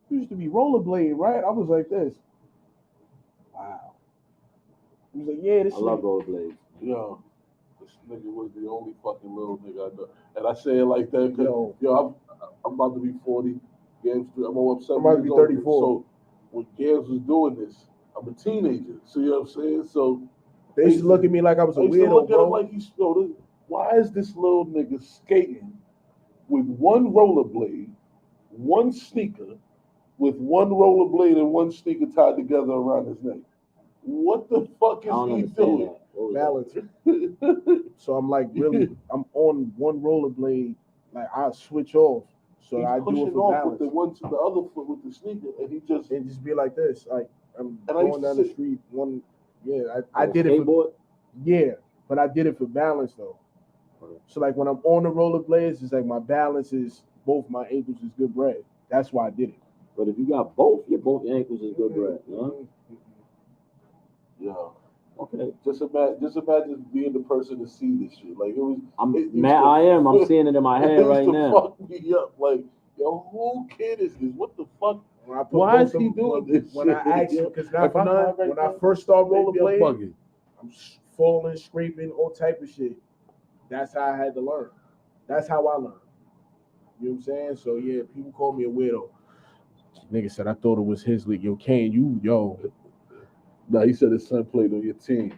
you used to be rollerblading, right? I was like this. Wow. He was like, yeah, this. I love rollerblades. Yo, this nigga was the only fucking little nigga I know, and I say it like that because yo, I'm about to be 40. Gams, I'm about to be 34. So when Gams was doing this, I'm a teenager. So you know what I'm saying? So they used to look at me like I was a weirdo, bro. Like why is this little nigga skating with one rollerblade, one sneaker, with one rollerblade and one sneaker tied together around his neck? What the fuck is he doing? Balance. So I'm like, really, I'm on one rollerblade, like I switch off. So He's I do it for balance. With the one to the other foot with the sneaker, and he just be like this. Like I'm going down the street. I did skateboard? it for but I did it for balance though. So like when I'm on the rollerblades, it's like my balance is both my ankles is good bread. That's why I did it. But if you got both your ankles is good bread, huh? Yeah. Okay. Just imagine being the person to see this shit. Like it was. I'm seeing it in my head right now. Fuck me up. Like yo, who kid is this? What the fuck? Why is he doing this? When I asked him, because when I first started rollerblading, I'm falling, scraping, all type of shit. That's how I had to learn. That's how I learned. You know what I'm saying? So yeah, people call me a weirdo. Nigga said I thought it was his league. Yo, Kane, No, he said his son played on your team.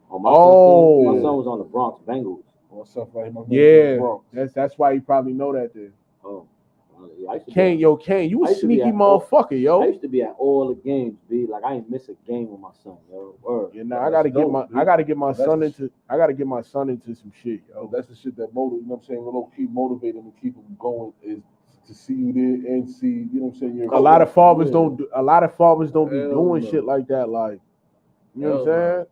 My son was on the Bronx Bengals. Or something like that. That's why you probably know that then. Oh. Yeah, Kane, you a sneaky motherfucker, yo. I used to be at all the games, B. Like I ain't miss a game with my son, yo. Word. Yeah, I gotta get my son into some shit, yo. That's the shit that motivates, you know what I'm saying? We'll keep motivating and keep him going is to see you there and see, you know what I'm saying? A lot of fathers don't be doing shit like that, like you know what I'm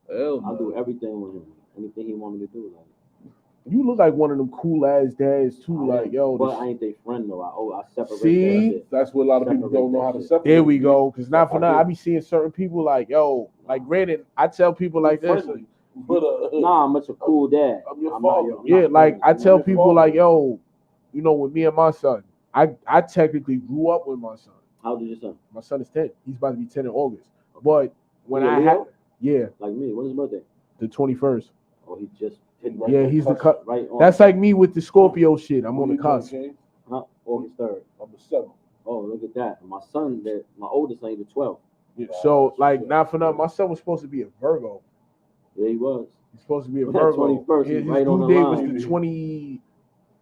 saying? I'll do everything with him. Anything he want me to do, like. You look like one of them cool ass dads too, like yo. But I ain't their friend though. I separate. See, that shit. That's what a lot of people don't know how to separate. There we go. Because not for nothing, I be seeing certain people like yo. Like granted, I tell people like this. But I'm much a cool dad. I'm your father. Yeah, like I tell people like yo, you know, with me and my son, I technically grew up with my son. How old is your son? My son is 10. He's about to be 10 in August. But when I had like me, when's his birthday? The 21st. Oh, he just. He's the cut. Right on. That's like me with the Scorpio shit. I'm on the cusp. August 3rd. I'm the 7th. Oh, look at that. My son, my oldest son, he's the 12th. Yeah, so like not for nothing, my son was supposed to be a Virgo. Yeah, he was. He's supposed to be a Virgo. 21st. His right due on the date line. was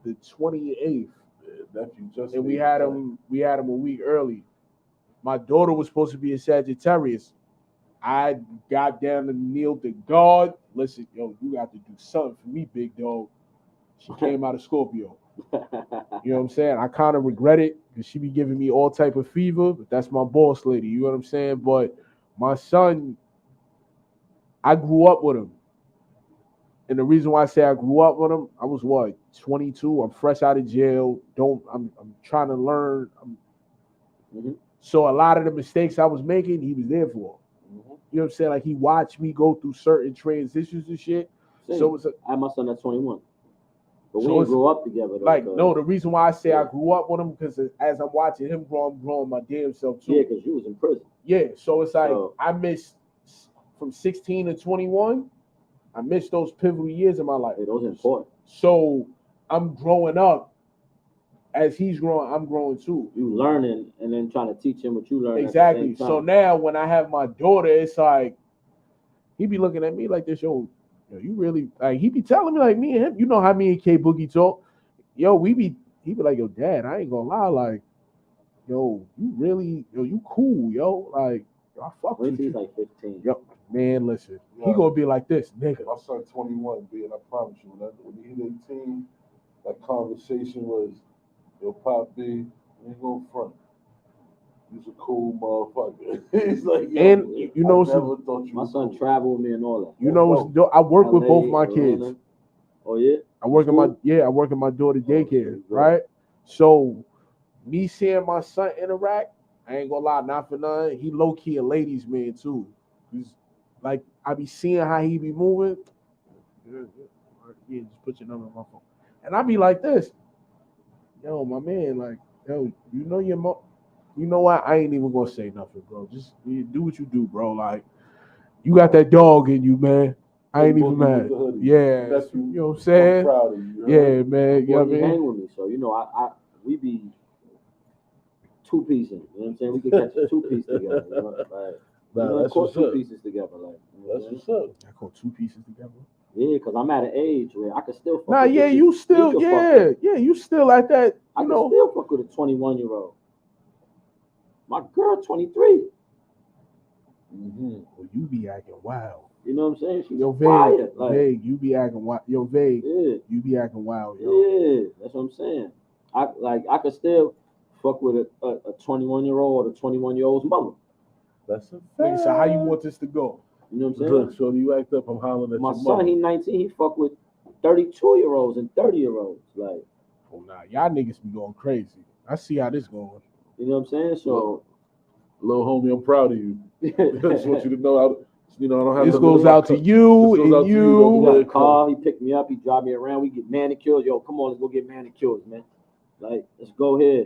the 28th. And we had him a week early. My daughter was supposed to be a Sagittarius. I got down and kneeled to God. Listen, yo, you got to do something for me, big dog. She came out of Scorpio. You know what I'm saying? I kind of regret it because she be giving me all type of fever, but that's my boss lady. You know what I'm saying? But my son, I grew up with him. And the reason why I say I grew up with him, I was 22. I'm fresh out of jail. I'm trying to learn. So a lot of the mistakes I was making, he was there for. You know what I'm saying? Like he watched me go through certain transitions and shit. Same. So it's I had my son at 21. But so we didn't grow up together. Though, like, no, the reason why I say I grew up with him because as I'm watching him grow, I'm growing my damn self too. Yeah, because you was in prison. Yeah, so it's like I missed from 16 to 21. I missed those pivotal years in my life. Yeah, those are important. So I'm growing up. As he's growing, I'm growing too. You learning and then trying to teach him what you learned. Exactly. At the same time. So now when I have my daughter, it's like he be looking at me like this, yo, yo, you really like he be telling me like me and him, you know how me and K Boogie talk. Yo, he be like, yo, Dad, I ain't gonna lie, like, yo, you really, yo, you cool, yo. Like, yo, I fuck with you. He's like 15. Yo, man, listen, he gonna be like this, nigga. My son 21, and I promise you, when he hit 18, that conversation was, yo, Pop B, you ain't gonna front. He's a cool motherfucker. He's like, yo, And you know, my son travel with me and all that. You know, I work with both my kids. Oh yeah, I work in my daughter's daycare, right? So me seeing my son interact, I ain't gonna lie, not for nothing. He low key a ladies man too. He's like I be seeing how he be moving. Yeah, just put your number on my phone, and I be like this, yo, my man, like, yo, you know your mom. You know what? I ain't even gonna say nothing, bro. Just do what you do, bro. Like, you got that dog in you, man. I ain't even mad. Yeah, you know what I'm saying? I'm proud of you. Yeah, man. You know what I mean? Hang with me, so you know, we be two piecing. You know what I'm saying? We can catch a 2-piece together. You know, like, caught 2 pieces together. Like, that's what's up. I caught 2 pieces together. Yeah, because I'm at an age where I can still fuck Nah, with yeah, you still, you still at that. I can still fuck with a 21-year-old. My girl, 23. Well, you be acting wild. You know what I'm saying? She's Yo, quiet. Vague, you be acting wild. Yo, Vague, you be acting wild, yo. Yeah, that's what I'm saying. I could still fuck with a 21-year-old or a 21-year-old's mother. That's a fact. So how you want this to go? You know what I'm saying? So you act up, I'm hollering at my your son, mother. he 19, he fuck with 32-year-olds and 30-year-olds. Like, oh nah, y'all niggas be going crazy. I see how this going. You know what I'm saying? So, little homie, I'm proud of you. I just want you to know, I don't have. This goes out to you and you. He got a car. He picked me up. He drive me around. We get manicures. Yo, come on, let's go get manicures, man. Like, let's go here.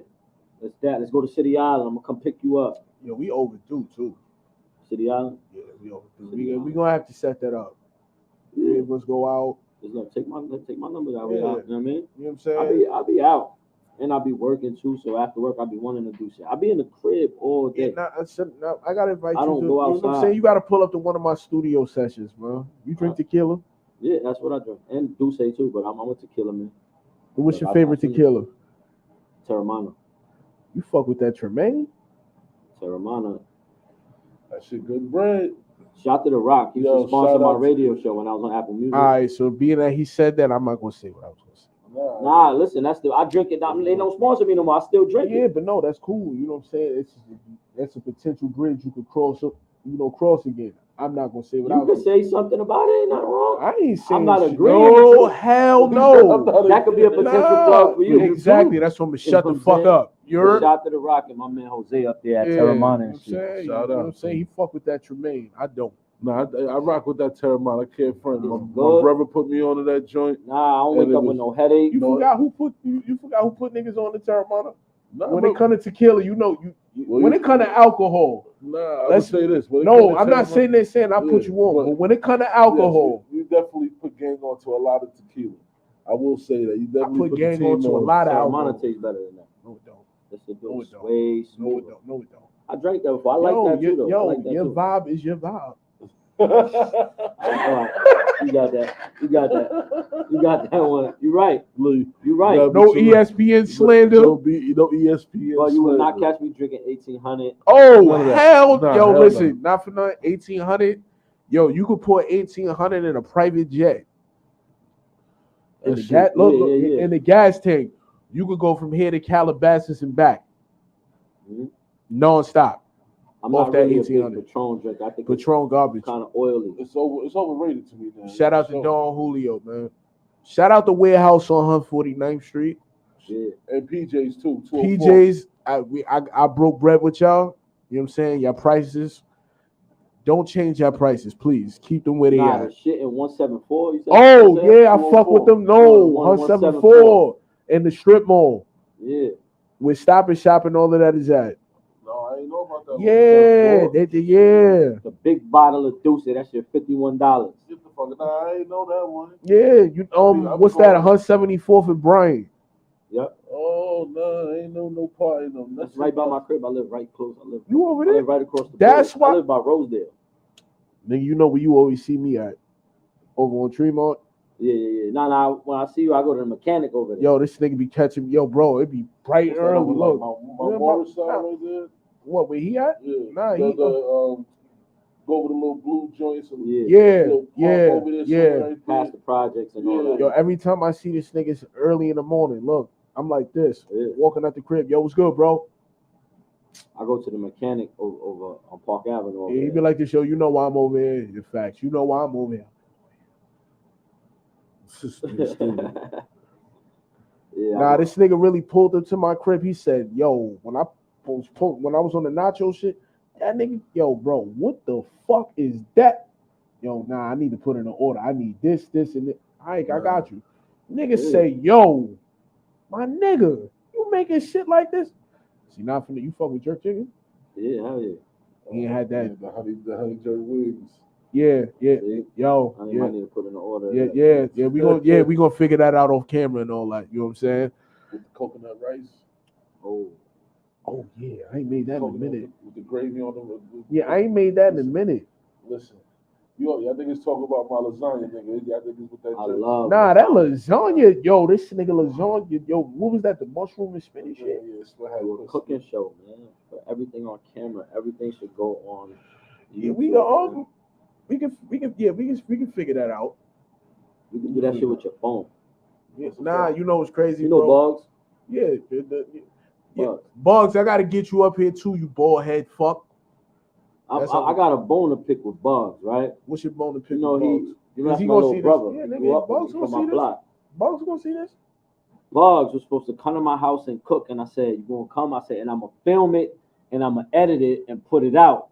Let's go to City Island. I'm gonna come pick you up. Yo, we overdue too. City Island. Yeah, we overdue. We gonna have to set that up. Yeah, let's go out. Just gonna take my number that way. Yeah. You know what I mean? You know what I'm saying? I'll be out. And I'll be working too, so after work I'll be wanting to do shit. I'll be in the crib all day. Yeah, I gotta invite you. I don't to, go outside. You know what I'm saying? You gotta pull up to one of my studio sessions, bro. You drink tequila? Yeah, that's what I drink. And Douce too, but I'm with tequila, man. What's your favorite tequila? Terramana. You fuck with that Tremaine? Terramana. That shit good bread. Shout to The Rock. He used to sponsor my radio show when I was on Apple Music. All right, so being that he said that, I'm not gonna say what I was gonna say. Nah, listen, I drink it. They don't sponsor me no more. I still drink it. Yeah, but no, that's cool. You know what I'm saying? That's a potential bridge you could cross again. I'm not gonna say what I was. You can say something about it. Ain't nothing wrong. I ain't saying. I'm not agreeing. No, hell no. That could be a potential plug for you. Exactly. That's when we shut the fuck up. You're shout to The Rock and my man Jose up there at Terramana and shit. You know what I'm saying? He fuck with that Tremaine. I don't. No, I rock with that Terramana. I can't front. My brother put me onto that joint. Nah, I don't wake up with no headache. You forgot who put niggas on the Terramana? When it comes to tequila, when it comes to alcohol. Nah, let's say this. No, I'm not saying I put you on, but when it comes to alcohol, you definitely put gang onto a lot of tequila. I will say that you definitely put gang onto a lot of alcohol. Terramana tastes better than that. No, it don't. Yes, it does. Way smoother. No, it don't. I drank that before. I like that too, though. Yo, I like that your too. vibe is your vibe. All right. You got that. You got that one. You're right. You're right. No ESPN slander. No ESPN. Well, you will not catch me drinking 1800. Oh, hell. Listen, not for nothing. 1800. Yo, you could put 1800 in a private jet. In the gas tank. You could go from here to Calabasas and back. Mm-hmm. Non-stop. I'm off not that really 1800. a big Patron drink. I think Patron garbage. Kind of oily. It's overrated to me now. Shout out to Don Julio, man. Shout out the warehouse on 149th Street. Yeah. And PJ's too. PJ's, I broke bread with y'all. You know what I'm saying? Your prices. Don't change your prices, please. Keep them where they Nah, at. the shit in 174. You said Oh, yeah, I fuck with them. No, 174 in the strip mall. Yeah. With Stop and Shop and all of that is at. No, I ain't know about that. Yeah. The big bottle of Douce, that shit $51. Get the fuck. Nah, I ain't know that one. Yeah, what's that? 174th and Bryant. Yep. Oh no, ain't no party, no. That's right by my crib. I live right close. You over there? I live right across the That's border. why I live by Rosedale. Nigga, you know where you always see me at. Over on Tremont. Yeah. Nah. When I see you, I go to the mechanic over there. Yo, this nigga be catching me. Yo, bro, it be bright and early. Look, my Morris side right there. What? Where he at? Yeah. Nah, he go over the little blue joints. And Past the projects and all that. Yo, every time I see this nigga, it's early in the morning. Look, I'm like this, walking out the crib. Yo, what's good, bro? I go to the mechanic over on Park Avenue. He be like this, yo. You know why I'm over here? In fact, you know why I'm over here. Nah, this nigga really pulled up to my crib. He said, "Yo, when I was on the nacho shit, that nigga, yo, bro, what the fuck is that? Yo, nah, I need to put in an order. I need this, and this. I got you." Nigga say, "Yo, my nigga, you making shit like this?" See, not from you fuck with jerk chicken? Yeah, hell yeah. He ain't had that. The honey jerk wings. Yeah. See? Yo, I need to put in an order. Yeah. We gonna figure that out off camera and all that. You know what I'm saying? With the coconut rice. Oh yeah, I ain't made that in a minute. With the gravy on them. Yeah, I ain't made that in a minute. Listen, y'all niggas talk about my lasagna, nigga. Y'all niggas with that. I love. Nah, that lasagna, yo, this nigga lasagna, yo, what was that? The mushroom and spinach shit? Yeah, it's what happened. Cooking show, man. Put everything on camera. Everything should go on. Yeah, we can figure that out. You can do that shit with your phone. Yeah, nah, you know what's crazy, You know, bro? Bugs. Yeah, Bugs, I gotta get you up here too, you bald head fuck. I got a bone to pick with Bugs, right? What's your bone to pick You know, with Bugs? that's he my gonna little see brother. this? Yeah, He nigga, grew up Bugs from gonna my see this? block. Bugs gonna see this? Bugs was supposed to come to my house and cook, and I said, "You gonna come?" I said, "And I'm gonna film it, and I'm gonna edit it and put it out."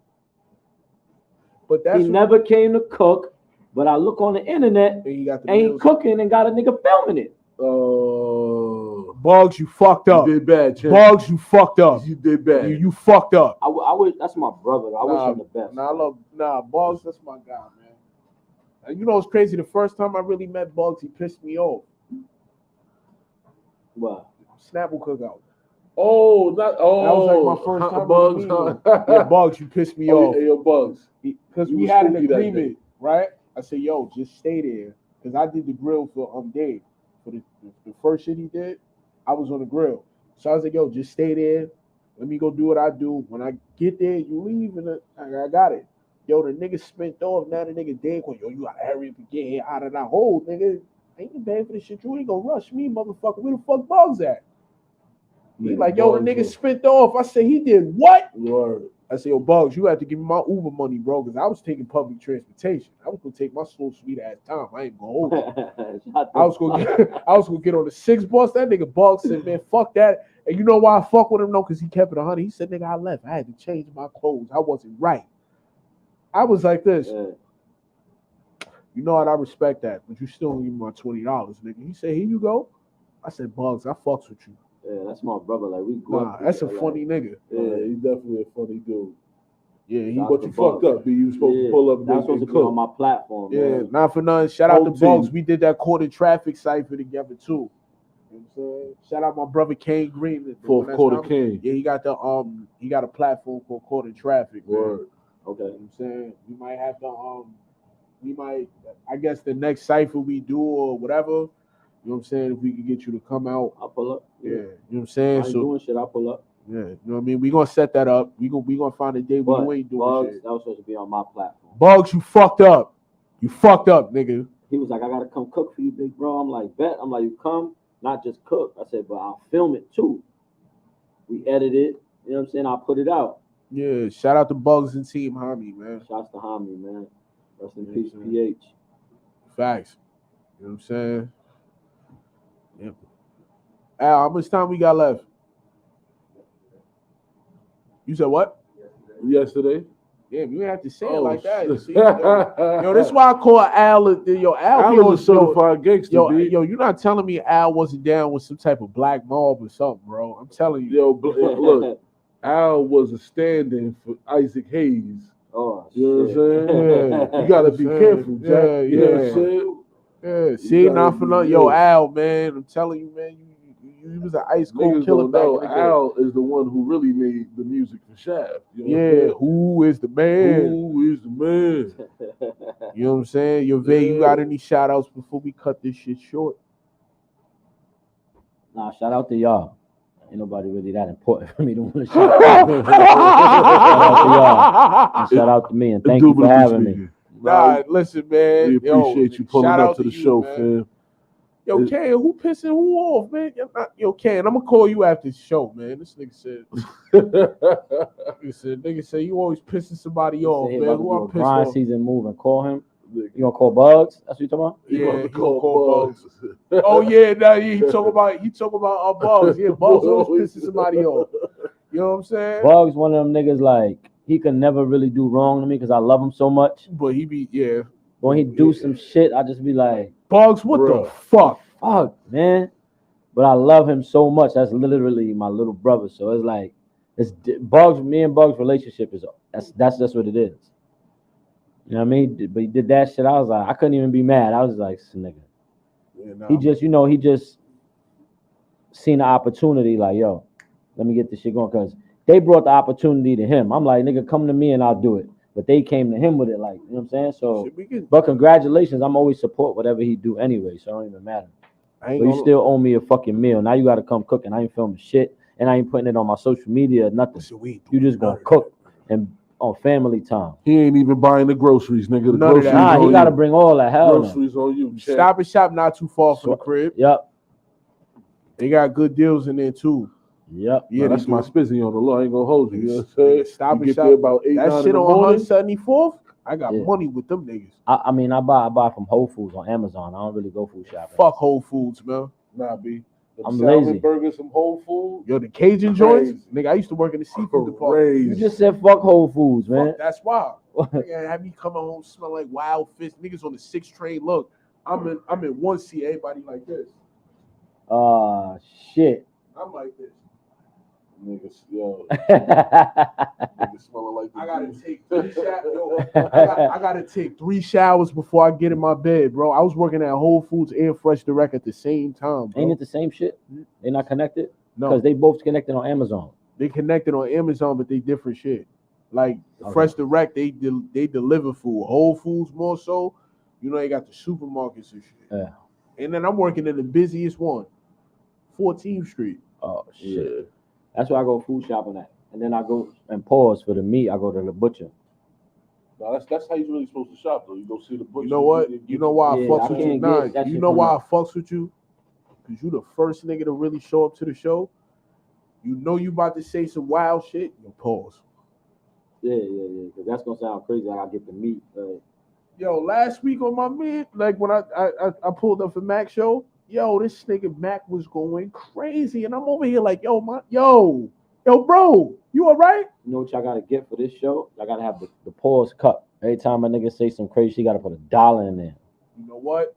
But that's he never came to cook. But I look on the internet, and he cooking and got a nigga filming it. Bugs, you fucked up. You did bad, Chad. Bugs, you fucked up. You did bad. You fucked up. I wish that's my brother. I wish him the best. Bugs, that's my guy, man. And you know what's crazy? The first time I really met Bugs, he pissed me off. What? Snapple cookout. Oh, that was like my first time. Bugs. Yeah, Bugs, you pissed me off. Yeah, Bugs. Because we had an agreement, right? I said, yo, just stay there. Because I did the grill for Dave. For the first shit he did, I was on the grill. So I was like, yo, just stay there. Let me go do what I do. When I get there, you leave, and I got it. Yo, the nigga spent off. Now the nigga dead. Yo, you gotta hurry up and get here out of that hole, nigga. I ain't paying for this shit. You ain't gonna rush me, motherfucker. Where the fuck Bugs at? He like, yo, the nigga spent off. I said, he did what? Word. I said, yo, Bugs, you have to give me my Uber money, bro, because I was taking public transportation. I was gonna take my slow sweet ass time. I ain't gonna hold it. I was gonna get on the 6 bus. That nigga Bugs said, man, fuck that. And you know why I fuck with him though? Because he kept it 100. He said, nigga, I left. I had to change my clothes. I wasn't right. I was like this. Yeah. You know what? I respect that, but you still give me my $20, nigga. He said, here you go. I said, Bugs, I fucks with you. Yeah, that's my brother. Like we grew up. That's a funny nigga. Yeah, he's definitely a funny dude. Yeah, but you fucked up. You was supposed to pull up. That's supposed to be on my platform. Yeah, man. not for nothing. Shout out to Bugs. We did that quarter traffic cipher together too. You know what I'm saying? Shout out my brother Kane Green. Fourth quarter King. Yeah, he got a platform called Quarter Traffic. Word. Okay. You know what I'm saying? We might have to I guess the next cipher we do or whatever. You know what I'm saying? If we could get you to come out, I'll pull up. Yeah, you know what I'm saying? I ain't doing shit. I'll pull up. Yeah, you know what I mean? We're gonna set that up. We gonna find a day where you ain't doing Bugs, shit. that was supposed to be on my platform. Bugs, you fucked up. You fucked up, nigga. He was like, I gotta come cook for you, big bro. I'm like, bet. I'm like, you come, not just cook. I said, but I'll film it too. We edit it. You know what I'm saying? I'll put it out. Yeah, shout out to Bugs and Team Hami, man. Shouts to Hami, man. Rest in peace, PH. Facts. You know what I'm saying? Yeah. Al, how much time we got left? You said what? Yesterday. Yeah, you didn't have to say it like that. You see? Yo, this is why I call Al. Yo, Al is a certified gangster. Yo, you're not telling me Al wasn't down with some type of black mob or something, bro. I'm telling you. Yo, look, Al was a stand-in for Isaac Hayes. Oh, you know what I'm saying? Yeah. You gotta be careful, Jack. Yeah, you know what I'm saying? Yeah, see, not for nothing. Yo, Al, man, I'm telling you, man, you was an ice cold Niggas killer don't back know in the day. Al is the one who really made the music for Shaft. You know what I'm Yeah, saying? who is the man? Who is the man? You know what I'm saying? Yo, Vay, you Yeah. got any shout outs before we cut this shit short? Nah, shout out to y'all. Ain't nobody really that important for me to want to shout out. Shout out to y'all. And shout out to me. And thank you for having me. Nah, listen, man. We appreciate you pulling shout up out to the you, show, man. fam. Yo, Ken, who pissing who off, man? Yo, Ken, I'm gonna call you after the show, man. This nigga said, nigga said you always pissing somebody off, man. Who I'm pissed grind off? season move and call him. You gonna call Bugs? That's what you talking about? Yeah, he gonna call Bugs. Oh yeah, nah, he talk about Bugs. Yeah, Bugs always pissing somebody off. You know what I'm saying? Bugs one of them niggas like he can never really do wrong to me because I love him so much. But he be When he do some shit, I just be like, Bugs, what the fuck? Fuck, man. But I love him so much. That's literally my little brother. So it's like Bugs. Me and Bugs' relationship is that's just what it is. You know what I mean? But he did that shit. I was like, I couldn't even be mad. I was like, this nigga. Yeah, nah, He just seen the opportunity. Like, yo, let me get this shit going because they brought the opportunity to him. I'm like, nigga, come to me and I'll do it. But they came to him with it, like, you know what I'm saying? So, but congratulations. I'm always support whatever he do anyway, so it don't even matter. But you still owe me a fucking meal. Now you got to come cook, and I ain't filming shit, and I ain't putting it on my social media or nothing. You just gonna cook and on family time. He ain't even buying the groceries, nigga. The None of groceries that. Nah, he got to bring all that. Hell no. Groceries on you. Champ. Stop and Shop not too far from the crib. Yep. They got good deals in there too. Yep. Yeah, that's my spizzy on the law. I ain't gonna hold you. You know what I'm saying? Stop you and get Shop. there about 8, 9 that in shit the on morning. 174th. I got Yeah. money with them niggas. I mean, I buy from Whole Foods on Amazon. I don't really go food shopping. Fuck Whole Foods, man. Nah, B. Them I'm salmon lazy. burgers, some Whole Foods. Yo, the Cajun Crazy. joints, nigga. I used to work in the seafood department. You just said fuck Whole Foods, man. Fuck, that's why. Nigga, have me coming home smell like wild fish. Niggas on the 6 train. Look, I'm in one seat. Everybody like this. Shit. I'm like this. Niggas, yo. Niggas smelling like the I gotta take 3 showers. I gotta take 3 showers before I get in my bed, bro. I was working at Whole Foods and Fresh Direct at the same time, bro. Ain't it the same shit? They not connected? No. Because they both connected on Amazon. They connected on Amazon, but they different shit. Like Fresh Direct, they deliver food. Whole Foods more so, you know, they got the supermarkets and shit. Yeah. And then I'm working in the busiest one, 14th Street. Oh shit. Yeah. That's where I go food shopping at. And then I go and pause for the meat. I go to the butcher. No, that's how you really supposed to shop though. You go see the butcher. You know what? You know why I fucks with you? Nah, you know why I fucks with you? Because you the first nigga to really show up to the show. You know you about to say some wild shit. You pause. Yeah. Because that's gonna sound crazy. I gotta get the meat. Yo, last week on my man, like when I pulled up for Mac's show, yo, this nigga Mac was going crazy, and I'm over here like, yo, bro, you all right? You know what y'all gotta get for this show? Y'all gotta have the pause cup. Every time a nigga say some crazy, you gotta put $1 in there. You know what?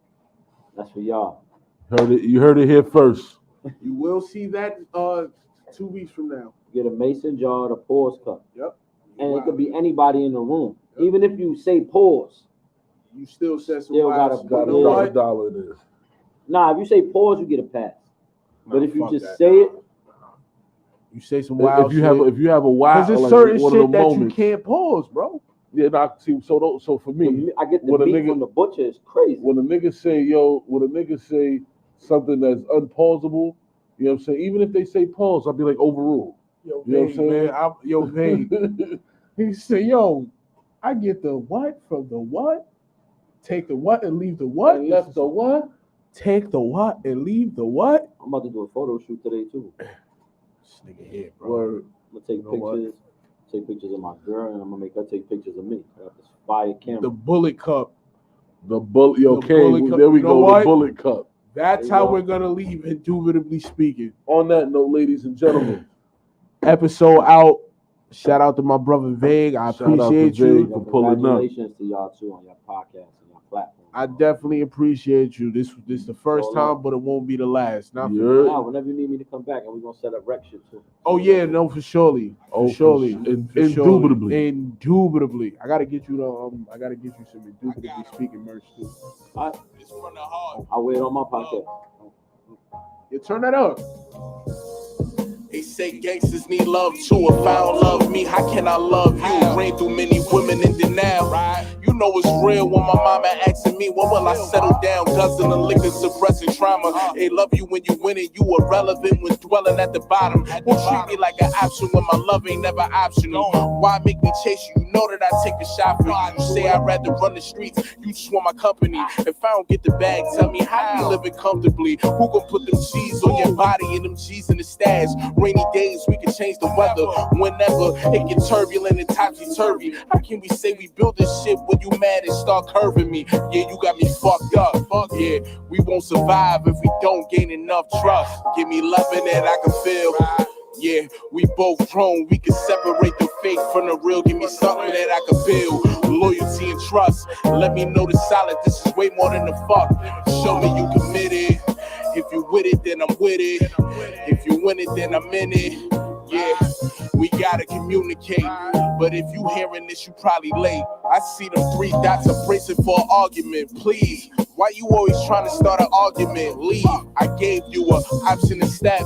That's for y'all. You heard it here first. You will see that 2 weeks from now. Get a mason jar, the pause cup. Yep. And it could be anybody in the room. Yep. Even if you say pause, you still said some wild. Got $1 in there. Nah, if you say pause, you get a pass. But if you just that. say it, you say some wild if you shit. If you have a wild, because there's like certain one shit of the that moments, you can't pause, bro. Yeah, nah, see, so for me, I get the meat from the butcher. It's crazy. When a nigga say something that's unpausable, you know what I'm saying? Even if they say pause, I'll be like overruled. Yo, you know what I'm saying? Man, he say, yo, I get the what from the what? Take the what and leave the what? And left the what? Take the what and leave the what? I'm about to do a photo shoot today too. This nigga here, bro. Word. I'm gonna take pictures. Take pictures of my girl, and I'm gonna make her take pictures of me. I got this fire camera. The bullet cup. The bullet. Okay, bullet cup. There we You know go. what? The bullet cup. That's how we're gonna leave. Indubitably speaking. On that note, ladies and gentlemen, episode out. Shout out to my brother Vague. I appreciate you for pulling up. Congratulations to y'all too on your podcast and your platform. I definitely appreciate you. This is the first time, but it won't be the last. Not Now, whenever you need me to come back, and we're gonna set up rec shit too. Oh yeah, no, for surely. Indubitably. Indubitably. I gotta get you some Indubitably speaking merch too. I wear it on my podcast. You turn that up. They say gangsters need love too. If I don't love me, how can I love you? Rain through many women in denial. You know it's real when my mama asking me, when will I settle down? Guzzling liquor, suppressing trauma. They love you when you winning, you irrelevant when dwelling at the bottom. Won't treat me like an option when my love ain't never optional. Why make me chase you? You know that I take a shot for you. You say I'd rather run the streets, you just want my company. If I don't get the bag, tell me how you living comfortably. Who gon' put them G's on your body and them G's in the stash? Rainy days, we can change the weather whenever it get turbulent and topsy-turvy. How can we say we build this shit when you mad and start curving me? Yeah, you got me fucked up. Yeah, we won't survive if we don't gain enough trust. Give me loving that I can feel. Yeah, we both grown, we can separate the fake from the real. Give me something that I can build. Loyalty and trust. Let me know the solid, this is way more than the fuck. Show me you committed. If you with it, then I'm with it. If you win it, then I'm in it. Yeah, we gotta communicate. But if you hearing this, you probably late. I see them 3 dots, I'm bracing for an argument. Please, why you always trying to start an argument? Leave, I gave you an option to step.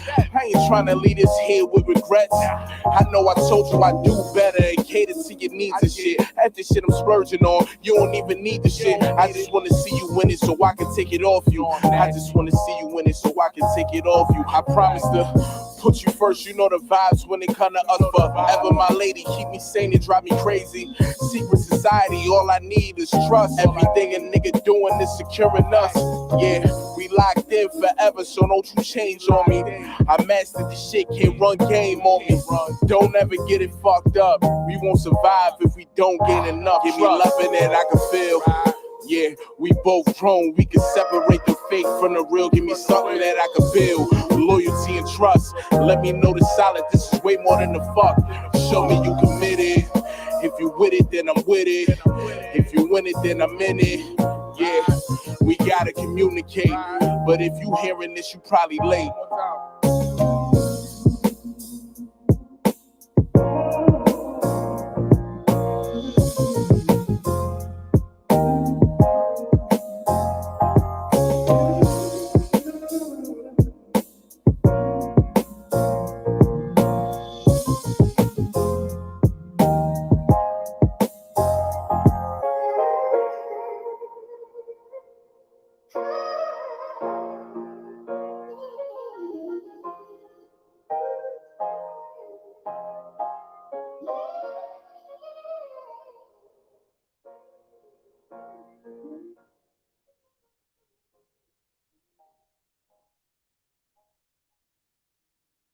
I ain't trying to leave this here with regrets. I know I told you I do better and cater to your needs and shit. At this shit I'm splurging on, you don't even need the shit. I just wanna see you win it so I can take it off you. I just wanna see you win it so I can take it off you. I promise to put you first, you know the vibes when it come to us forever. My lady, keep me sane, it drive me crazy. Secret society, all I need is trust. Everything a nigga doing is securing us. Yeah, we locked in forever, so don't you change on me. I mastered the shit, can't run game on me. Don't ever get it fucked up. We won't survive if we don't gain enough. Give me loving that I can feel. Yeah, we both grown, we can separate the fake from the real. Give me something that I can build. Loyalty and trust. Let me know the solid, this is way more than the fuck. Show me you committed. If you with it, then I'm with it. If you win it, then I'm in it. Yeah, we gotta communicate. But if you hearing this, you probably late.